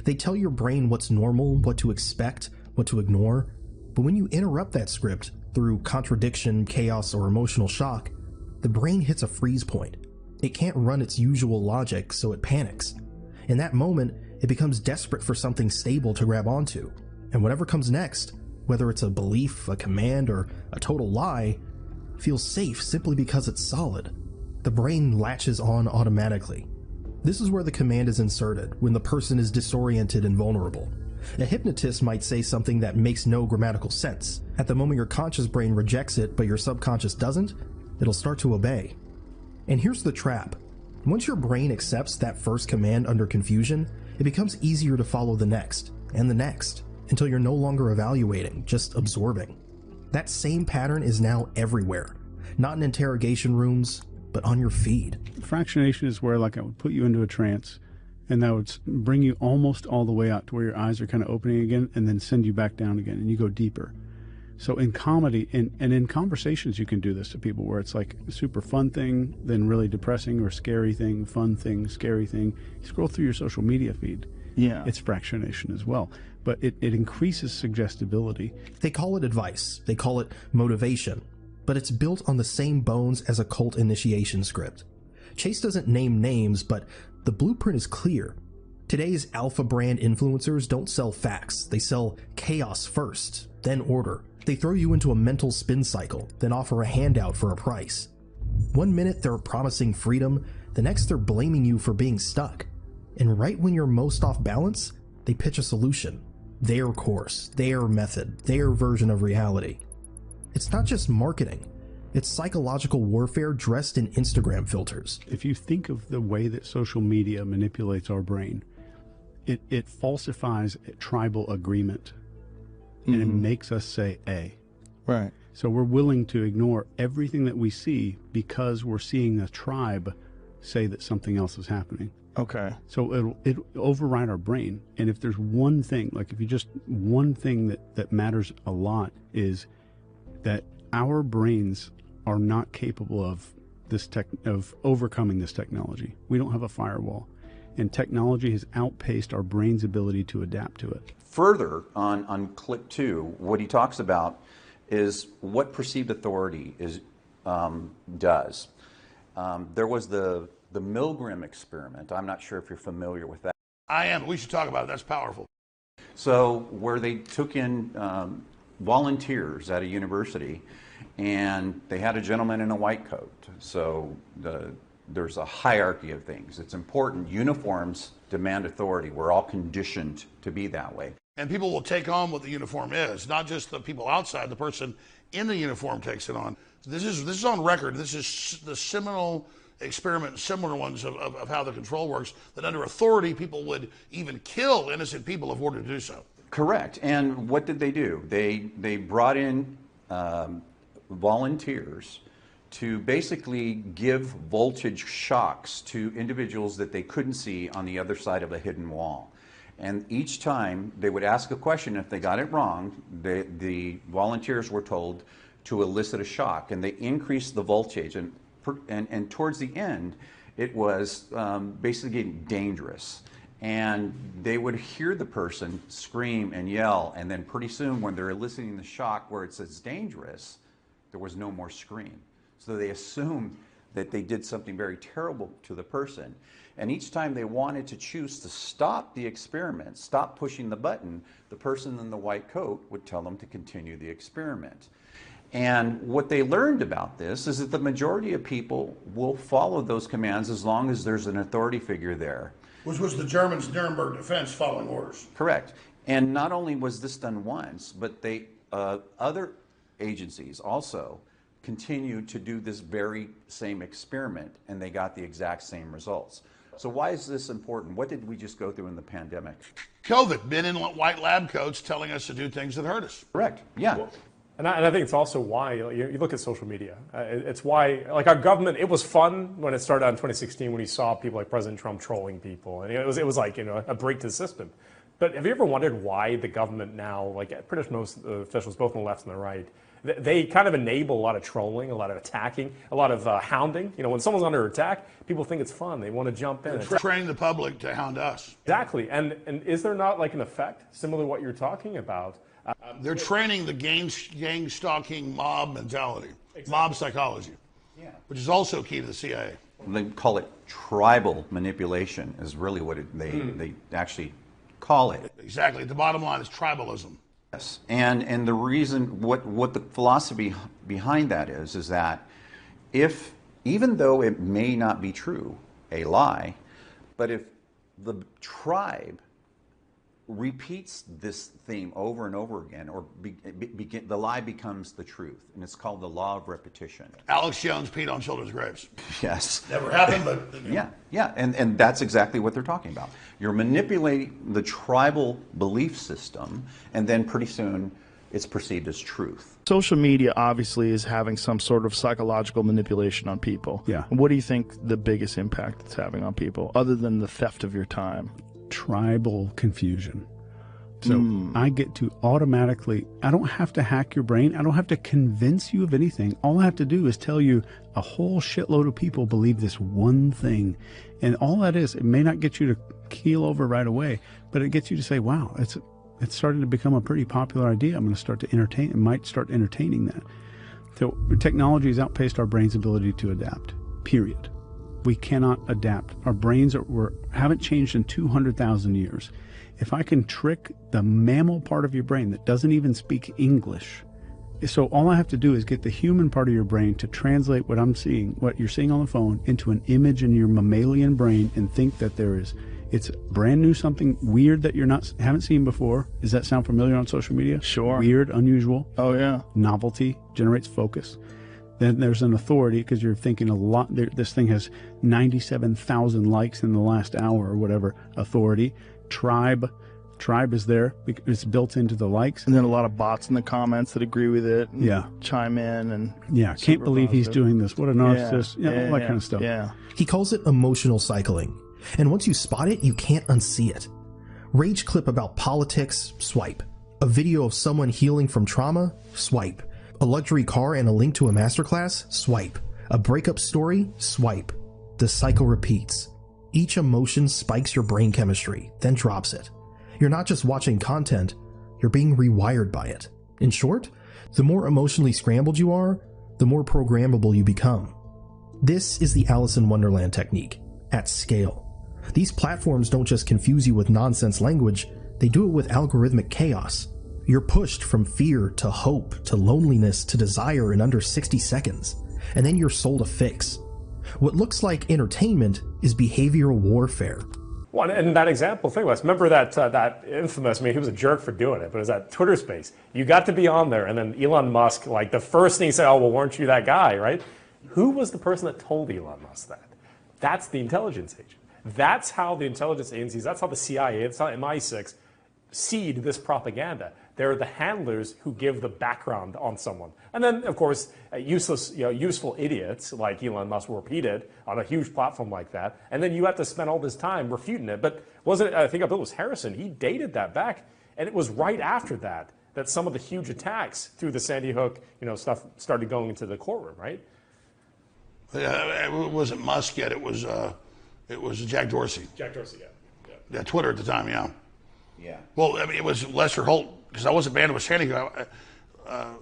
They tell your brain what's normal, what to expect, what to ignore, but when you interrupt that script through contradiction, chaos, or emotional shock, the brain hits a freeze point. It can't run its usual logic, so it panics. In that moment, it becomes desperate for something stable to grab onto, and whatever comes next, whether it's a belief, a command, or a total lie, feels safe simply because it's solid. The brain latches on automatically. This is where the command is inserted when the person is disoriented and vulnerable. A hypnotist might say something that makes no grammatical sense. At the moment your conscious brain rejects it, but your subconscious doesn't, it'll start to obey. And here's the trap. Once your brain accepts that first command under confusion, it becomes easier to follow the next, and the next, until you're no longer evaluating, just absorbing. That same pattern is now everywhere. Not in interrogation rooms, but on your feed. Fractionation is where, like, I would put you into a trance, and that would bring you almost all the way out to where your eyes are kind of opening again, and then send you back down again, and you go deeper. So in comedy and in conversations, you can do this to people where it's like a super fun thing, then really depressing or scary thing, fun thing, scary thing. You scroll through your social media feed. Yeah. It's fractionation as well. But it increases suggestibility. They call it advice. They call it motivation. But it's built on the same bones as a cult initiation script. Chase doesn't name names, but the blueprint is clear. Today's alpha brand influencers don't sell facts. They sell chaos first, then order. They throw you into a mental spin cycle, then offer a handout for a price. One minute they're promising freedom, the next they're blaming you for being stuck. And right when you're most off balance, they pitch a solution. Their course, their method, their version of reality. It's not just marketing. It's psychological warfare dressed in Instagram filters. If you think of the way that social media manipulates our brain, it falsifies a tribal agreement. And it makes us say A. Right. So we're willing to ignore everything that we see because we're seeing a tribe say that something else is happening. Okay. So it'll override our brain. And if there's one thing, like if you just, one thing that matters a lot is that our brains are not capable of of overcoming this technology. We don't have a firewall. And technology has outpaced our brain's ability to adapt to it. Further, on clip 2, what he talks about is what perceived authority does. There was the Milgram experiment. I'm not sure if you're familiar with that. I am. We should talk about it. That's powerful. So where they took in volunteers at a university, and they had a gentleman in a white coat. So the there's a hierarchy of things. It's important. Uniforms demand authority. We're all conditioned to be that way. And people will take on what the uniform is, not just the people outside. The person in the uniform takes it on. This is on record. This is the seminal experiment, similar ones of how the control works, that under authority, people would even kill innocent people if ordered to do so. Correct. And what did they do? They brought in volunteers to basically give voltage shocks to individuals that they couldn't see on the other side of a hidden wall. And each time they would ask a question. If they got it wrong, the volunteers were told to elicit a shock, and they increased the voltage. And towards the end, it was basically getting dangerous. And they would hear the person scream and yell, and then pretty soon when they're eliciting the shock where it says dangerous, there was no more scream. So they assumed that they did something very terrible to the person. And each time they wanted to choose to stop the experiment, stop pushing the button, the person in the white coat would tell them to continue the experiment. And what they learned about this is that the majority of people will follow those commands as long as there's an authority figure there. Which was the Germans' Nuremberg defense following orders. Correct. And not only was this done once, but other agencies also continued to do this very same experiment, and they got the exact same results. So why is this important? What did we just go through in the pandemic? COVID, men in white lab coats telling us to do things that hurt us. Correct. Yeah. And I think it's also why you look at social media. It's why, like, our government, it was fun when it started out in 2016 when you saw people like President Trump trolling people. And it was like, a break to the system. But have you ever wondered why the government now, like pretty much most officials, both on the left and the right, they kind of enable a lot of trolling, a lot of attacking, a lot of hounding. When someone's under attack, people think it's fun. They want to jump in. Training the public to hound us. Exactly. And is there not like an effect similar to what you're talking about? They're training the gang stalking mob mentality, mob psychology, which is also key to the CIA. They call it tribal manipulation is really what they actually call it. Exactly. The bottom line is tribalism. Yes. And the reason, what the philosophy behind that is that even though it may not be true, a lie, but if the tribe repeats this theme over and over again, or the lie becomes the truth, and it's called the law of repetition. Alex Jones peed on children's graves. Yes. Never happened, but... Yeah, and that's exactly what they're talking about. You're manipulating the tribal belief system, and then pretty soon it's perceived as truth. Social media obviously is having some sort of psychological manipulation on people. Yeah. What do you think the biggest impact it's having on people, other than the theft of your time? Tribal confusion. So I get to automatically, I don't have to hack your brain. I don't have to convince you of anything. All I have to do is tell you a whole shitload of people believe this one thing. And all that is, it may not get you to keel over right away, but it gets you to say, wow, it's starting to become a pretty popular idea. I'm going to start to entertain, and might start entertaining that. So technology has outpaced our brain's ability to adapt, period. We cannot adapt. Our brains haven't changed in 200,000 years. If I can trick the mammal part of your brain that doesn't even speak English, so all I have to do is get the human part of your brain to translate what I'm seeing, what you're seeing on the phone, into an image in your mammalian brain, and think that it's brand new, something weird that haven't seen before. Does that sound familiar on social media? Sure. Weird, unusual. Oh yeah. Novelty generates focus. Then there's an authority, because you're thinking a lot. This thing has 97,000 likes in the last hour or whatever. Authority. Tribe is there. It's built into the likes. And then a lot of bots in the comments that agree with it. And yeah. Chime in and. Yeah. Can't believe he's doing this. What a narcissist. All that kind of stuff. Yeah. He calls it emotional cycling. And once you spot it, you can't unsee it. Rage clip about politics? Swipe. A video of someone healing from trauma? Swipe. A luxury car and a link to a masterclass? Swipe. A breakup story? Swipe. The cycle repeats. Each emotion spikes your brain chemistry, then drops it. You're not just watching content, you're being rewired by it. In short, the more emotionally scrambled you are, the more programmable you become. This is the Alice in Wonderland technique, at scale. These platforms don't just confuse you with nonsense language, they do it with algorithmic chaos. You're pushed from fear to hope to loneliness to desire in under 60 seconds, and then you're sold a fix. What looks like entertainment is behavioral warfare. Well, and that example, think about it. Remember that infamous, I mean, he was a jerk for doing it, but it was that Twitter space. You got to be on there, and then Elon Musk, like, the first thing he said, oh, well, weren't you that guy, right? Who was the person that told Elon Musk that? That's the intelligence agent. That's how the intelligence agencies, that's how the CIA, that's how MI6 seed this propaganda. They're the handlers who give the background on someone. And then, of course, useful idiots like Elon Musk will repeat it on a huge platform like that. And then you have to spend all this time refuting it. But wasn't it, I think it was Harrison, he dated that back. And it was right after that that some of the huge attacks through the Sandy Hook, stuff started going into the courtroom, right? It wasn't Musk yet. It was Jack Dorsey. Jack Dorsey, yeah. Yeah, Twitter at the time, yeah. Yeah. Well, I mean, it was Lester Holt, because I wasn't banned with Sandy Hook.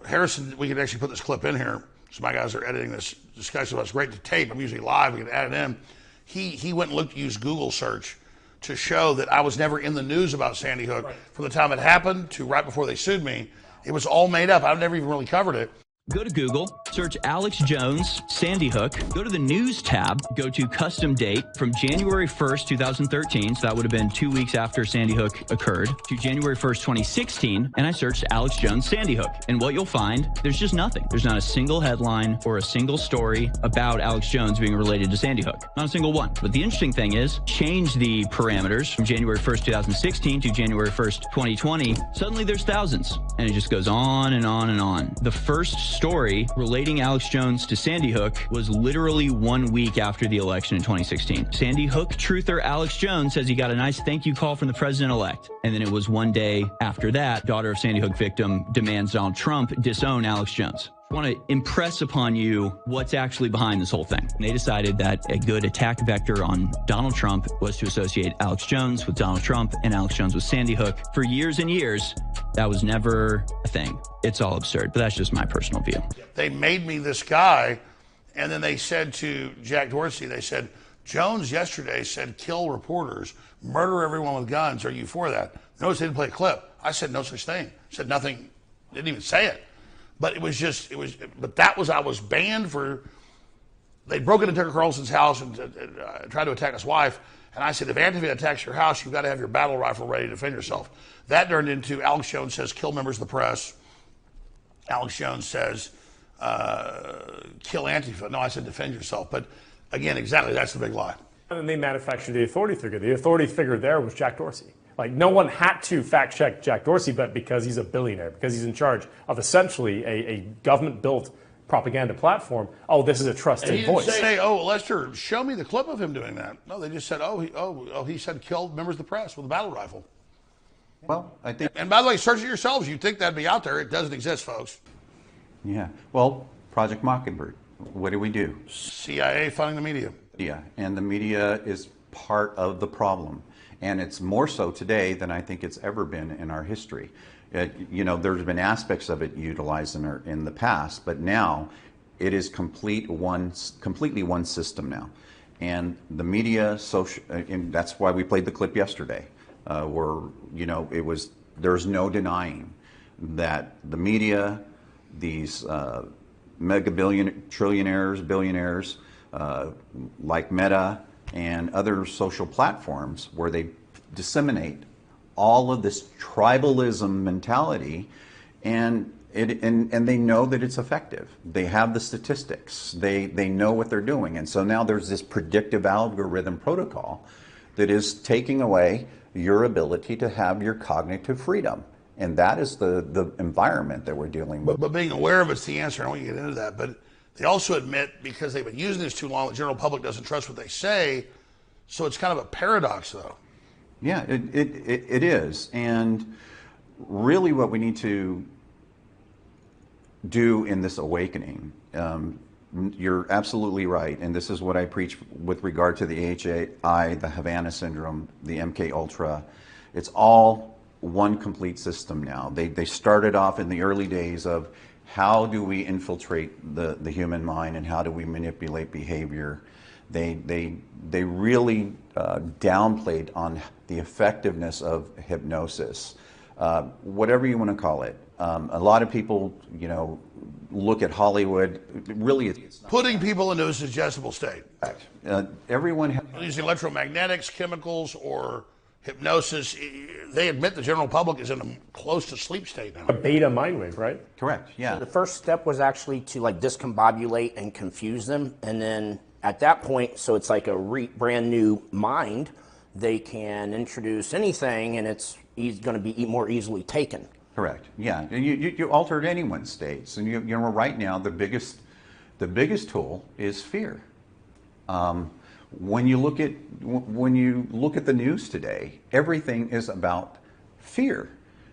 Harrison, we could actually put this clip in here. So my guys are editing this discussion. It's great to tape. I'm usually live. We can add it in. He went and used Google search to show that I was never in the news about Sandy Hook from the time it happened to right before they sued me. It was all made up. I've never even really covered it. Go to Google, search Alex Jones, Sandy Hook, go to the News tab, go to Custom Date from January 1st, 2013, so that would have been 2 weeks after Sandy Hook occurred, to January 1st, 2016, and I searched Alex Jones, Sandy Hook. And what you'll find, there's just nothing. There's not a single headline or a single story about Alex Jones being related to Sandy Hook. Not a single one. But the interesting thing is, change the parameters from January 1st, 2016 to January 1st, 2020, suddenly there's thousands. And it just goes on and on and on. The first story relating Alex Jones to Sandy Hook was literally 1 week after the election in 2016. Sandy Hook truther Alex Jones says he got a nice thank you call from the president-elect. And then it was 1 day after that, daughter of Sandy Hook victim demands Donald Trump disown Alex Jones. I want to impress upon you what's actually behind this whole thing. They decided that a good attack vector on Donald Trump was to associate Alex Jones with Donald Trump and Alex Jones with Sandy Hook. For years and years, that was never a thing. It's all absurd, but that's just my personal view. They made me this guy, and then they said to Jack Dorsey, they said, Jones yesterday said kill reporters, murder everyone with guns. Are you for that? Notice they didn't play a clip. I said no such thing. I said nothing, didn't even say it. But I was banned for, they'd broken into Tucker Carlson's house and tried to attack his wife. And I said, if Antifa attacks your house, you've got to have your battle rifle ready to defend yourself. That turned into Alex Jones says, kill members of the press. Alex Jones says, kill Antifa. No, I said, defend yourself. But again, exactly, that's the big lie. And then they manufactured the authority figure. The authority figure there was Jack Dorsey. Like, no one had to fact check Jack Dorsey, but because he's a billionaire, because he's in charge of essentially a government-built propaganda platform, oh, this is a trusted voice. They didn't say, oh, Lester, show me the clip of him doing that. No, they just said, he said kill members of the press with a battle rifle. Well, I think... And by the way, search it yourselves. You'd think that'd be out there. It doesn't exist, folks. Yeah. Well, Project Mockingbird, what do we do? CIA funding the media. Yeah, and the media is part of the problem. And it's more so today than I think it's ever been in our history. There's been aspects of it utilized in the past, but now it is completely one system now. And the media, and that's why we played the clip yesterday, there's no denying that the media, these mega trillionaires, billionaires, like Meta, and other social platforms where they disseminate all of this tribalism mentality, and they know that it's effective. They have the statistics. They know what they're doing. And so now there's this predictive algorithm protocol that is taking away your ability to have your cognitive freedom. And that is the environment that we're dealing with. But being aware of it's the answer. I don't want you to get into that. But they also admit, because they've been using this too long, the general public doesn't trust what they say. So it's kind of a paradox, though. Yeah, it is. And really what we need to do in this awakening, you're absolutely right. And this is what I preach with regard to the AHI, the Havana Syndrome, the MK Ultra. It's all one complete system now. They started off in the early days of how do we infiltrate the human mind and how do we manipulate behavior. They really downplayed on the effectiveness of hypnosis, whatever you want to call it. A lot of people, look at Hollywood, really it's not putting people into a suggestible state. Everyone using electromagnetics, chemicals, or hypnosis. They admit the general public is in a close to sleep state now. A beta mind wave, right? Correct, yeah. So the first step was actually to like discombobulate and confuse them. And then at that point, so it's like a brand new mind, they can introduce anything and it's going to be more easily taken. Correct. Yeah, you altered anyone's states, and you know right now the biggest tool is fear. When you look at the news today, everything is about fear.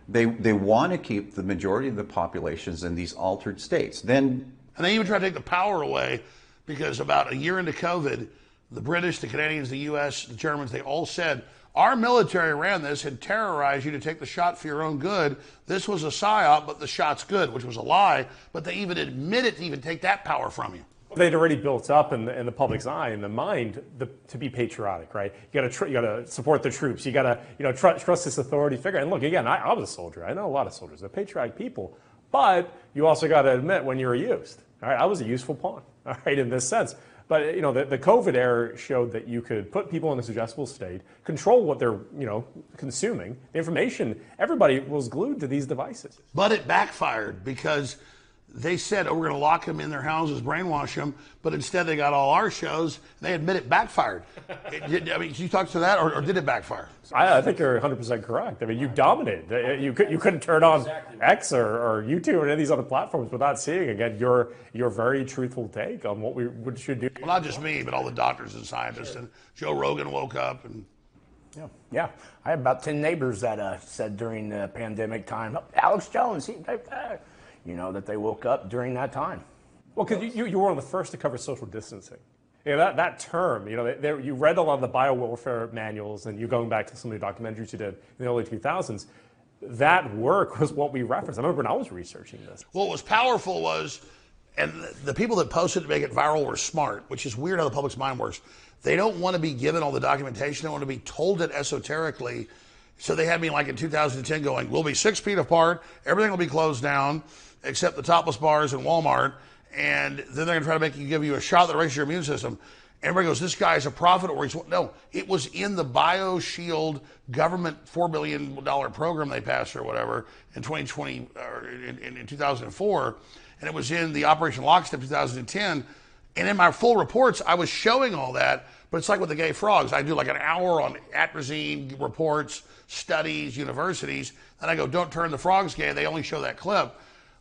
They want to keep the majority of the populations in these altered states. And they even try to take the power away, because about a year into COVID, the British, the Canadians, the U.S., the Germans, they all said, our military ran this and terrorized you to take the shot for your own good. This was a psyop, but the shot's good, which was a lie. But they even admitted to even take that power from you. They'd already built up in the public's eye, in the mind, to be patriotic, right? You got to support the troops. You got to trust this authority figure. And look, again, I was a soldier. I know a lot of soldiers. They're patriotic people, but you also got to admit when you're used. All right, I was a useful pawn. All right, in this sense. But the COVID era showed that you could put people in a suggestible state, control what they're consuming. The information, everybody was glued to these devices. But it backfired, because they said, oh, we're going to lock them in their houses, brainwash them, but instead they got all our shows. And they admit it backfired. I mean, did you talk to that, or did it backfire? I think you're 100% correct. I mean, you dominated. You couldn't turn on X or YouTube or any of these other platforms without seeing, again, your very truthful take on what we should do. Well, not just me, but all the doctors and scientists. And Joe Rogan woke up. And yeah. I had about 10 neighbors that said during the pandemic time, oh, Alex Jones, that they woke up during that time. Well, because you were one of the first to cover social distancing. That term, you read a lot of the biowarfare manuals, and you going back to some of the documentaries you did in the early 2000s, that work was what we referenced. I remember when I was researching this. What was powerful was, and the people that posted to make it viral were smart, which is weird how the public's mind works. They don't want to be given all the documentation. They want to be told it esoterically. So they had me like in 2010 going, we'll be 6 feet apart, everything will be closed down, except the topless bars in Walmart, and then they're going to try to give you a shot that raises your immune system. Everybody goes, this guy's a prophet, or he's... No, it was in the BioShield government $4 billion program they passed or whatever in 2020, or in 2004, and it was in the Operation Lockstep 2010, and in my full reports, I was showing all that, but it's like with the gay frogs. I do like an hour on atrazine reports, studies, universities, and I go, don't turn the frogs gay, they only show that clip.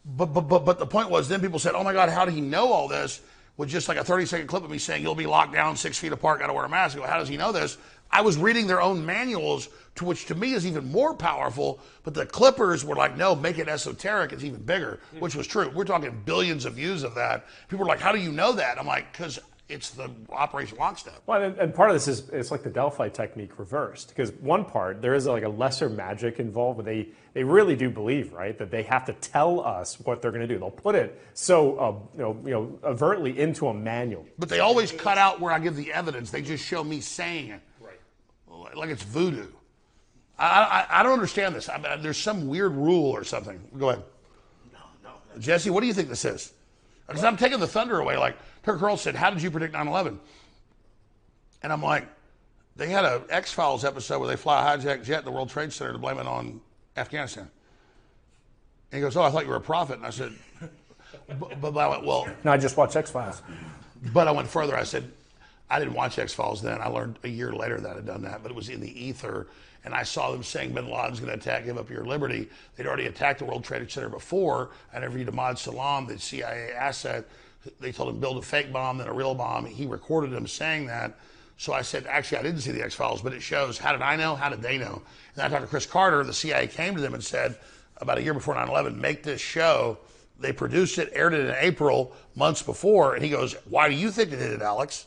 But the point was, then people said, oh my God, how did he know all this? With just like a 30-second clip of me saying, you'll be locked down 6 feet apart, got to wear a mask. I go, how does he know this? I was reading their own manuals, to which to me is even more powerful, but the clippers were like, no, make it esoteric, it's even bigger, which was true. We're talking billions of views of that. People were like, how do you know that? I'm like, because it's the Operation Lockstep. Well, and part of this is, it's like the Delphi technique reversed, because one part, there is like a lesser magic involved, but they really do believe, right, that they have to tell us what they're going to do. They'll put it so, overtly into a manual. But they always cut out where I give the evidence. They just show me saying it. Right. Like it's voodoo. I don't understand this. I mean, there's some weird rule or something. Go ahead. No. Jesse, what do you think this is? Because I'm taking the thunder away. Like, Tucker Carlson said, how did you predict 9/11? And I'm like, they had an X-Files episode where they fly a hijacked jet at the World Trade Center to blame it on Afghanistan. And he goes, oh, I thought you were a prophet. And I said, but I went, well. No, I just watched X-Files. But I went further. I said, I didn't watch X-Files then. I learned a year later that I'd done that, but it was in the ether. And I saw them saying bin Laden's going to attack, give up your liberty. They'd already attacked the World Trade Center before. I interviewed Ahmad Salam, the CIA asset. They told him build a fake bomb, then a real bomb. He recorded them saying that. So I said, actually, I didn't see the X-Files, but it shows. How did I know? How did they know? And I talked to Chris Carter. The CIA came to them and said, about a year before 9/11, make this show. They produced it, aired it in April, months before. And he goes, why do you think they did it, Alex?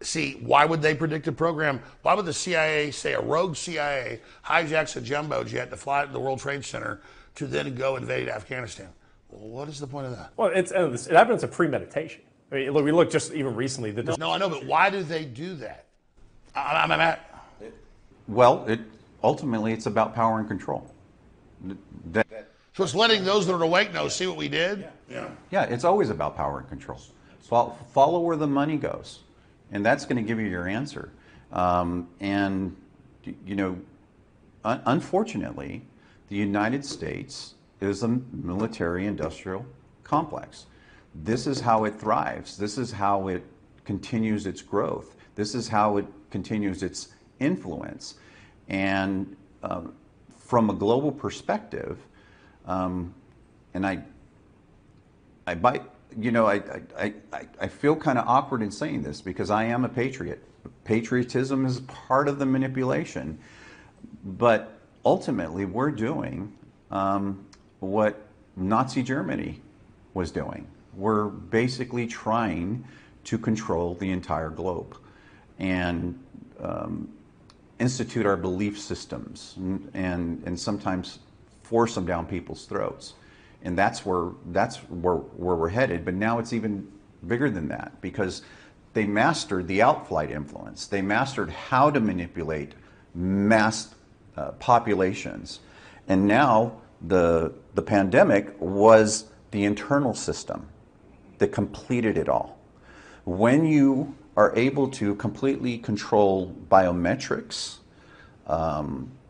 See, why would they predict a program? Why would the CIA say a rogue CIA hijacks a jumbo jet to fly to the World Trade Center to then go invade Afghanistan? Well, what is the point of that? Well, it's evidence of premeditation. I mean, look, we looked just even recently. No, I know, but why do they do that? Well, ultimately it's about power and control. So it's letting those that are awake know, see what we did? Yeah, it's always about power and control. Follow where the money goes, and that's going to give you your answer. And, you know, unfortunately, the United States is a military-industrial complex. This is how it thrives. This is how it continues its growth. This is how it continues its influence. And from a global perspective, and I feel kind of awkward in saying this because I am a patriot. Patriotism is part of the manipulation, but ultimately we're doing what Nazi Germany was doing. We're basically trying to control the entire globe and institute our belief systems and sometimes force them down people's throats. And that's where we're headed. But now it's even bigger than that because they mastered the outflight influence. They mastered how to manipulate mass populations. And now the pandemic was the internal system that completed it all. When you are able to completely control biometrics,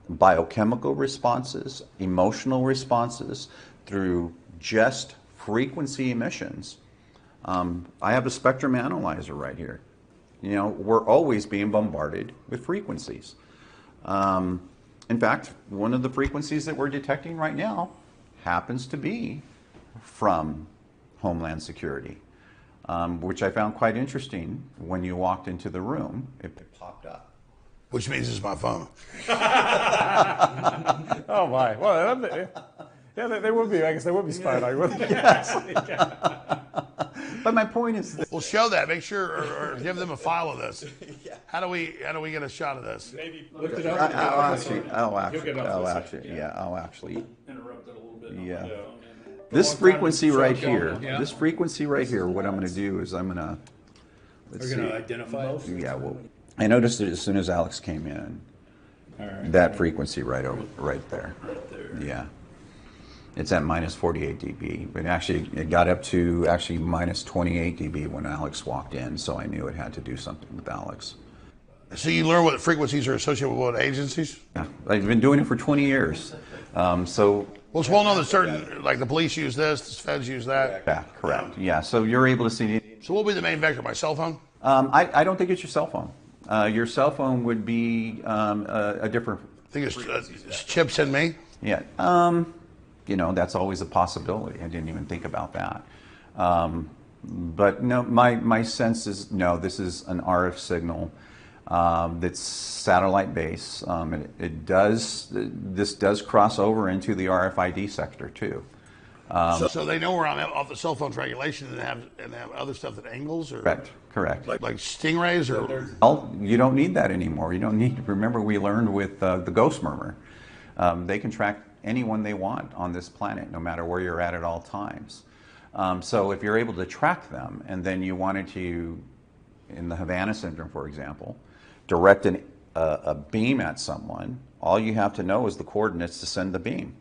biochemical responses, emotional responses through just frequency emissions. I have a spectrum analyzer right here. You know, we're always being bombarded with frequencies. In fact, one of the frequencies that we're detecting right now happens to be from Homeland Security, which I found quite interesting. When you walked into the room, it popped up. Which means it's my phone. Oh my! Well, yeah, they would be. I guess they would be spying on you, wouldn't they? Yes. But my point is, we'll show that. Make sure, or give them a file of this. How do we get a shot of this? Maybe I'll actually interrupt it a little bit. Yeah. This frequency right here. This frequency right here. What I'm going to do is I'm going to. We're going to identify it? Yeah. Well, I noticed it as soon as Alex came in. That frequency right there. Right there. Yeah. It's at minus 48 dB, but actually it got up to actually minus 28 dB when Alex walked in, so I knew it had to do something with Alex. So you learn what frequencies are associated with what agencies? Yeah, I've been doing it for 20 years. Well, it's well known that certain, like the police use this, the feds use that. Yeah, correct. Yeah, so you're able to see. So what will be the main vector? My cell phone? I don't think it's your cell phone. Your cell phone would be a different. I think it's chips in me. Yeah. You know, that's always a possibility. I didn't even think about that. But no, my sense is no, this is an RF signal that's satellite based. This does cross over into the RFID sector too. So they know we're off the cell phone's regulation and have other stuff that angles or correct. Like stingrays or. Well, you don't need that anymore. You don't need. Remember, we learned with the ghost murmur. They can track anyone they want on this planet, no matter where you're at all times. So if you're able to track them, and then you wanted to, in the Havana syndrome, for example, direct a beam at someone, all you have to know is the coordinates to send the beam.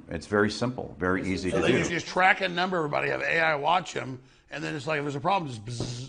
It's very simple, very easy to do. So they just track a number, everybody, have AI watch them, and then it's like if there's a problem, just bzzz.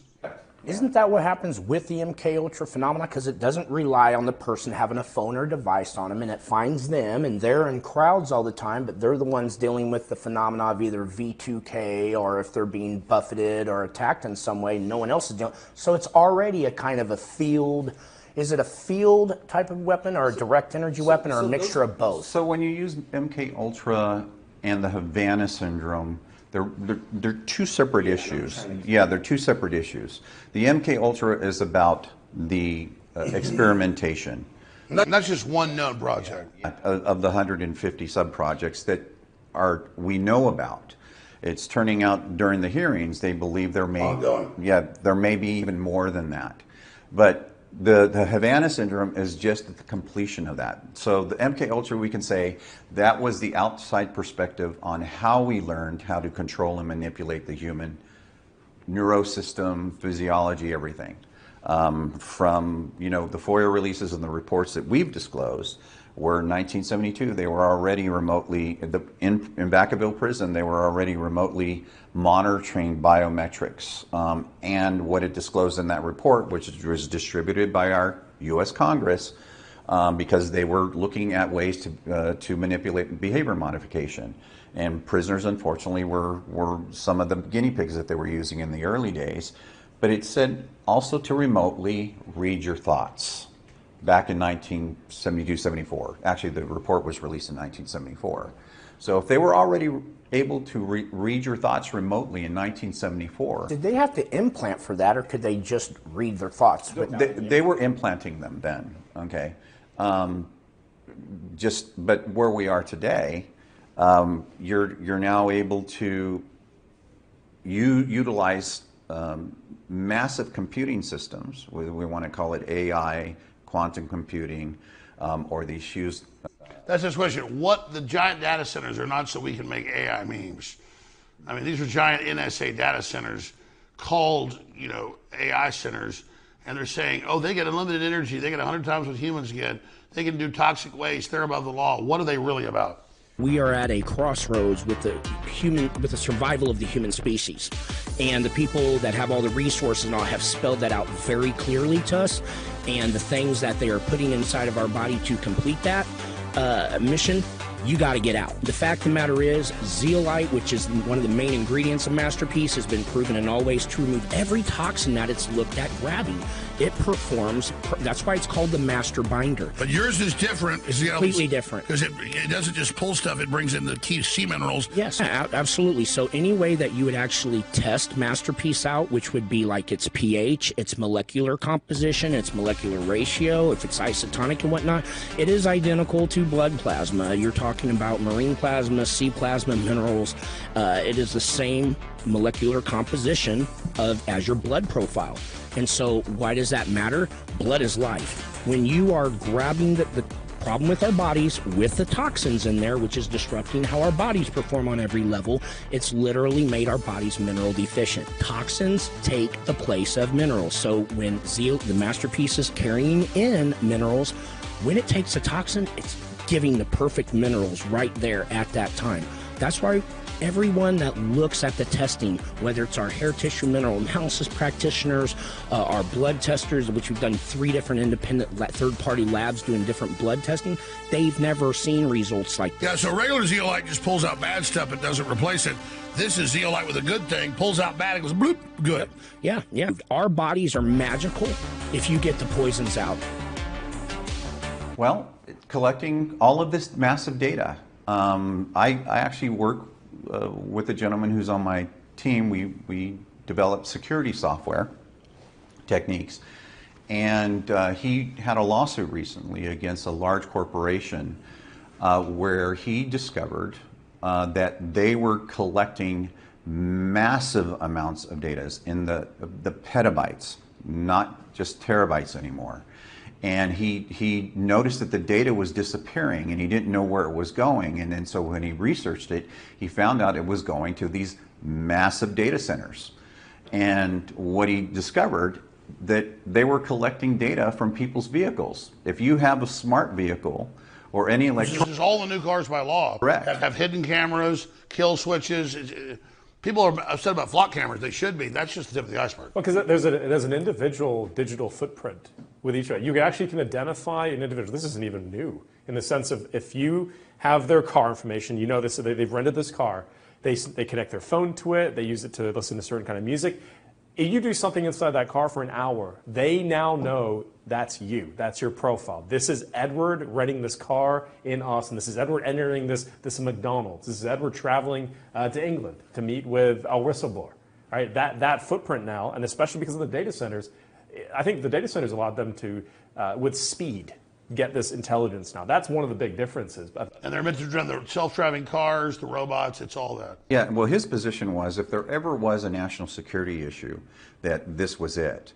Isn't that what happens with the MK Ultra phenomena? Because it doesn't rely on the person having a phone or device on them, and it finds them, and they're in crowds all the time, but they're the ones dealing with the phenomena of either V2K or if they're being buffeted or attacked in some way, no one else is dealing. So it's already a kind of a field. Is it a field type of weapon or a direct energy weapon or a mixture of both? So when you use MK Ultra and the Havana syndrome, they're two separate issues. Yeah, they're two separate issues. The MK Ultra is about the experimentation. Not just one known project. Of the 150 sub-projects that we know about. It's turning out during the hearings they believe there may be even more than that. But the Havana syndrome is just the completion of that. So the MK Ultra, we can say that was the outside perspective on how we learned how to control and manipulate the human neurosystem, physiology, everything. From the FOIA releases and the reports that we've disclosed, where in 1972 they were already remotely, in Vacaville prison, they were already remotely monitoring biometrics. And what it disclosed in that report, which was distributed by our U.S. Congress, because they were looking at ways to manipulate behavior modification. And prisoners, unfortunately, were some of the guinea pigs that they were using in the early days. But it said also to remotely read your thoughts back in 1972-74. Actually, the report was released in 1974. So if they were already able to read your thoughts remotely in 1974. Did they have to implant for that, or could they just read their thoughts? They were implanting them then, okay? But where we are today, you're now able to utilize massive computing systems. We want to call it AI, quantum computing, or these huge. That's this question. What the giant data centers are not so we can make AI memes. I mean, these are giant NSA data centers called, AI centers, and they're saying, oh, they get unlimited energy. They get 100 times what humans get. They can do toxic waste. They're above the law. What are they really about? We are at a crossroads with the survival of the human species. And the people that have all the resources and all have spelled that out very clearly to us. And the things that they are putting inside of our body to complete that mission, you got to get out. The fact of the matter is, zeolite, which is one of the main ingredients of Masterpiece, has been proven in all ways to remove every toxin that it's looked at grabbing. It performs, that's why it's called the master binder. But yours is different. It's completely different. Because it doesn't just pull stuff, it brings in the key sea minerals. Yes, absolutely. So any way that you would actually test Masterpiece out, which would be like its pH, its molecular composition, its molecular ratio, if it's isotonic and whatnot, it is identical to blood plasma. You're talking about marine plasma, sea plasma, minerals. It is the same molecular composition as your blood profile. And so why does that matter? Blood is life. When you are grabbing the problem with our bodies with the toxins in there, which is disrupting how our bodies perform on every level, it's literally made our bodies mineral deficient. Toxins take the place of minerals. So when the Masterpiece is carrying in minerals, when it takes a toxin, it's giving the perfect minerals right there at that time. That's why everyone that looks at the testing, whether it's our hair tissue mineral analysis practitioners, our blood testers, which we've done 3 different independent third-party labs doing different blood testing, they've never seen results like this. Yeah, so regular zeolite just pulls out bad stuff. It doesn't replace it. This is zeolite with a good thing, pulls out bad, it goes bloop, good. Yeah. Our bodies are magical if you get the poisons out. Well, collecting all of this massive data. I actually work with a gentleman who's on my team. We develop security software techniques, and he had a lawsuit recently against a large corporation where he discovered that they were collecting massive amounts of data in the petabytes, not just terabytes anymore. And he noticed that the data was disappearing and he didn't know where it was going. And then so when he researched it, he found out it was going to these massive data centers. And what he discovered, that they were collecting data from people's vehicles. If you have a smart vehicle or any electronic... This is all the new cars by law. Correct. Have hidden cameras, kill switches. People are upset about flock cameras. They should be. That's just the tip of the iceberg. Well, because there's an individual digital footprint with each one. You actually can identify an individual. This isn't even new in the sense of if you have their car information, you know this. They've rented this car. They connect their phone to it. They use it to listen to certain kind of music. If you do something inside that car for an hour, they now know that's you. That's your profile. This is Edward renting this car in Austin. This is Edward entering this McDonald's. This is Edward traveling to England to meet with a whistleblower. Right? That footprint now, and especially because of the data centers, I think the data centers allowed them to, with speed, get this intelligence now. That's one of the big differences. And they're meant to run the self-driving cars, the robots, it's all that. Yeah, well, his position was if there ever was a national security issue, that this was it.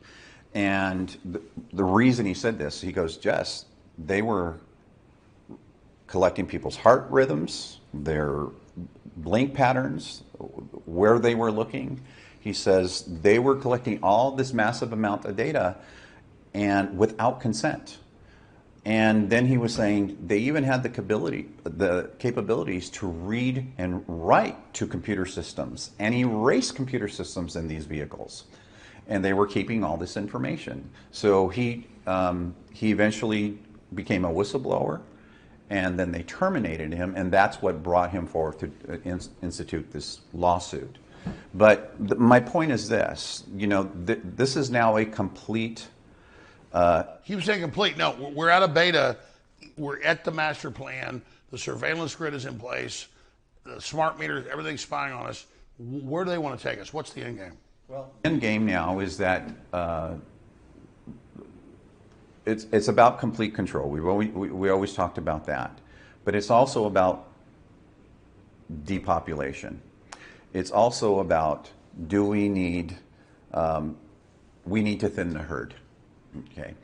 And the reason he said this, he goes, Jess, they were collecting people's heart rhythms, their blink patterns, where they were looking. He says they were collecting all this massive amount of data and without consent. And then he was saying they even had the capabilities to read and write to computer systems and erase computer systems in these vehicles. And they were keeping all this information. So he eventually became a whistleblower, and then they terminated him, and that's what brought him forward to institute this lawsuit. But my point is this, this is now a complete... He was saying complete. No, we're out of beta. We're at the master plan. The surveillance grid is in place. The smart meters, everything's spying on us. Where do they want to take us? What's the end game? Well, the end game now is that it's about complete control. We always talked about that. But it's also about depopulation. It's also about, we need to thin the herd. Okay,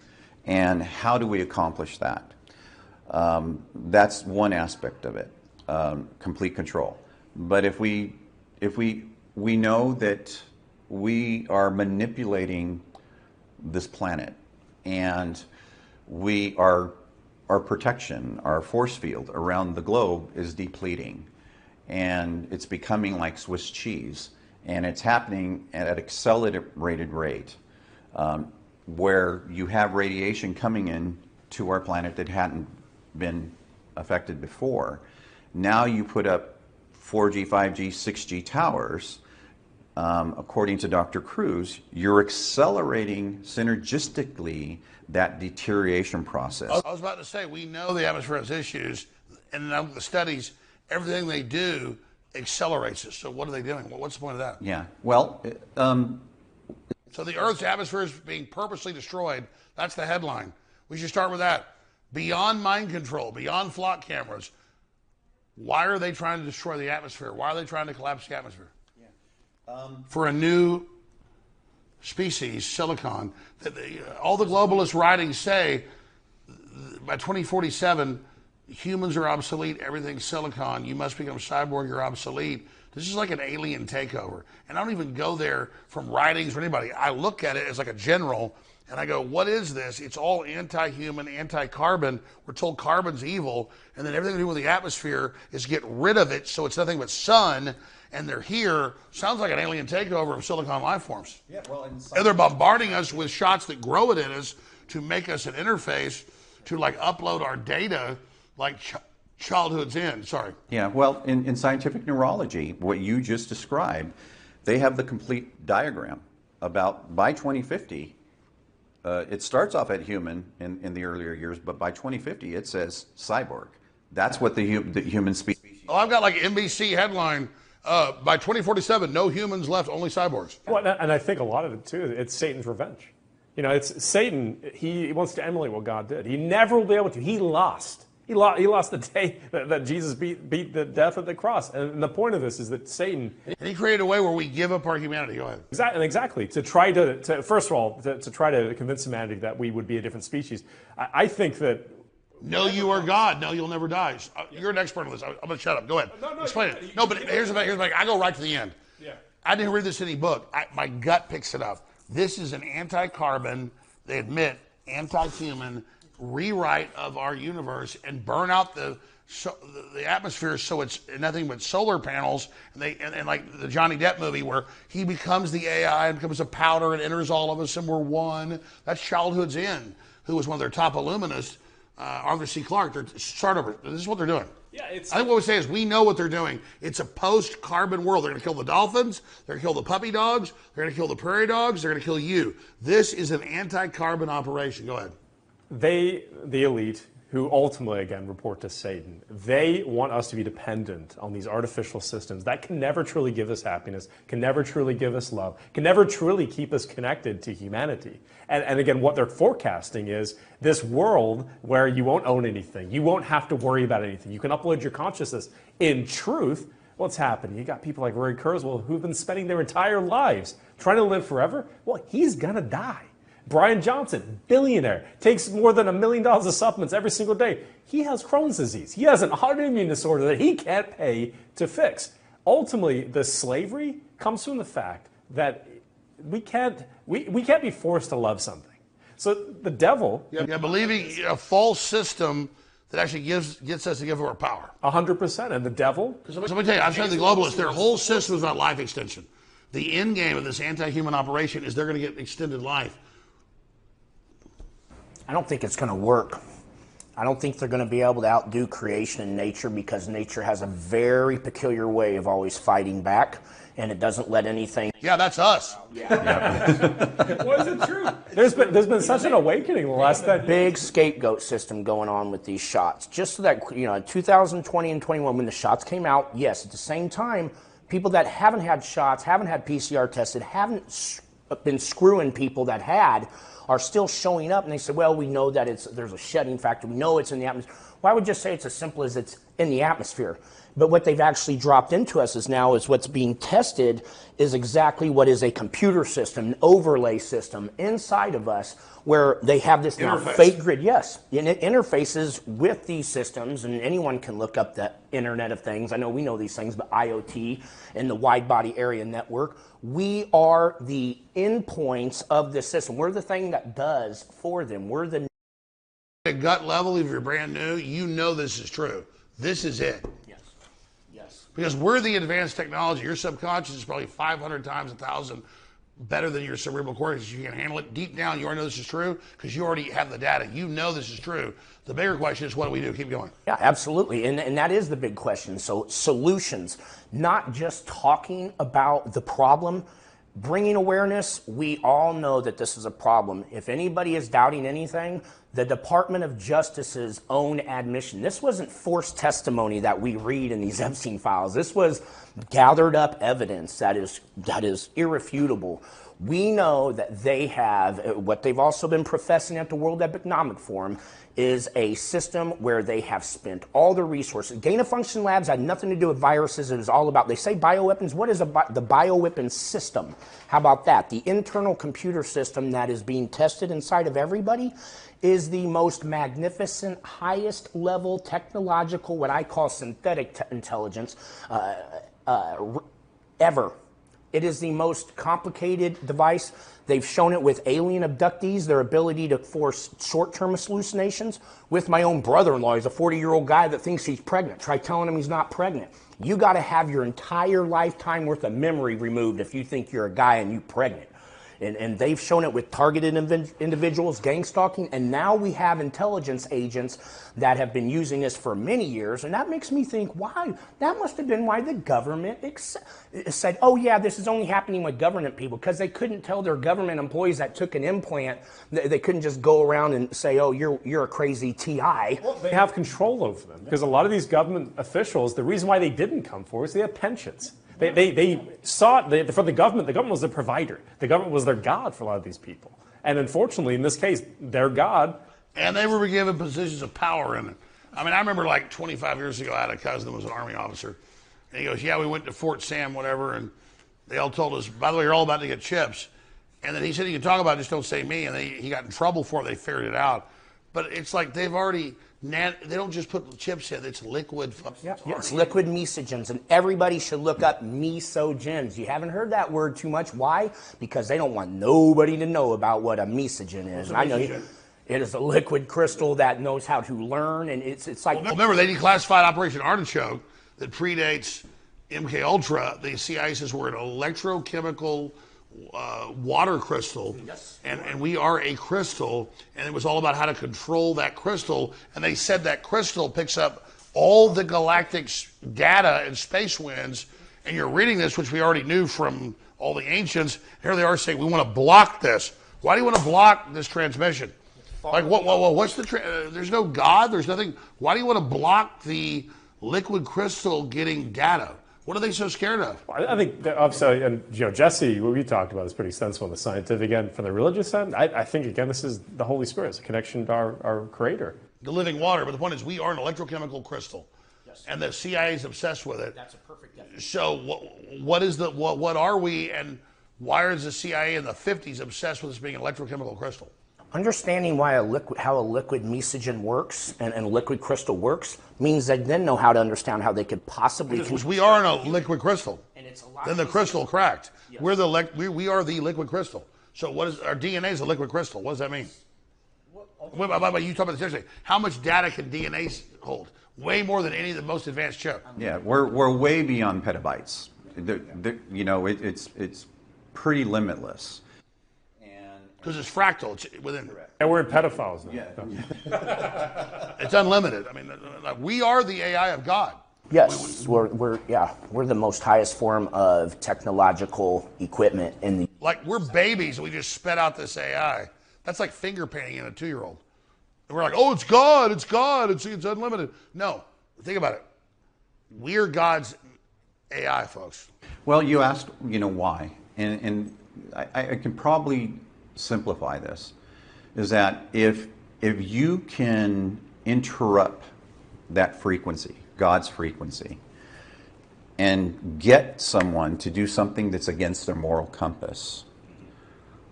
and how do we accomplish that? That's one aspect of it, complete control. But if we know that we are manipulating this planet, and our protection, our force field around the globe is depleting, and it's becoming like Swiss cheese, and it's happening at an accelerated rate. Where you have radiation coming in to our planet that hadn't been affected before. Now you put up 4G, 5G, 6G towers. According to Dr. Cruz, you're accelerating synergistically that deterioration process. I was about to say, we know the atmosphere has issues, and the studies, everything they do accelerates it. So what are they doing? What's the point of that? Yeah, well... So the Earth's atmosphere is being purposely destroyed. That's the headline. We should start with that. Beyond mind control, beyond flock cameras, why are they trying to destroy the atmosphere? Why are they trying to collapse the atmosphere? Yeah. For a new species, silicon. All the globalist writings say by 2047, humans are obsolete, everything's silicon, you must become cyborg, you're obsolete. This is like an alien takeover. And I don't even go there from writings or anybody. I look at it as like a general, and I go, what is this? It's all anti-human, anti-carbon. We're told carbon's evil, and then everything to do with the atmosphere is get rid of it, so it's nothing but sun, and they're here. Sounds like an alien takeover of silicon life forms. Yeah, well, and they're bombarding us with shots that grow it in us to make us an interface to like upload our data like childhood's end. Sorry. Yeah, well, in scientific neurology, what you just described, they have the complete diagram about by 2050, it starts off at human in the earlier years, but by 2050 it says cyborg. That's what the human species. Oh, I've got like NBC headline, by 2047, no humans left, only cyborgs. Well, and I think a lot of it too, it's Satan's revenge. It's Satan, he wants to emulate what God did. He never will be able to. He lost. He lost the day that Jesus beat the death at the cross. And the point of this is that Satan... And he created a way where we give up our humanity. Go ahead. Exactly. To try to first of all, to try to convince humanity that we would be a different species. I think that... No, you are God. No, you'll never die. You're an expert on this. I'm going to shut up. Go ahead. Explain it. No, but here's the thing. I go right to the end. Yeah. I didn't read this in any book. My gut picks it up. This is an anti-carbon, they admit, anti-human rewrite of our universe and burn out the atmosphere so it's nothing but solar panels, and like the Johnny Depp movie where he becomes the AI and becomes a powder and enters all of us and we're one. That's childhood's end, who was one of their top illuminists, Arthur C. Clarke. Start over. This is what they're doing. Yeah, I think what we say is we know what they're doing. It's a post-carbon world. They're going to kill the dolphins. They're going to kill the puppy dogs. They're going to kill the prairie dogs. They're going to kill you. This is an anti-carbon operation. Go ahead. The elite, who ultimately, again, report to Satan, they want us to be dependent on these artificial systems that can never truly give us happiness, can never truly give us love, can never truly keep us connected to humanity. And again, what they're forecasting is this world where you won't own anything, you won't have to worry about anything, you can upload your consciousness. In truth, what's happening? You got people like Rory Kurzweil who've been spending their entire lives trying to live forever. Well, he's gonna die. Brian Johnson, billionaire, takes more than $1 million of supplements every single day. He has Crohn's disease. He has an autoimmune disorder that he can't pay to fix. Ultimately, the slavery comes from the fact that we can't be forced to love something. So the devil... Yeah, believing a false system that actually gets us to give our power. 100%. And the devil? So let me tell you, I've said to the globalists, their whole system is about life extension. The end game of this anti-human operation is they're going to get extended life. I don't think it's going to work. I don't think they're going to be able to outdo creation and nature, because nature has a very peculiar way of always fighting back, and it doesn't let anything... Yeah, that's us. Well, is it true? There's been such an awakening the last time. Big scapegoat system going on with these shots. Just so that, 2020 and 21, when the shots came out, yes, at the same time, people that haven't had shots, haven't had PCR tested, haven't been screwing people that had, are still showing up, and they say, well, we know that there's a shedding factor. We know it's in the atmosphere. Well, I would just say it's as simple as it's in the atmosphere. But what they've actually dropped into us is what's being tested is exactly what is a computer system, an overlay system inside of us, where they have this now fake grid. Yes, and it interfaces with these systems, and anyone can look up the Internet of Things. I know we know these things, but IoT and the wide body area network, we are the endpoints of this system. We're the thing that does for them. We're the... At gut level, if you're brand new, you know this is true. This is it. Yes. Because we're the advanced technology. Your subconscious is probably 500 times, 1,000 better than your cerebral cortex. You can handle it. Deep down, you already know this is true because you already have the data. You know this is true. The bigger question is, what do we do? Keep going. Yeah, absolutely. And that is the big question. So solutions, not just talking about the problem, bringing awareness. We all know that this is a problem. If anybody is doubting anything, the Department of Justice's own admission. This wasn't forced testimony that we read in these Epstein files. This was gathered up evidence that is irrefutable. We know that they have, what they've also been professing at the World Economic Forum, is a system where they have spent all the resources. Gain-of-function labs had nothing to do with viruses. It was all about, they say bioweapons. What is the bioweapon system? How about that? The internal computer system that is being tested inside of everybody is the most magnificent, highest level technological, what I call synthetic intelligence, ever. It is the most complicated device. They've shown it with alien abductees, their ability to force short-term hallucinations. With my own brother-in-law, he's a 40-year-old guy that thinks he's pregnant. Try telling him he's not pregnant. You got to have your entire lifetime worth of memory removed if you think you're a guy and you're pregnant. And they've shown it with targeted individuals, gang stalking, and now we have intelligence agents that have been using this for many years, and that makes me think, why? That must have been why the government said, oh yeah, this is only happening with government people, because they couldn't tell their government employees that took an implant, they couldn't just go around and say, oh, you're a crazy TI. Well, they have control over them, because a lot of these government officials, the reason why they didn't come forward is they have pensions. They sought, for the government was the provider. The government was their God for a lot of these people. And unfortunately, in this case, their God. And they were given positions of power in it. I mean, I remember like 25 years ago, I had a cousin that was an Army officer. And he goes, yeah, we went to Fort Sam, whatever, and they all told us, by the way, you're all about to get chips. And then he said, you can talk about it, just don't say me. And he got in trouble for it. They figured it out. But it's like they've already, they don't just put chips in, it's liquid. Yeah, it's liquid mesogens, and everybody should look up mesogens. You haven't heard that word too much. Why? Because they don't want nobody to know about what a mesogen is. I know it is a liquid crystal that knows how to learn, and it's like... Well, remember, they declassified Operation Artichoke that predates MK Ultra. The CIA says we're an electrochemical water crystal, yes, and we are a crystal, and it was all about how to control that crystal, and they said that crystal picks up all the galactic data and space winds, and you're reading this, which we already knew from all the ancients. Here they are saying, we want to block this. Why do you want to block this transmission? Like, what's the, there's no God, there's nothing. Why do you want to block the liquid crystal getting data? What are they so scared of? I think, obviously, and Jesse, what we talked about is pretty sensible on the scientific end. From the religious side, I think, again, this is the Holy Spirit. It's a connection to our Creator. The living water. But the point is, we are an electrochemical crystal. Yes. And the CIA is obsessed with it. That's a perfect definition. So what are we, and why is the CIA in the 50s obsessed with this being an electrochemical crystal? Understanding why how a liquid mesogen works and a liquid crystal works means they then know how to understand how they could possibly... Because we are in a liquid crystal. And it's a lot then the crystal cracked. Yes. We are the liquid crystal. So what is our DNA is a liquid crystal? What does that mean? By the way, you talk about this yesterday. How much data can DNA hold? Way more than any of the most advanced chip. Yeah, we're way beyond petabytes. It's pretty limitless. Because it's fractal. It's within. And we're pedophiles now. Yeah. It's unlimited. I mean, we are the AI of God. Yes, we're the most highest form of technological equipment in the. Like we're babies. We just spit out this AI. That's like finger painting in a 2-year-old. And we're like, oh, it's God. It's God. It's unlimited. No, think about it. We're God's AI, folks. Well, you asked, why, and I can probably simplify this. Is that if you can interrupt that frequency, God's frequency, and get someone to do something that's against their moral compass,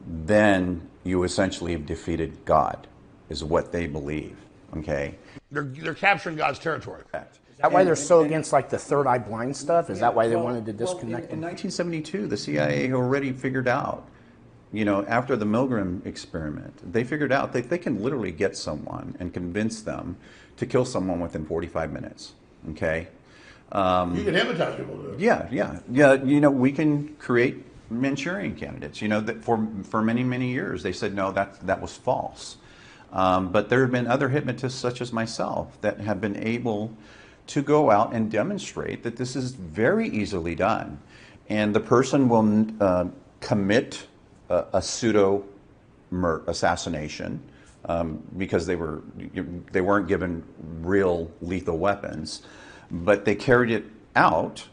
then you essentially have defeated God, is what they believe. Okay. They're capturing God's territory. Is that why they're so against like the third eye blind stuff? Is that why they wanted to disconnect them? In 1972, the CIA already figured out, after the Milgram experiment, they figured out that they can literally get someone and convince them to kill someone within 45 minutes. Okay. You can hypnotize people to do it. Yeah. We can create Manchurian candidates. That for many years they said no, that was false. But there have been other hypnotists such as myself that have been able to go out and demonstrate that this is very easily done, and the person will commit a pseudo assassination because they weren't given real lethal weapons, but they carried it out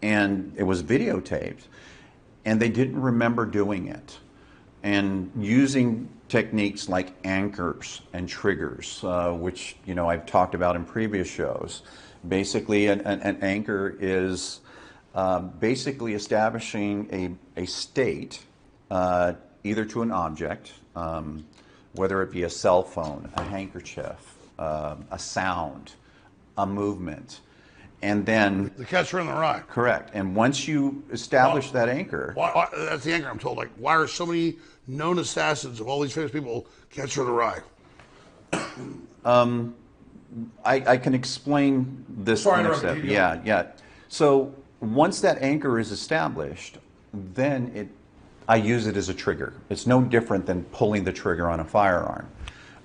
and it was videotaped, and they didn't remember doing it. And using techniques like anchors and triggers, which I've talked about in previous shows. Basically, an anchor is basically establishing a state, either to an object, whether it be a cell phone, a handkerchief, a sound, a movement, and then the catcher in the rye. Correct. And once you establish that anchor, that's the anchor. I'm told. Like, why are so many known assassins of all these famous people catcher in the rye? I can explain this concept. Yeah. So once that anchor is established, then I use it as a trigger. It's no different than pulling the trigger on a firearm.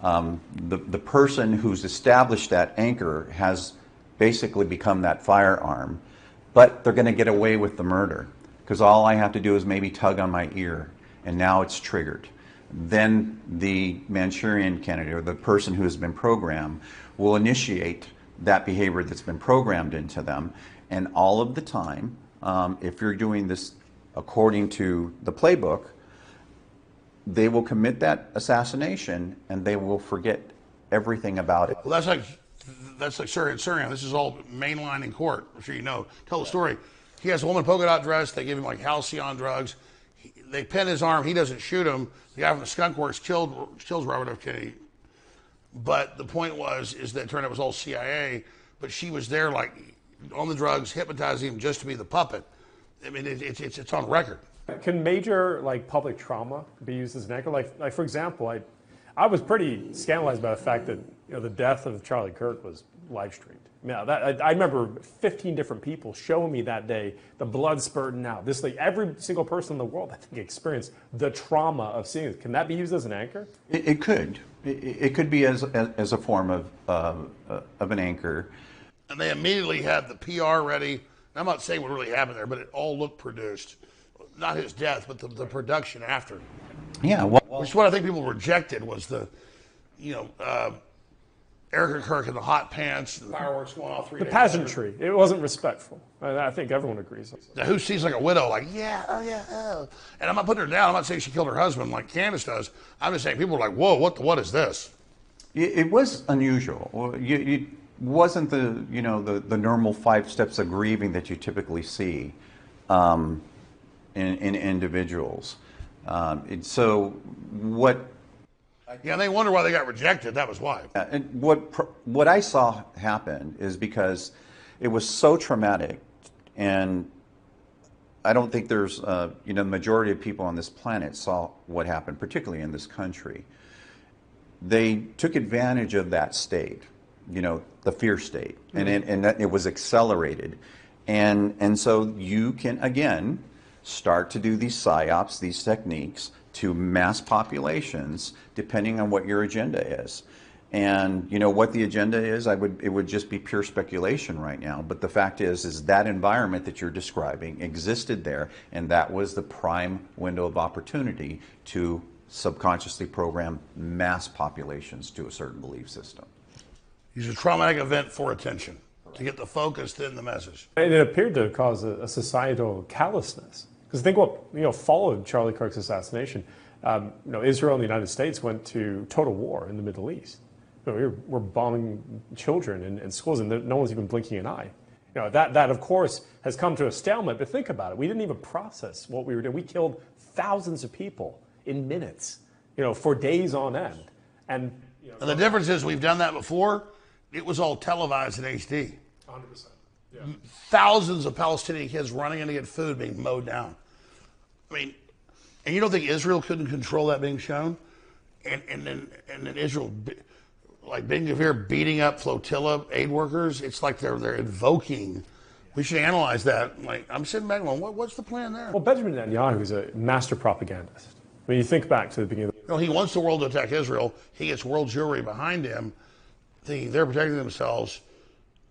The person who's established that anchor has basically become that firearm, but they're going to get away with the murder because all I have to do is maybe tug on my ear, and now it's triggered. Then the Manchurian candidate, or the person who has been programmed, will initiate that behavior that's been programmed into them. And all of the time, if you're doing this according to the playbook, they will commit that assassination and they will forget everything about it. Well, that's like Surian. This is all mainline in court. I'm sure you know. Tell the story. He has a woman polka dot dress. They give him like halcyon drugs. They pin his arm. He doesn't shoot him. The guy from the Skunk Works kills Robert F. Kennedy. But the point is that it turned out it was all CIA. But she was there like on the drugs, hypnotizing him just to be the puppet. I mean, it's on record. Can major public trauma be used as an anchor? Like for example, I was pretty scandalized by the fact that the death of Charlie Kirk was live streamed. I remember 15 different people showing me that day the blood spurting out. Every single person in the world I think experienced the trauma of seeing it. Can that be used as an anchor? It could. It could be as a form of an anchor. And they immediately had the PR ready. I'm not saying what really happened there, but it all looked produced. Not his death, but the production after. Yeah. Which is what I think people rejected was the, Erica Kirk in the hot pants, the fireworks going off 3 days. The pageantry. It wasn't respectful. I think everyone agrees. Who sees like a widow, like, oh. And I'm not putting her down. I'm not saying she killed her husband like Candace does. I'm just saying people were like, whoa, what is this? It was unusual. It wasn't the normal 5 steps of grieving that you typically see in individuals. Yeah, they wonder why they got rejected. That was why. And what I saw happen is because it was so traumatic, and I don't think there's, the majority of people on this planet saw what happened, particularly in this country. They took advantage of that state, the fear state, and it was accelerated. And so you can, again, start to do these psyops, these techniques, to mass populations, depending on what your agenda is. And what the agenda is, it would just be pure speculation right now. But the fact is that environment that you're describing existed there, and that was the prime window of opportunity to subconsciously program mass populations to a certain belief system. Use a traumatic event for attention to get the focus in the message. And it appeared to cause a societal callousness. Because think what followed Charlie Kirk's assassination. Israel and the United States went to total war in the Middle East. We're bombing children in schools, and no one's even blinking an eye. That of course has come to a stalemate. But think about it: we didn't even process what we were doing. We killed thousands of people in minutes, for days on end. And the difference is we've done that before. It was all televised in HD. 100%. Yeah. Thousands of Palestinian kids running in to get food being mowed down. I mean, and you don't think Israel couldn't control that being shown? And then Israel, like Ben Gvir beating up flotilla aid workers, it's like they're invoking. We should analyze that. Like, I'm sitting back going, what's the plan there? Well, Benjamin Netanyahu is a master propagandist. I mean, you think back to the beginning of he wants the world to attack Israel. He gets world jewelry behind him, thinking they're protecting themselves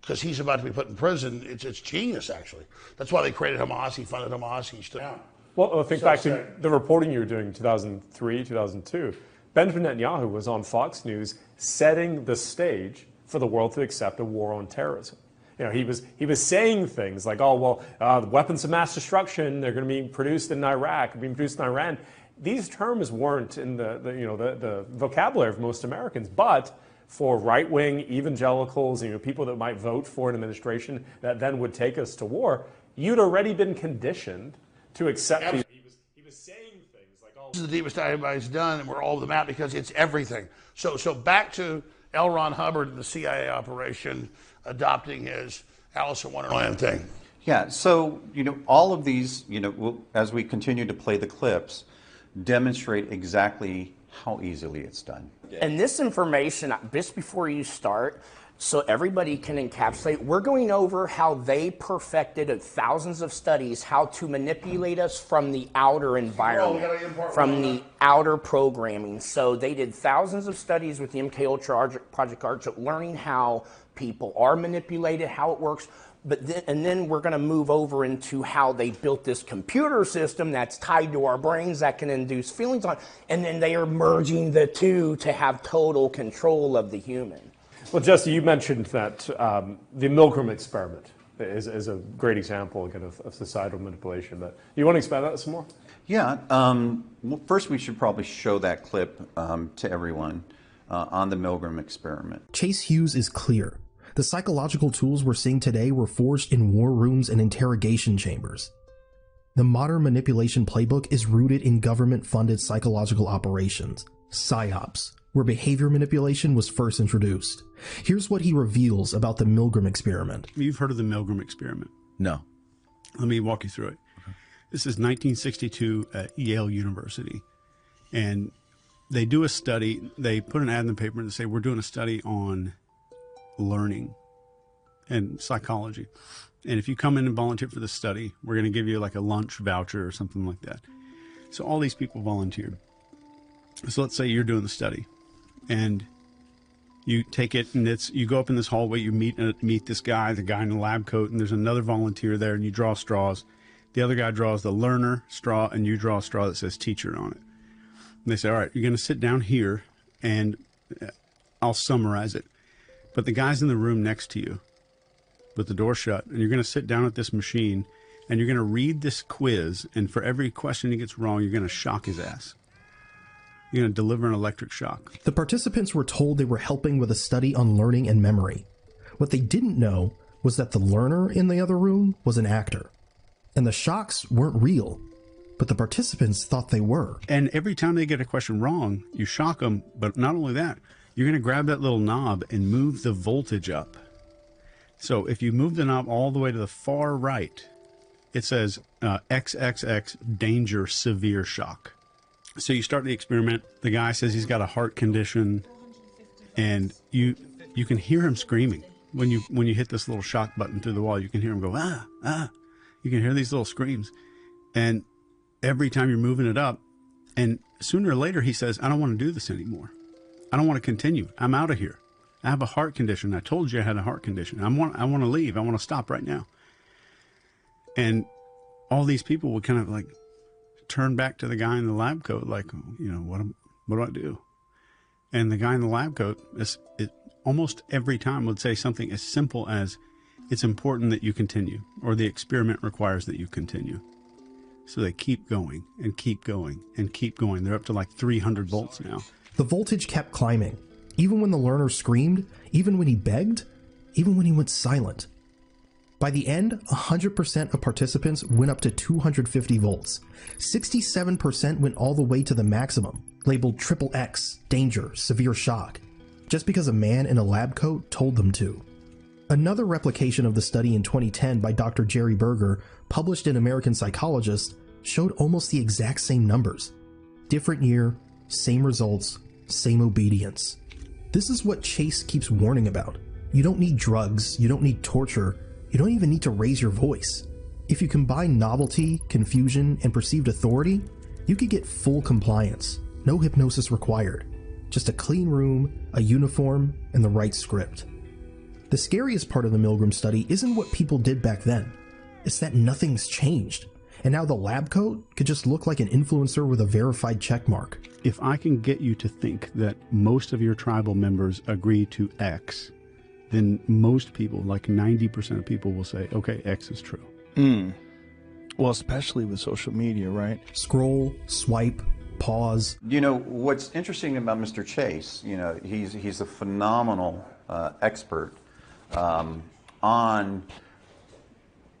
because he's about to be put in prison. It's genius, actually. That's why they created Hamas. He funded Hamas. He stood out. Well, think back to the reporting you were doing in 2003, 2002. Benjamin Netanyahu was on Fox News setting the stage for the world to accept a war on terrorism. He was saying things like, the weapons of mass destruction, they're going to be produced in Iraq, being produced in Iran. These terms weren't in the vocabulary of most Americans, but for right-wing evangelicals, people that might vote for an administration that then would take us to war, you'd already been conditioned to accept these. He was saying things like, this is the deepest anybody's done, and we're all over the map because it's everything. So back to L. Ron Hubbard and the CIA operation adopting his Alice in Wonderland thing. Yeah, so, all of these, as we continue to play the clips, demonstrate exactly how easily it's done. And this information, just before you start, so everybody can encapsulate, we're going over how they perfected thousands of studies, how to manipulate us from the outer environment, from the outer programming. So they did thousands of studies with the MKUltra Project Archer, learning how people are manipulated, how it works. And then we're going to move over into how they built this computer system that's tied to our brains that can induce feelings on. And then they are merging the two to have total control of the human. Well, Jesse, you mentioned that the Milgram experiment is a great example, again, of societal manipulation. But you want to expand that some more? Yeah. Well, first, we should probably show that clip to everyone on the Milgram experiment. Chase Hughes is clear. The psychological tools we're seeing today were forged in war rooms and interrogation chambers. The modern manipulation playbook is rooted in government-funded psychological operations, PSYOPs, where behavior manipulation was first introduced. Here's what he reveals about the Milgram experiment. You've heard of the Milgram experiment? No. Let me walk you through it. Okay. This is 1962 at Yale University. And they do a study. They put an ad in the paper and say, we're doing a study on learning and psychology. And if you come in and volunteer for the study, we're going to give you like a lunch voucher or something like that. So all these people volunteered. So let's say you're doing the study and you take it and you go up in this hallway, you meet this guy, the guy in the lab coat, and there's another volunteer there, and you draw straws. The other guy draws the learner straw, and you draw a straw that says teacher on it. And they say, all right, you're going to sit down here and I'll summarize it. But the guy's in the room next to you with the door shut, and you're going to sit down at this machine and you're going to read this quiz, and for every question he gets wrong, you're going to shock his ass. You're going to deliver an electric shock. The participants were told they were helping with a study on learning and memory. What they didn't know was that the learner in the other room was an actor. And the shocks weren't real, but the participants thought they were. And every time they get a question wrong, you shock them, but not only that, you're going to grab that little knob and move the voltage up. So if you move the knob all the way to the far right, it says XXX danger severe shock. So you start the experiment. The guy says he's got a heart condition, and you can hear him screaming when you hit this little shock button through the wall. You can hear him go ah. You can hear these little screams, and every time you're moving it up, and sooner or later he says, I don't want to do this anymore. I don't want to continue. I'm out of here. I have a heart condition. I told you I had a heart condition. I want to leave. I want to stop right now. And all these people would kind of like turn back to the guy in the lab coat, like, what do I do? And the guy in the lab coat, it almost every time would say something as simple as, it's important that you continue, or the experiment requires that you continue. So they keep going and keep going and keep going. They're up to like 300 volts now. The voltage kept climbing, even when the learner screamed, even when he begged, even when he went silent. By the end, 100% of participants went up to 250 volts. 67% went all the way to the maximum, labeled XXX, danger, severe shock, just because a man in a lab coat told them to. Another replication of the study in 2010 by Dr. Jerry Berger, published in American Psychologist, showed almost the exact same numbers. Different year, same results, same obedience. This is what Chase keeps warning about. You don't need drugs, you don't need torture, you don't even need to raise your voice. If you combine novelty, confusion, and perceived authority, you could get full compliance. No hypnosis required. Just a clean room, a uniform, and the right script. The scariest part of the Milgram study isn't what people did back then. It's that nothing's changed. And now the lab coat could just look like an influencer with a verified checkmark. If I can get you to think that most of your tribal members agree to X, then most people, like 90% of people, will say, okay, X is true. Well, especially with social media, right? Scroll, swipe, pause. What's interesting about Mr. Chase, he's a phenomenal expert on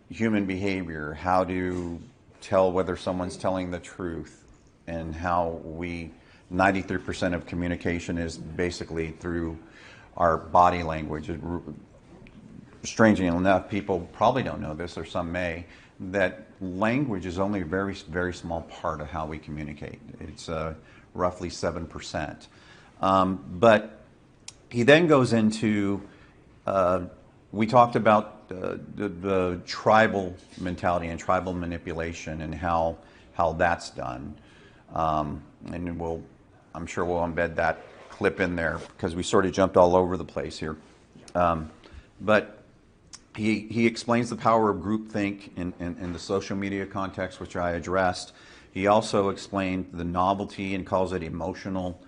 human behavior, how to tell whether someone's telling the truth, and how 93% of communication is basically through our body language. Strangely enough, people probably don't know this, or some may, that language is only a very, very small part of how we communicate. It's roughly 7%. But he then goes into, we talked about the tribal mentality and tribal manipulation and how that's done. And I'm sure we'll embed that clip in there because we sort of jumped all over the place here. But he explains the power of groupthink in the social media context, which I addressed. He also explained the novelty and calls it emotional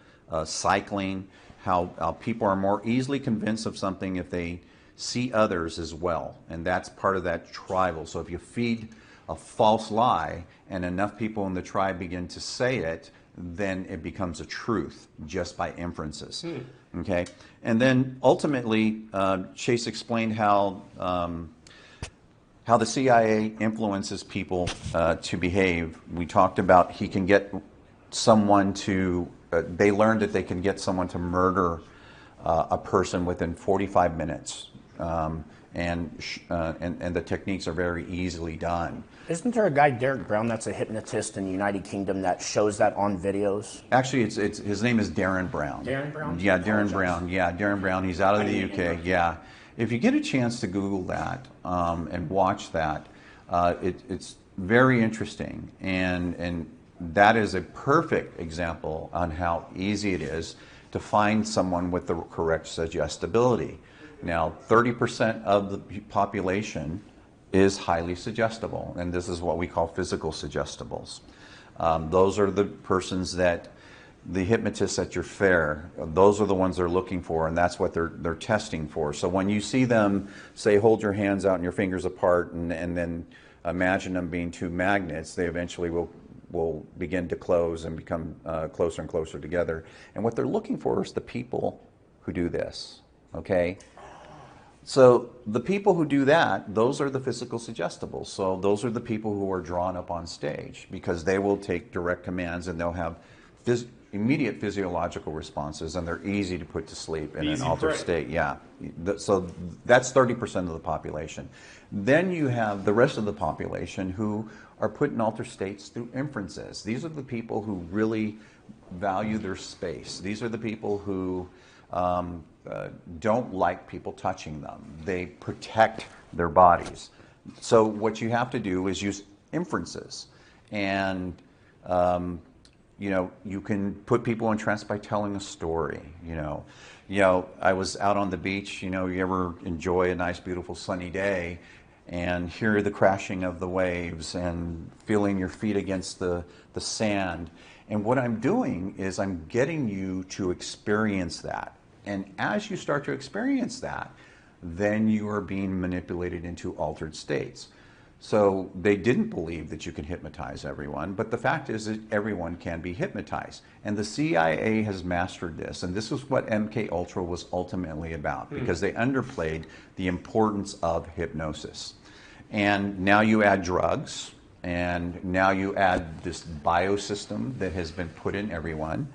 cycling, how people are more easily convinced of something if they see others as well. And that's part of that tribal. So if you feed a false lie and enough people in the tribe begin to say it, then it becomes a truth just by inferences. Okay, and then ultimately, Chase explained how the CIA influences people to behave. We talked about he can get someone to. They learned that they can get someone to murder a person within 45 minutes, and the techniques are very easily done. Isn't there a guy, Derek Brown, that's a hypnotist in the United Kingdom that shows that on videos? Actually, it's his name is Darren Brown. Darren Brown? Yeah, Darren Brown. Yeah, Darren Brown. He's out of the UK. Yeah. If you get a chance to Google that and watch that, it's very interesting. And that is a perfect example on how easy it is to find someone with the correct suggestibility. Now, 30% of the population is highly suggestible, and this is what we call physical suggestibles. Those are the persons that the hypnotists at your fair, those are the ones they're looking for, and that's what they're testing for. So when you see them say, hold your hands out and your fingers apart, and then imagine them being two magnets, they eventually will begin to close and become closer and closer together. And what they're looking for is the people who do this, okay? So the people who do that, those are the physical suggestibles. So those are the people who are drawn up on stage because they will take direct commands and they'll have immediate physiological responses, and they're easy to put to sleep in an Easy altered prey. state. Yeah. So that's 30% of the population. Then you have the rest of the population who are put in altered states through inferences. These are the people who really value their space. These are the people who don't like people touching them. They protect their bodies. So what you have to do is use inferences. And you can put people in trance by telling a story. I was out on the beach. You ever enjoy a nice, beautiful, sunny day, and hear the crashing of the waves and feeling your feet against the sand. And what I'm doing is I'm getting you to experience that. And as you start to experience that, then you are being manipulated into altered states. So they didn't believe that you can hypnotize everyone, but the fact is that everyone can be hypnotized. And the CIA has mastered this, and this is what MKUltra was ultimately about, because they underplayed the importance of hypnosis. And now you add drugs, and now you add this biosystem that has been put in everyone.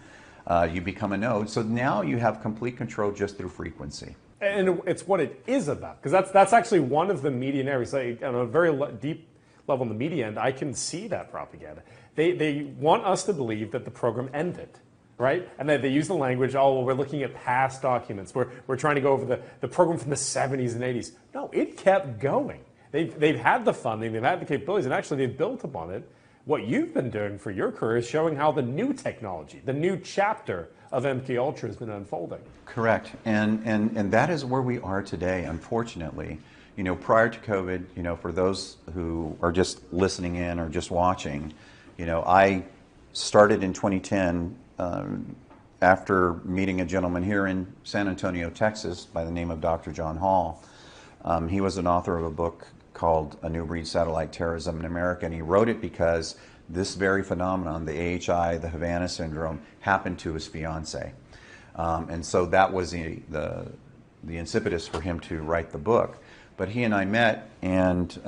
You become a node, so now you have complete control just through frequency. And it's what it is about, because that's actually one of the media narratives. On a very deep level in the media end, I can see that propaganda. They want us to believe that the program ended, right? And they use the language, well, we're looking at past documents. We're trying to go over the program from the 70s and 80s. No, it kept going. They've had the funding, they've had the capabilities, and actually they've built upon it. What you've been doing for your career is showing how the new technology, the new chapter of MKUltra has been unfolding. Correct, and that is where we are today, unfortunately. Prior to COVID, for those who are just listening in or just watching, I started in 2010 after meeting a gentleman here in San Antonio, Texas, by the name of Dr. John Hall. He was an author of a book called A New Breed Satellite Terrorism in America, and he wrote it because this very phenomenon, the AHI, the Havana Syndrome, happened to his fiancée. And so that was the incipitus for him to write the book. But he and I met, and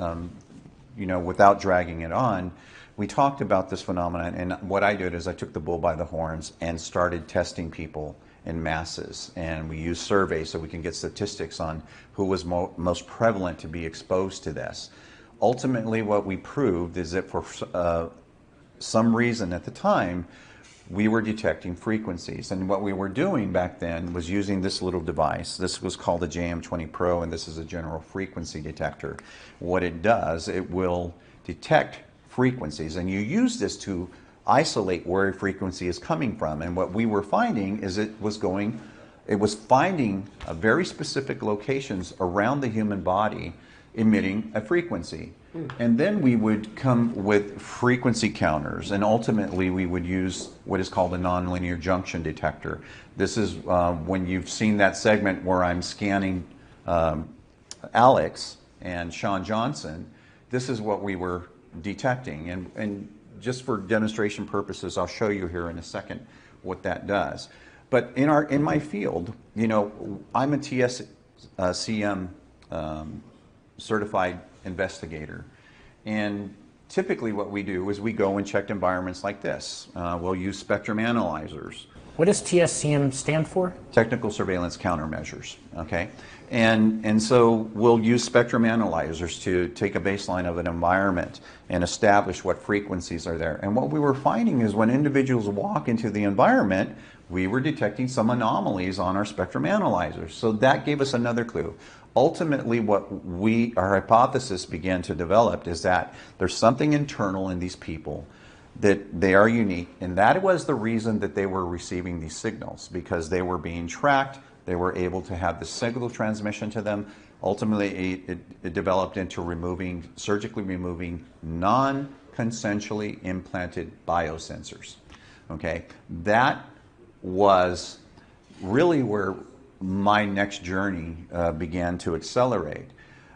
without dragging it on, we talked about this phenomenon, and what I did is I took the bull by the horns and started testing people in masses, and we used surveys so we can get statistics on who was most prevalent to be exposed to this. Ultimately, what we proved is that for some reason at the time, we were detecting frequencies, and what we were doing back then was using this little device. This was called the JM20 Pro, and this is a general frequency detector. What it does, it will detect frequencies, and you use this to isolate where a frequency is coming from. And what we were finding is it was finding very specific locations around the human body emitting a frequency. And then we would come with frequency counters, and ultimately we would use what is called a nonlinear junction detector. This is when you've seen that segment where I'm scanning Alex and Sean Johnson, this is what we were detecting. And just for demonstration purposes, I'll show you here in a second what that does. But in my field, I'm a TSCM certified investigator, and typically what we do is we go and check environments like this. We'll use spectrum analyzers. What does TSCM stand for? Technical surveillance countermeasures. Okay, and so we'll use spectrum analyzers to take a baseline of an environment and establish what frequencies are there. And what we were finding is when individuals walk into the environment, we were detecting some anomalies on our spectrum analyzers. So that gave us another clue. Ultimately, what our hypothesis began to develop is that there's something internal in these people, that they are unique, and that was the reason that they were receiving these signals, because they were being tracked, they were able to have the signal transmission to them. Ultimately, it developed into surgically removing non-consensually implanted biosensors. Okay, that was really where my next journey began to accelerate.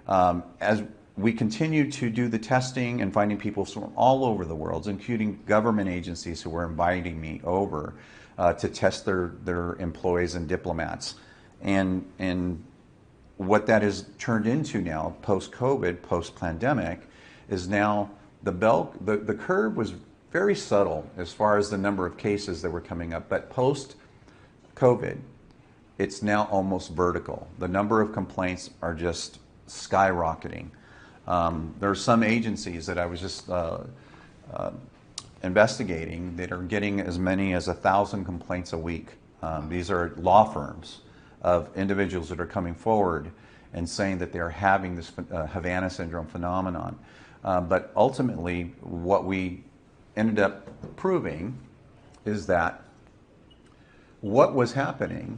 As we continued to do the testing and finding people from all over the world, including government agencies who were inviting me over to test their employees and diplomats. And what that has turned into now, post-COVID, post-pandemic, is now the curve was very subtle as far as the number of cases that were coming up, but post-COVID, it's now almost vertical. The number of complaints are just skyrocketing. There are some agencies that I was just investigating that are getting as many as 1,000 complaints a week. These are law firms of individuals that are coming forward and saying that they're having this Havana syndrome phenomenon. But ultimately, what we ended up proving is that what was happening,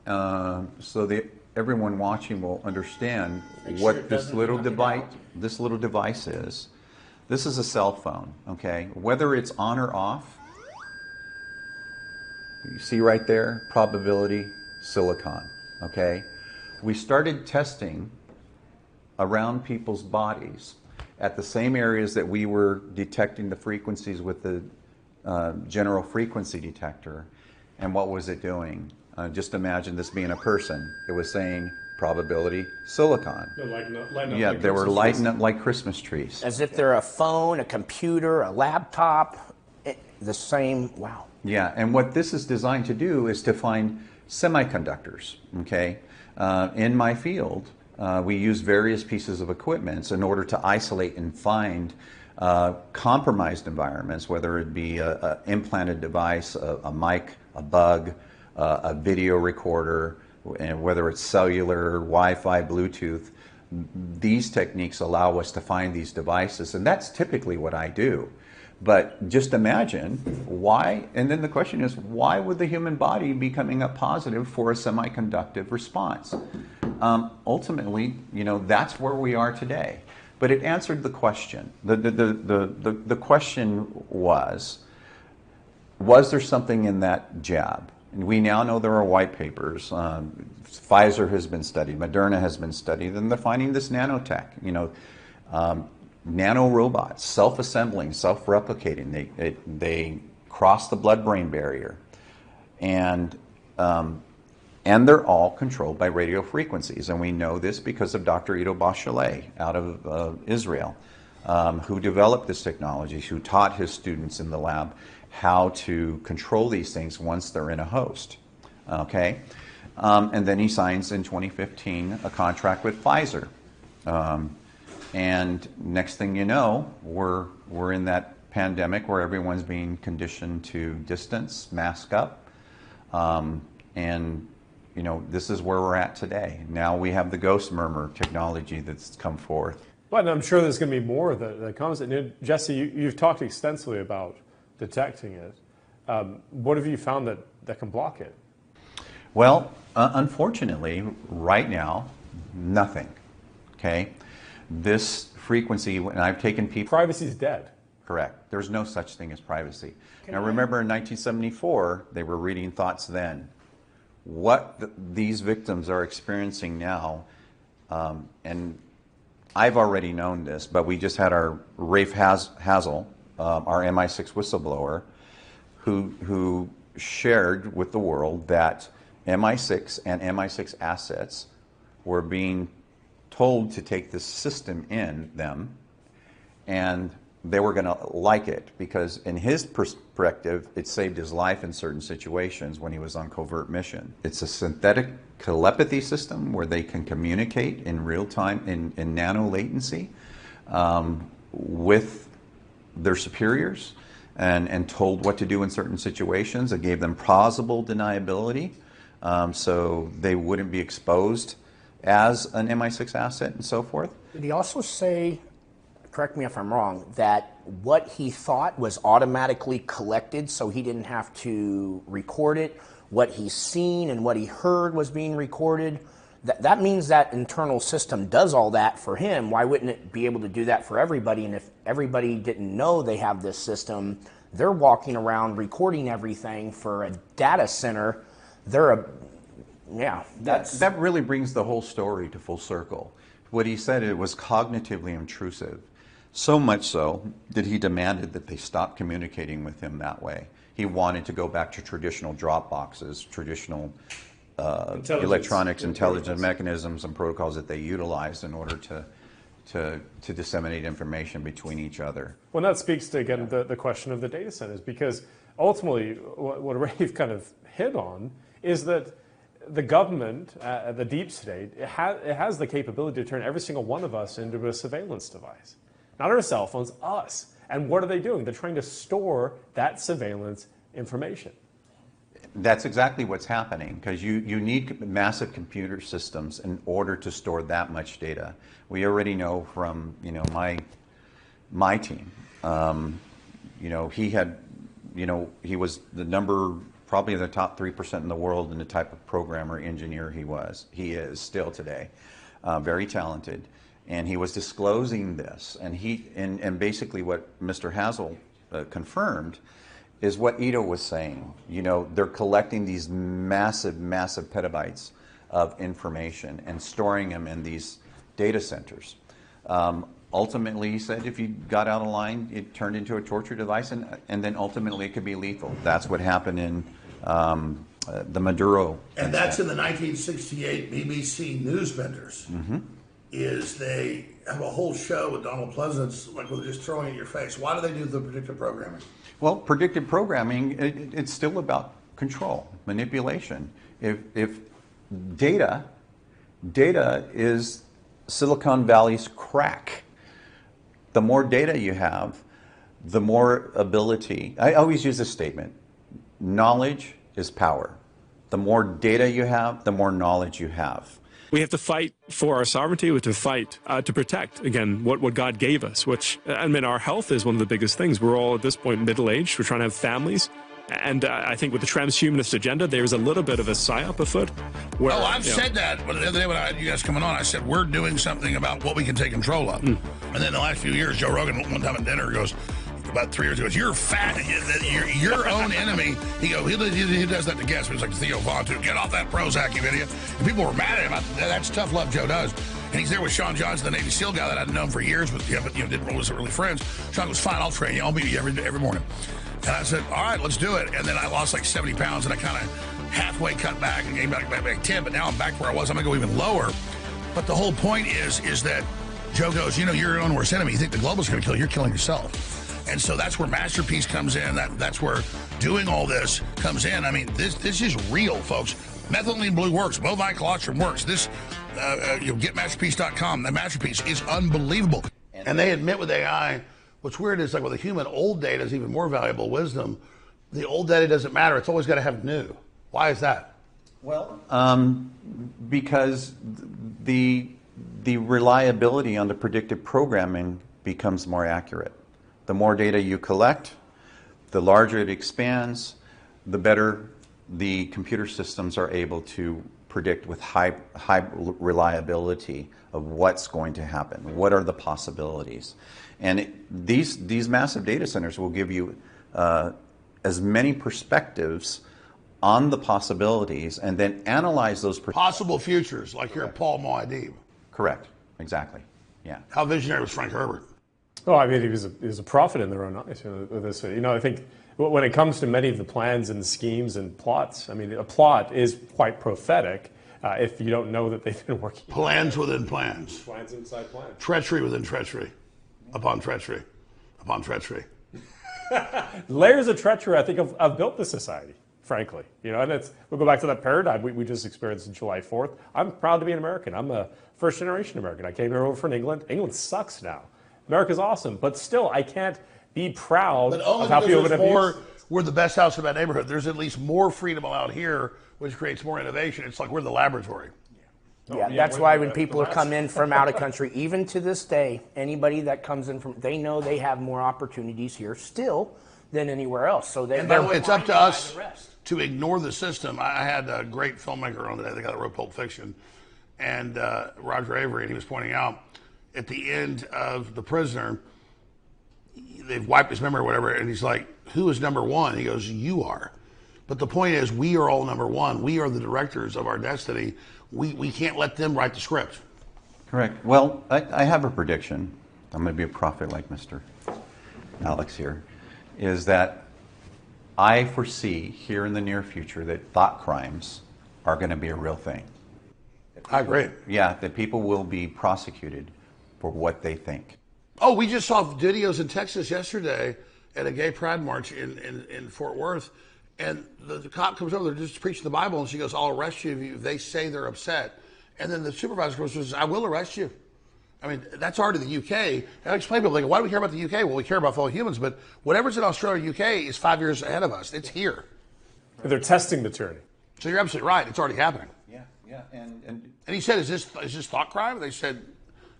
so that everyone watching will understand what this little device is. This is a cell phone, okay? Whether it's on or off, you see right there, probability, silicon, okay? We started testing around people's bodies at the same areas that we were detecting the frequencies with the general frequency detector. And what was it doing? Just imagine this being a person. It was saying probability, silicon. Yeah, they were lighting up like Christmas trees. As if they're a phone, a computer, a laptop, the same, wow. Yeah, and what this is designed to do is to find semiconductors, okay? In my field, we use various pieces of equipment in order to isolate and find compromised environments, whether it be an implanted device, a mic, a bug, a video recorder, and whether it's cellular, Wi-Fi, Bluetooth. These techniques allow us to find these devices, and that's typically what I do. But just imagine why, and then the question is, why would the human body be coming up positive for a semiconductive response? Ultimately, you know, that's where we are today. But it answered the question. The question was there something in that jab? And we now know there are white papers. Pfizer has been studied, Moderna has been studied, and they're finding this nanotech, you know, nano robots, self-assembling, self-replicating. They cross the blood-brain barrier, and they're all controlled by radio frequencies. And we know this because of Dr. Ido Bachelet out of Israel, who developed this technology, who taught his students in the lab how to control these things once they're in a host. Okay, and then he signs in 2015 a contract with Pfizer. And next thing you know, we're in that pandemic where everyone's being conditioned to distance, mask up, and you know, this is where we're at today. Now we have the ghost murmur technology that's come forth. But I'm sure there's going to be more that comes. And Jesse, you've talked extensively about detecting it. What have you found that can block it? Well, unfortunately, right now, nothing. Okay. This frequency, and I've taken people... Privacy is dead. Correct. There's no such thing as privacy. Now remember in 1974, they were reading thoughts then. What these victims are experiencing now, and I've already known this, but we just had our Rafe Hazel, our MI6 whistleblower, who shared with the world that MI6 and MI6 assets were being told to take this system in them, and they were going to like it because in his perspective, it saved his life in certain situations when he was on covert mission. It's a synthetic telepathy system where they can communicate in real time, in nano latency, with their superiors and told what to do in certain situations. It gave them plausible deniability, so they wouldn't be exposed as an MI6 asset and so forth. Did he also say, correct me if I'm wrong, that what he thought was automatically collected so he didn't have to record it? What he's seen and what he heard was being recorded? That means that internal system does all that for him. Why wouldn't it be able to do that for everybody? And if everybody didn't know they have this system, they're walking around recording everything for a data center. That really brings the whole story to full circle. What he said, it was cognitively intrusive. So much so that he demanded that they stop communicating with him that way. He wanted to go back to traditional drop boxes, traditional electronics, intelligence mechanisms and protocols that they utilized in order to disseminate information between each other. Well, that speaks to, again, the question of the data centers, because ultimately what Rafe kind of hit on is that the government, the deep state, it has the capability to turn every single one of us into a surveillance device. Not our cell phones, us. And what are they doing? They're trying to store that surveillance information. That's exactly what's happening, because you need massive computer systems in order to store that much data. We already know from my team, he was the number, probably the top 3% in the world in the type of programmer engineer he was. He is still today, very talented, and he was disclosing this, and basically what Mr. Hazel confirmed is what Ito was saying. They're collecting these massive petabytes of information and storing them in these data centers. Ultimately, he said, if you got out of line, it turned into a torture device, and then ultimately it could be lethal. That's what happened in the Maduro. And that's in the 1968 BBC News Vendors. Mm-hmm. Is they have a whole show with Donald Pleasance, like they're just throwing it in your face. Why do they do the predictive programming? Well, predictive programming, it's still about control, manipulation. If data is Silicon Valley's crack. The more data you have, the more ability. I always use this statement: knowledge is power. The more data you have, the more knowledge you have. We have to fight for our sovereignty. We have to fight to protect, again, what God gave us, which, our health is one of the biggest things. We're all at this point middle-aged. We're trying to have families. And I think with the transhumanist agenda, there's a little bit of a psyop afoot. Where, I've said that. But the other day when I had you guys coming on, I said, we're doing something about what we can take control of. And then the last few years, Joe Rogan, one time at dinner, goes, about 3 years ago, you're fat, you're your own enemy. He does that to guests. He was like Theo Vaughn, too. Get off that Prozac, you idiot. And people were mad at him. That's tough love Joe does. And he's there with Sean Johnson, the Navy SEAL guy that I'd known for years, but wasn't really friends. Sean goes, fine, I'll train you. I'll meet you every morning. And I said, all right, let's do it. And then I lost like 70 pounds, and I kind of halfway cut back and gained back 10, but now I'm back where I was. I'm going to go even lower. But the whole point is that Joe goes, you're your own worst enemy. You think the global's going to kill you. You're killing yourself. And so that's where Masterpiece comes in. That's where doing all this comes in. I mean, this is real, folks. Methylene blue works. Bovine colostrum works. This, getmasterpiece.com. The Masterpiece is unbelievable. And they admit with AI, what's weird is like with a human, old data is even more valuable. Wisdom, the old data doesn't matter. It's always got to have new. Why is that? Well, because the reliability on the predictive programming becomes more accurate. The more data you collect, the larger it expands, the better the computer systems are able to predict with high reliability of what's going to happen. What are the possibilities? And these massive data centers will give you as many perspectives on the possibilities and then analyze those possible futures, like you're Paul Muad'Dib. Correct. Exactly. Yeah. How visionary was Frank Herbert? Oh, I mean, he was a prophet in their own eyes. With this, I think when it comes to many of the plans and schemes and plots, I mean, a plot is quite prophetic if you don't know that they've been working. Plans within plans. Plans inside plans. Treachery within treachery, upon treachery, upon treachery. Layers of treachery, I think, have built this society. Frankly, and we'll go back to that paradigm we just experienced on July 4th. I'm proud to be an American. I'm a first-generation American. I came here over from England. England sucks now. America's awesome, but still, I can't be proud of how people have abused. We're the best house in that neighborhood. There's at least more freedom out here, which creates more innovation. It's like we're the laboratory. Yeah, that's why when people come in from out of country, even to this day, anybody that comes in from, they know they have more opportunities here still than anywhere else. So and by the way, it's up to us to ignore the system. I had a great filmmaker on today, the guy that wrote Pulp Fiction, and Roger Avery, and he was pointing out at the end of The Prisoner, they've wiped his memory or whatever, and he's like, who is number one? He goes, you are. But the point is, we are all number one. We are the directors of our destiny. We can't let them write the script. Correct. Well, I have a prediction. I'm going to be a prophet like Mr. Alex here, is that I foresee here in the near future that thought crimes are going to be a real thing. I agree. Yeah, that people will be prosecuted for what they think. Oh, we just saw videos in Texas yesterday at a gay pride march in Fort Worth, and the cop comes over, they're just preaching the Bible, and she goes, I'll arrest you if they say they're upset. And then the supervisor goes, says, I will arrest you. I mean, that's already the UK. And I explain to people, like, why do we care about the UK? Well, we care about fellow humans, but whatever's in Australia or UK is 5 years ahead of us. It's here. They're testing the tyranny. So you're absolutely right. It's already happening. Yeah, and he said, is this thought crime? They said,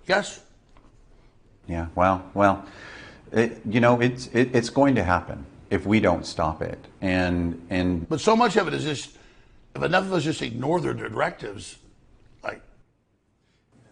yes. Yeah, well, it's going to happen if we don't stop it. But so much of it is just, if enough of us just ignore their directives, like.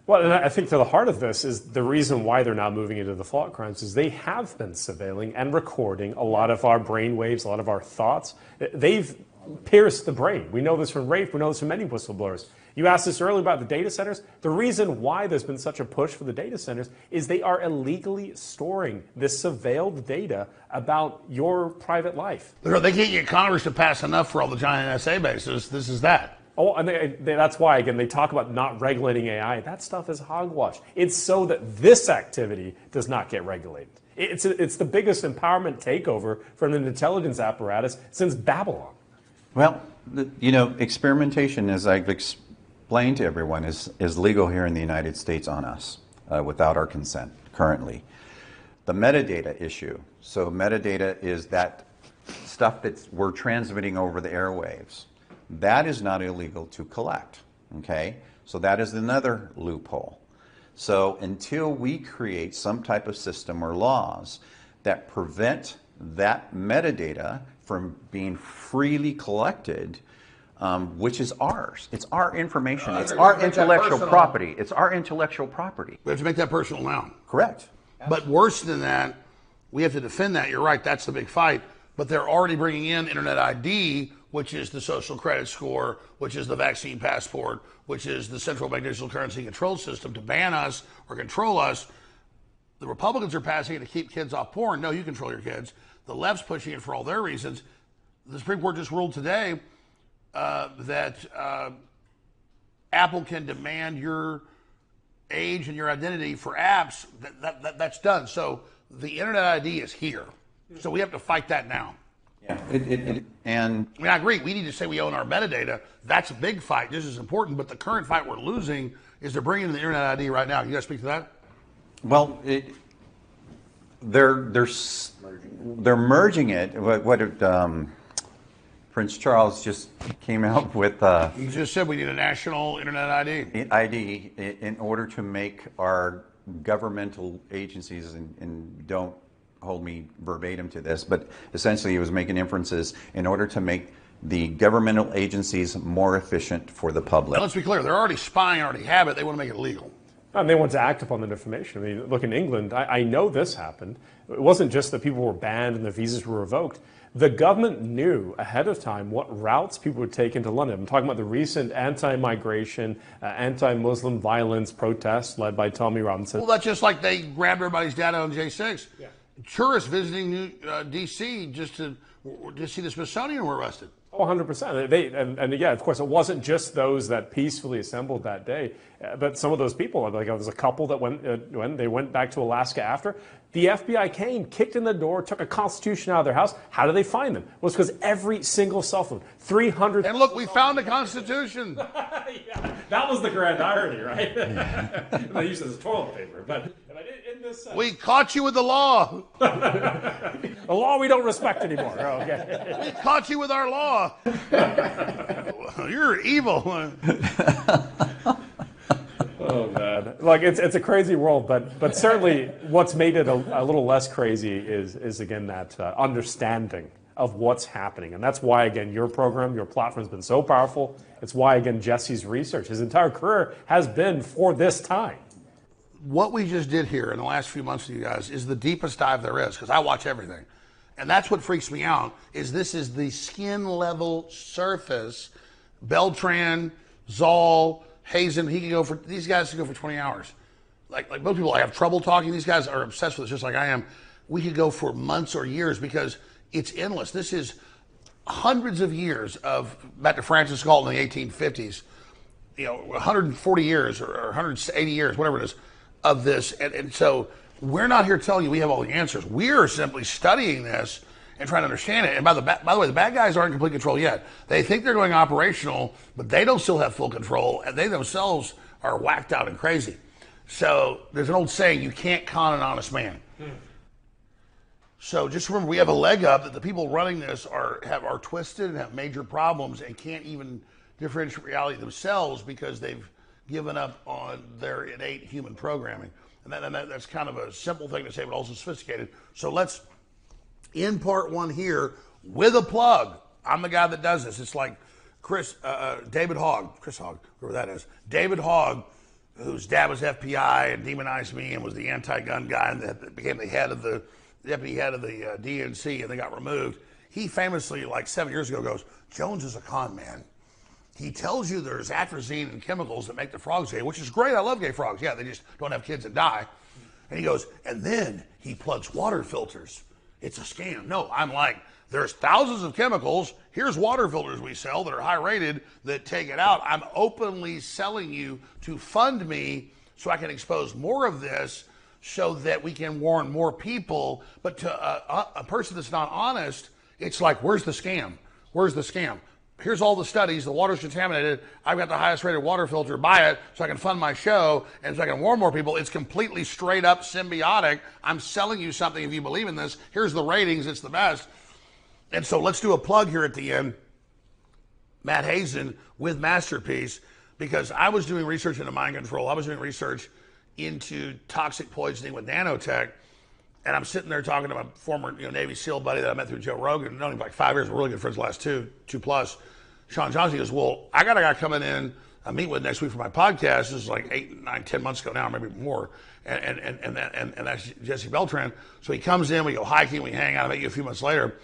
Well, and I think to the heart of this is the reason why they're now moving into the thought crimes is they have been surveilling and recording a lot of our brain waves, a lot of our thoughts. They've pierced the brain. We know this from Rafe. We know this from many whistleblowers. You asked us earlier about the data centers. The reason why there's been such a push for the data centers is they are illegally storing this surveilled data about your private life. They can't get Congress to pass enough for all the giant NSA bases. This is that. Oh, and that's why, again, they talk about not regulating AI. That stuff is hogwash. It's so that this activity does not get regulated. It's the biggest empowerment takeover from an intelligence apparatus since Babylon. Well, experimentation, as I've explained to everyone, is legal here in the United States on us without our consent currently. The metadata issue. So metadata is that stuff that we're transmitting over the airwaves. That is not illegal to collect, okay? So that is another loophole. So until we create some type of system or laws that prevent that metadata from being freely collected, which is ours. It's our information. It's our intellectual property. It's our intellectual property. We have to make that personal now. Correct. But worse than that, we have to defend that. You're right. That's the big fight. But they're already bringing in Internet ID, which is the social credit score, which is the vaccine passport, which is the central bank digital currency control system to ban us or control us. The Republicans are passing it to keep kids off porn. No, you control your kids. The left's pushing it for all their reasons. The Supreme Court just ruled today that Apple can demand your age and your identity for apps. That's done. So the Internet ID is here. So we have to fight that now. Yeah. And I mean, I agree. We need to say we own our metadata. That's a big fight. This is important. But the current fight we're losing is they're bringing in the Internet ID right now. You guys speak to that? Well, they're merging it. Prince Charles just came out with. He just said we need a national Internet ID. ID in order to make our governmental agencies, and don't hold me verbatim to this, but essentially he was making inferences in order to make the governmental agencies more efficient for the public. Now, let's be clear. They're already spying, already have it. They want to make it legal. And they want to act upon that information. I mean, look, in England, I know this happened. It wasn't just that people were banned and their visas were revoked. The government knew ahead of time what routes people would take into London. I'm talking about the recent anti-migration, anti-Muslim violence protests led by Tommy Robinson. Well, that's just like they grabbed everybody's data on J6. Yeah. Tourists visiting D.C. just to see the Smithsonian were arrested. Oh, 100%. And yeah, of course, it wasn't just those that peacefully assembled that day, but some of those people, like there was a couple that went back to Alaska after. The FBI came, kicked in the door, took a Constitution out of their house. How did they find them? Well, it's because every single cell phone, 300. And look, we found a Constitution. Yeah, that was the grand irony, right? They used it as toilet paper, but in this sense, we caught you with the law. The law we don't respect anymore. Oh, okay. We caught you with our law. You're evil. Oh man, like it's a crazy world, but certainly what's made it a little less crazy is again that understanding of what's happening, and that's why again your program, your platform has been so powerful. It's why again Jesse's research, his entire career has been for this time. What we just did here in the last few months with you guys is the deepest dive there is, because I watch everything, and that's what freaks me out. Is this is the skin level surface. Beltran, Zoll, Hazen, these guys can go for 20 hours. Like most people, I have trouble talking. These guys are obsessed with it just like I am. We could go for months or years because it's endless. This is hundreds of years of, back to Francis Galton in the 1850s, 140 years or 180 years, whatever it is, of this. And so we're not here telling you we have all the answers. We're simply studying this and trying to understand it. And by the way, the bad guys aren't in complete control yet. They think they're going operational, but they don't still have full control, and they themselves are whacked out and crazy. So there's an old saying, you can't con an honest man. So just remember, we have a leg up that the people running this are twisted and have major problems and can't even differentiate reality themselves because they've given up on their innate human programming. And that's kind of a simple thing to say, but also sophisticated. So let's end part one here with a plug. I'm the guy that does this. It's like David Hogg, Chris Hogg, whoever that is. David Hogg, whose dad was FBI and demonized me and was the anti-gun guy and that became the deputy head of the DNC, and they got removed. He famously, like 7 years ago, goes, Jones is a con man. He tells you there's atrazine and chemicals that make the frogs gay, which is great. I love gay frogs. Yeah, they just don't have kids and die. And he goes, and then he plugs water filters. It's a scam. No, I'm like, there's thousands of chemicals. Here's water filters we sell that are high rated that take it out. I'm openly selling you to fund me so I can expose more of this so that we can warn more people. But to a person that's not honest, it's like, where's the scam? Where's the scam? Here's all the studies. The water's contaminated. I've got the highest rated water filter. Buy it so I can fund my show and so I can warn more people. It's completely straight up symbiotic. I'm selling you something if you believe in this. Here's the ratings. It's the best. And so let's do a plug here at the end. Matt Hazen with Masterpiece, because I was doing research into mind control. I was doing research into toxic poisoning with nanotech. And I'm sitting there talking to my former Navy SEAL buddy that I met through Joe Rogan. Known him for like 5 years. We're really good friends the last two plus. Sean Johnson goes, well, I got a guy coming in I meet with next week for my podcast. This is like 8, 9, 10 months ago now, maybe more. And that's Jesse Beltran. So he comes in, we go hiking, we hang out. I met you a few months later.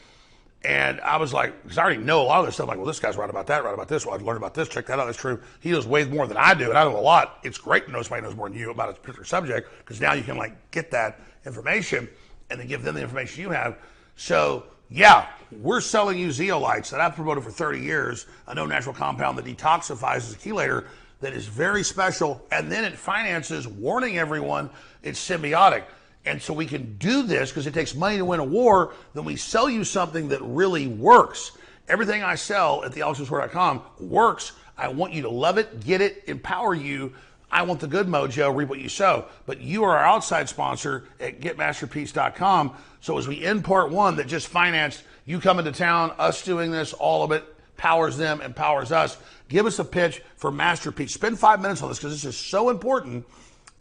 And I was like, because I already know a lot of this stuff. I'm like, well, this guy's right about that, right about this. Well, I've learned about this, check that out, that's true. He knows way more than I do, and I know a lot. It's great to know somebody knows more than you about a particular subject, because now you can like get that information and then give them the information you have. So yeah, we're selling you zeolites that I've promoted for 30 years, a no natural compound that detoxifies as a chelator that is very special, and then it finances warning everyone it's symbiotic. And so we can do this because it takes money to win a war. Then we sell you something that really works. Everything I sell at thealexwhisperer.com works. I want you to love it, get it, empower you. I want the good mojo, reap what you sow. But you are our outside sponsor at getmasterpiece.com. So as we end part one that just financed you coming to town, us doing this, all of it powers them, empowers us. Give us a pitch for Masterpiece. Spend 5 minutes on this because this is so important.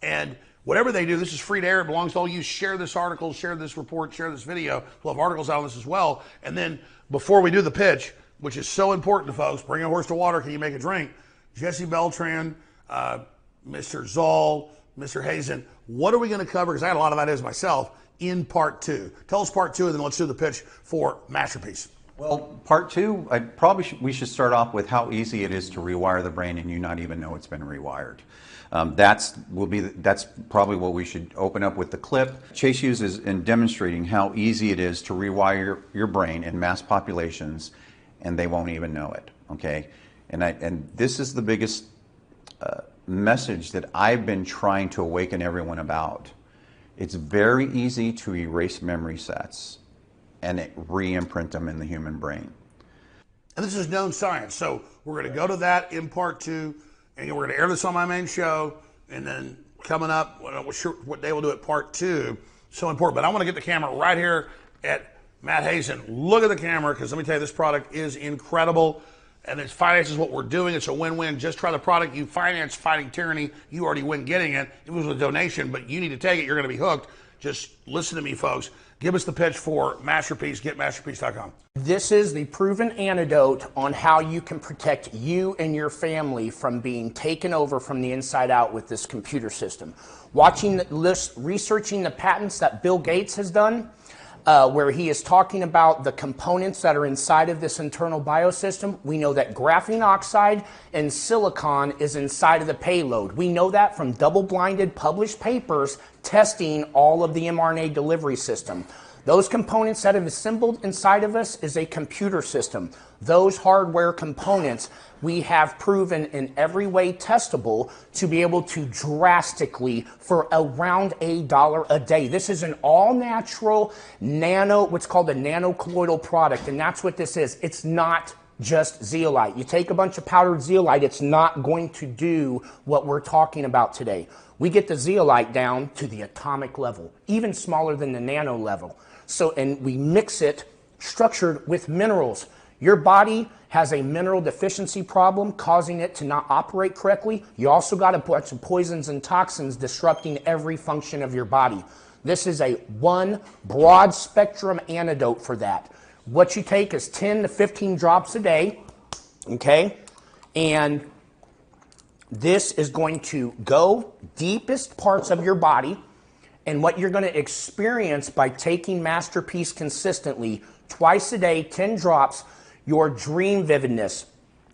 And whatever they do, this is free to air. It belongs to all you. Share this article, share this report, share this video. We'll have articles out on this as well. And then before we do the pitch, which is so important to folks, bring a horse to water, can you make a drink? Jesse Beltran, Mr. Zoll, Mr. Hazen, what are we going to cover? Because I had a lot of ideas myself in part two. Tell us part two, and then let's do the pitch for Masterpiece. Well, part two, we should start off with how easy it is to rewire the brain and you not even know it's been rewired. That's probably what we should open up with the clip. Chase uses in demonstrating how easy it is to rewire your brain in mass populations, and they won't even know it. Okay, and this is the biggest message that I've been trying to awaken everyone about. It's very easy to erase memory sets and re-imprint them in the human brain. And this is known science, so we're going to go to that in part two. And we're going to air this on my main show, and then coming up, what day we'll do it, part two. So important. But I want to get the camera right here at Matt Hazen. Look at the camera, because let me tell you, this product is incredible, and it finances what we're doing. It's a win-win. Just try the product. You finance fighting tyranny. You already win getting it. It was a donation, but you need to take it. You're going to be hooked. Just listen to me, folks. Give us the pitch for Masterpiece. GetMasterpiece.com. This is the proven antidote on how you can protect you and your family from being taken over from the inside out with this computer system. Researching the patents that Bill Gates has done, where he is talking about the components that are inside of this internal biosystem. We know that graphene oxide and silicon is inside of the payload. We know that from double-blinded published papers testing all of the mRNA delivery system. Those components that have assembled inside of us is a computer system. Those hardware components we have proven in every way testable to be able to drastically, for around $1 a day. This is an all-natural what's called a nanocolloidal product, and that's what this is. It's not just zeolite. You take a bunch of powdered zeolite, it's not going to do what we're talking about today. We get the zeolite down to the atomic level, even smaller than the nano level. So, and we mix it structured with minerals. Your body has a mineral deficiency problem causing it to not operate correctly. You also got a bunch of poisons and toxins disrupting every function of your body. This is a one broad spectrum antidote for that. What you take is 10 to 15 drops a day, okay? And this is going to go deepest parts of your body. And what you're going to experience by taking Masterpiece consistently, twice a day, 10 drops, your dream vividness,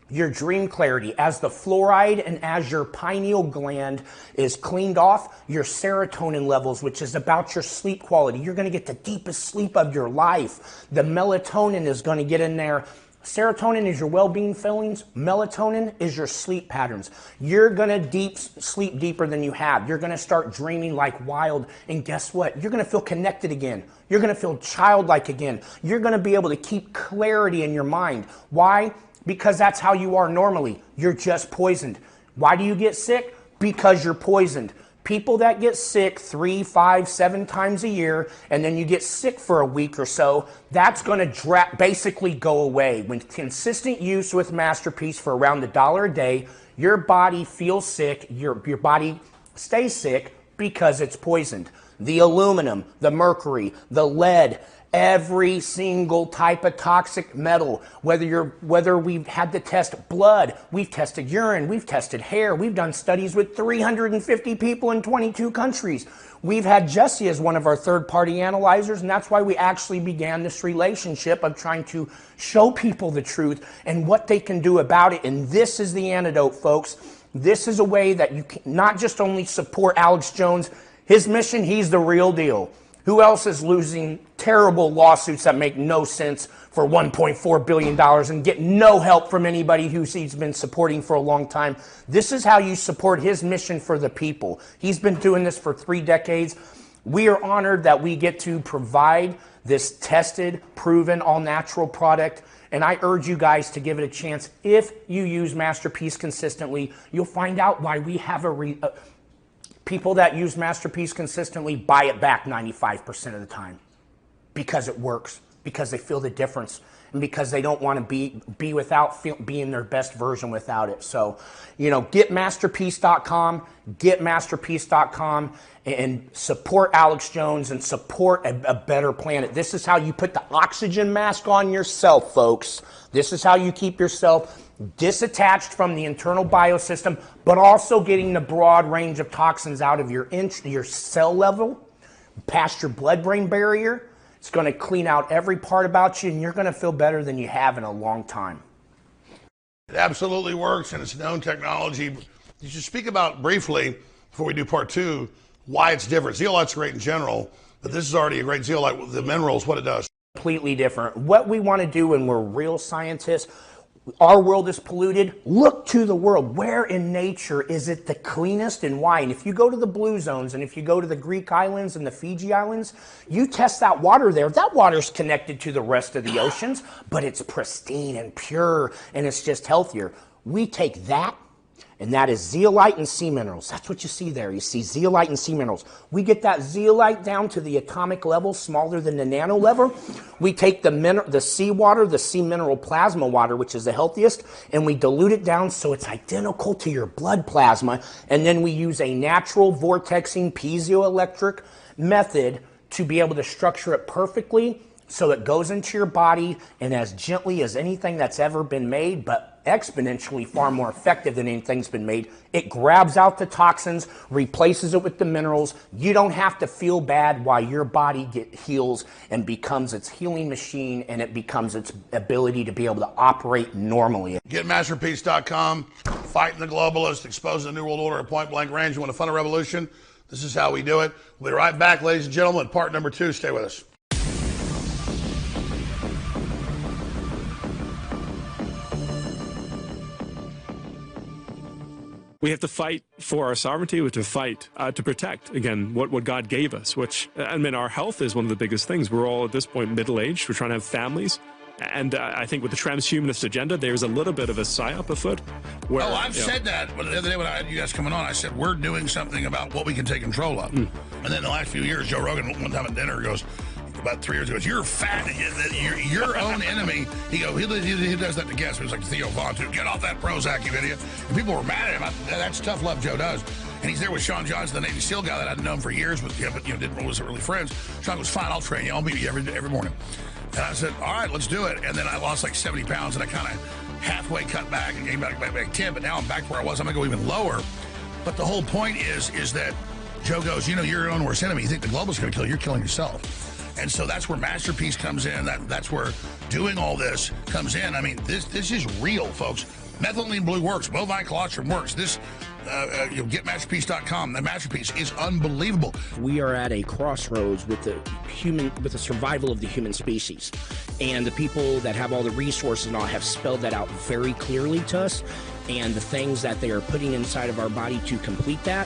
your dream clarity, as the fluoride and as your pineal gland is cleaned off, your serotonin levels, which is about your sleep quality. You're going to get the deepest sleep of your life. The melatonin is going to get in there. Serotonin is your well-being feelings. Melatonin is your sleep patterns. You're going to sleep deeper than you have. You're going to start dreaming like wild. And guess what? You're going to feel connected again. You're going to feel childlike again. You're going to be able to keep clarity in your mind. Why? Because that's how you are normally. You're just poisoned. Why do you get sick? Because you're poisoned. People that get sick 3, 5, 7 times a year, and then you get sick for a week or so, that's going to basically go away. When consistent use with Masterpiece for around $1 a day, your body feels sick, your body stays sick because it's poisoned. The aluminum, the mercury, the lead, every single type of toxic metal, whether we've had to test blood, we've tested urine, we've tested hair, we've done studies with 350 people in 22 countries. We've had Jesse as one of our third-party analyzers, and that's why we actually began this relationship of trying to show people the truth and what they can do about it. And this is the antidote, folks. This is a way that you can not just only support Alex Jones, his mission, he's the real deal. Who else is losing terrible lawsuits that make no sense for $1.4 billion and get no help from anybody who he's been supporting for a long time? This is how you support his mission for the people. He's been doing this for 3 decades. We are honored that we get to provide this tested, proven, all-natural product. And I urge you guys to give it a chance. If you use Masterpiece consistently, you'll find out why we have people that use Masterpiece consistently buy it back 95% of the time, because it works, because they feel the difference, and because they don't want to be without being their best version without it. So, get masterpiece.com, and support Alex Jones and support a better planet. This is how you put the oxygen mask on yourself, folks. This is how you keep yourself disattached from the internal biosystem, but also getting the broad range of toxins out of your cell level, past your blood-brain barrier. It's going to clean out every part about you, and you're going to feel better than you have in a long time. It absolutely works, and it's known technology. You should speak about briefly, before we do part 2, why it's different. Zeolite's great in general, but this is already a great zeolite with the minerals, what it does. Completely different. What we want to do when we're real scientists, our world is polluted. Look to the world. Where in nature is it the cleanest and why? And if you go to the blue zones and if you go to the Greek islands and the Fiji islands, you test that water there. That water's connected to the rest of the oceans, but it's pristine and pure and it's just healthier. We take that, and that is zeolite and sea minerals. That's what you see there. You see zeolite and sea minerals. We get that zeolite down to the atomic level, smaller than the nano level. We take the seawater, the sea mineral plasma water, which is the healthiest, and we dilute it down so it's identical to your blood plasma. And then we use a natural vortexing piezoelectric method to be able to structure it perfectly so it goes into your body and as gently as anything that's ever been made, but exponentially far more effective than anything's been made. It grabs out the toxins, replaces it with the minerals. You don't have to feel bad while your body heals and becomes its healing machine, and it becomes its ability to be able to operate normally. Get masterpiece.com, fighting the globalists, exposing the New World Order at point blank range. You want to fund a revolution? This is how we do it. We'll be right back, ladies and gentlemen, part number 2. Stay with us. We have to fight for our sovereignty. We have to fight to protect, again, what God gave us, which, I mean, our health is one of the biggest things. We're all at this point middle-aged. We're trying to have families. And I think with the transhumanist agenda, there's a little bit of a psyop afoot. Where, I've said that. But the other day when I had you guys coming on, I said, we're doing something about what we can take control of. And then the last few years, Joe Rogan, one time at dinner, goes, about 3 years ago, you're fat, you're your own enemy. He does that to guests. It was like Theo Vaughn, too. Get off that Prozac, you idiot. And people were mad at him. That's tough love Joe does. And he's there with Sean Johnson, the Navy SEAL guy that I'd known for years, but wasn't really friends. Sean goes, fine, I'll train you. I'll meet you every morning. And I said, all right, let's do it. And then I lost like 70 pounds, and I kind of halfway cut back and gained back 10, but now I'm back to where I was. I'm going to go even lower. But the whole point is that Joe goes, you're your own worst enemy. You think the global's going to kill you. You're killing yourself. And so that's where Masterpiece comes in. That's where doing all this comes in. I mean, this is real, folks. Methylene blue works. Bovine colostrum works. This, get Masterpiece.com. The Masterpiece is unbelievable. We are at a crossroads with the survival of the human species. And the people that have all the resources and all have spelled that out very clearly to us. And the things that they are putting inside of our body to complete that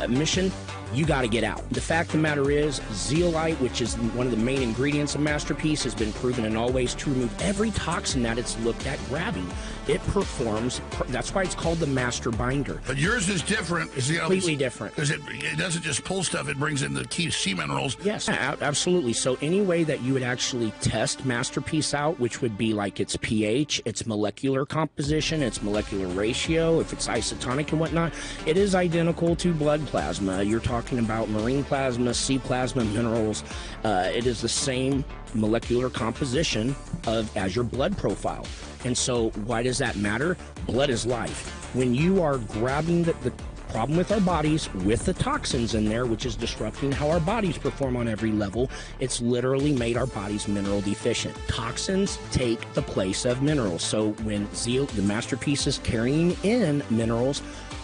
mission, you got to get out. The fact of the matter is, zeolite, which is one of the main ingredients of Masterpiece, has been proven in all ways to remove every toxin that it's looked at grabbing. It performs, that's why it's called the master binder. But yours is different. It's completely different. Because it doesn't just pull stuff, it brings in the key sea minerals. Yes, absolutely. So any way that you would actually test Masterpiece out, which would be like its pH, its molecular composition, its molecular ratio, if it's isotonic and whatnot, it is identical to blood plasma. You're talking about marine plasma, sea plasma, minerals. It is the same molecular composition as your blood profile. And so why does that matter? Blood is life. When you are grabbing the problem with our bodies with the toxins in there, which is disrupting how our bodies perform on every level, it's literally made our bodies mineral deficient. Toxins take the place of minerals. So when the Masterpiece is carrying in minerals,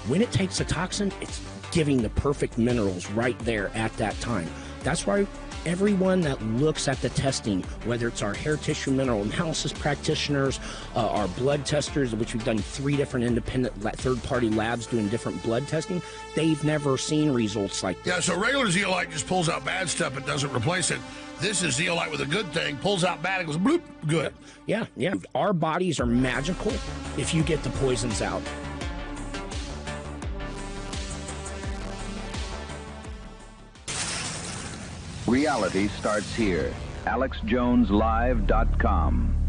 when it takes a toxin, it's giving the perfect minerals right there at that time. That's why everyone that looks at the testing, whether it's our hair tissue mineral analysis practitioners, our blood testers, which we've done 3 different independent third-party labs doing different blood testing, they've never seen results like this. Yeah, so regular zeolite just pulls out bad stuff. It doesn't replace it. This is zeolite with a good thing. Pulls out bad. It goes bloop, good. Yeah. Our bodies are magical if you get the poisons out. Reality starts here. AlexJonesLive.com.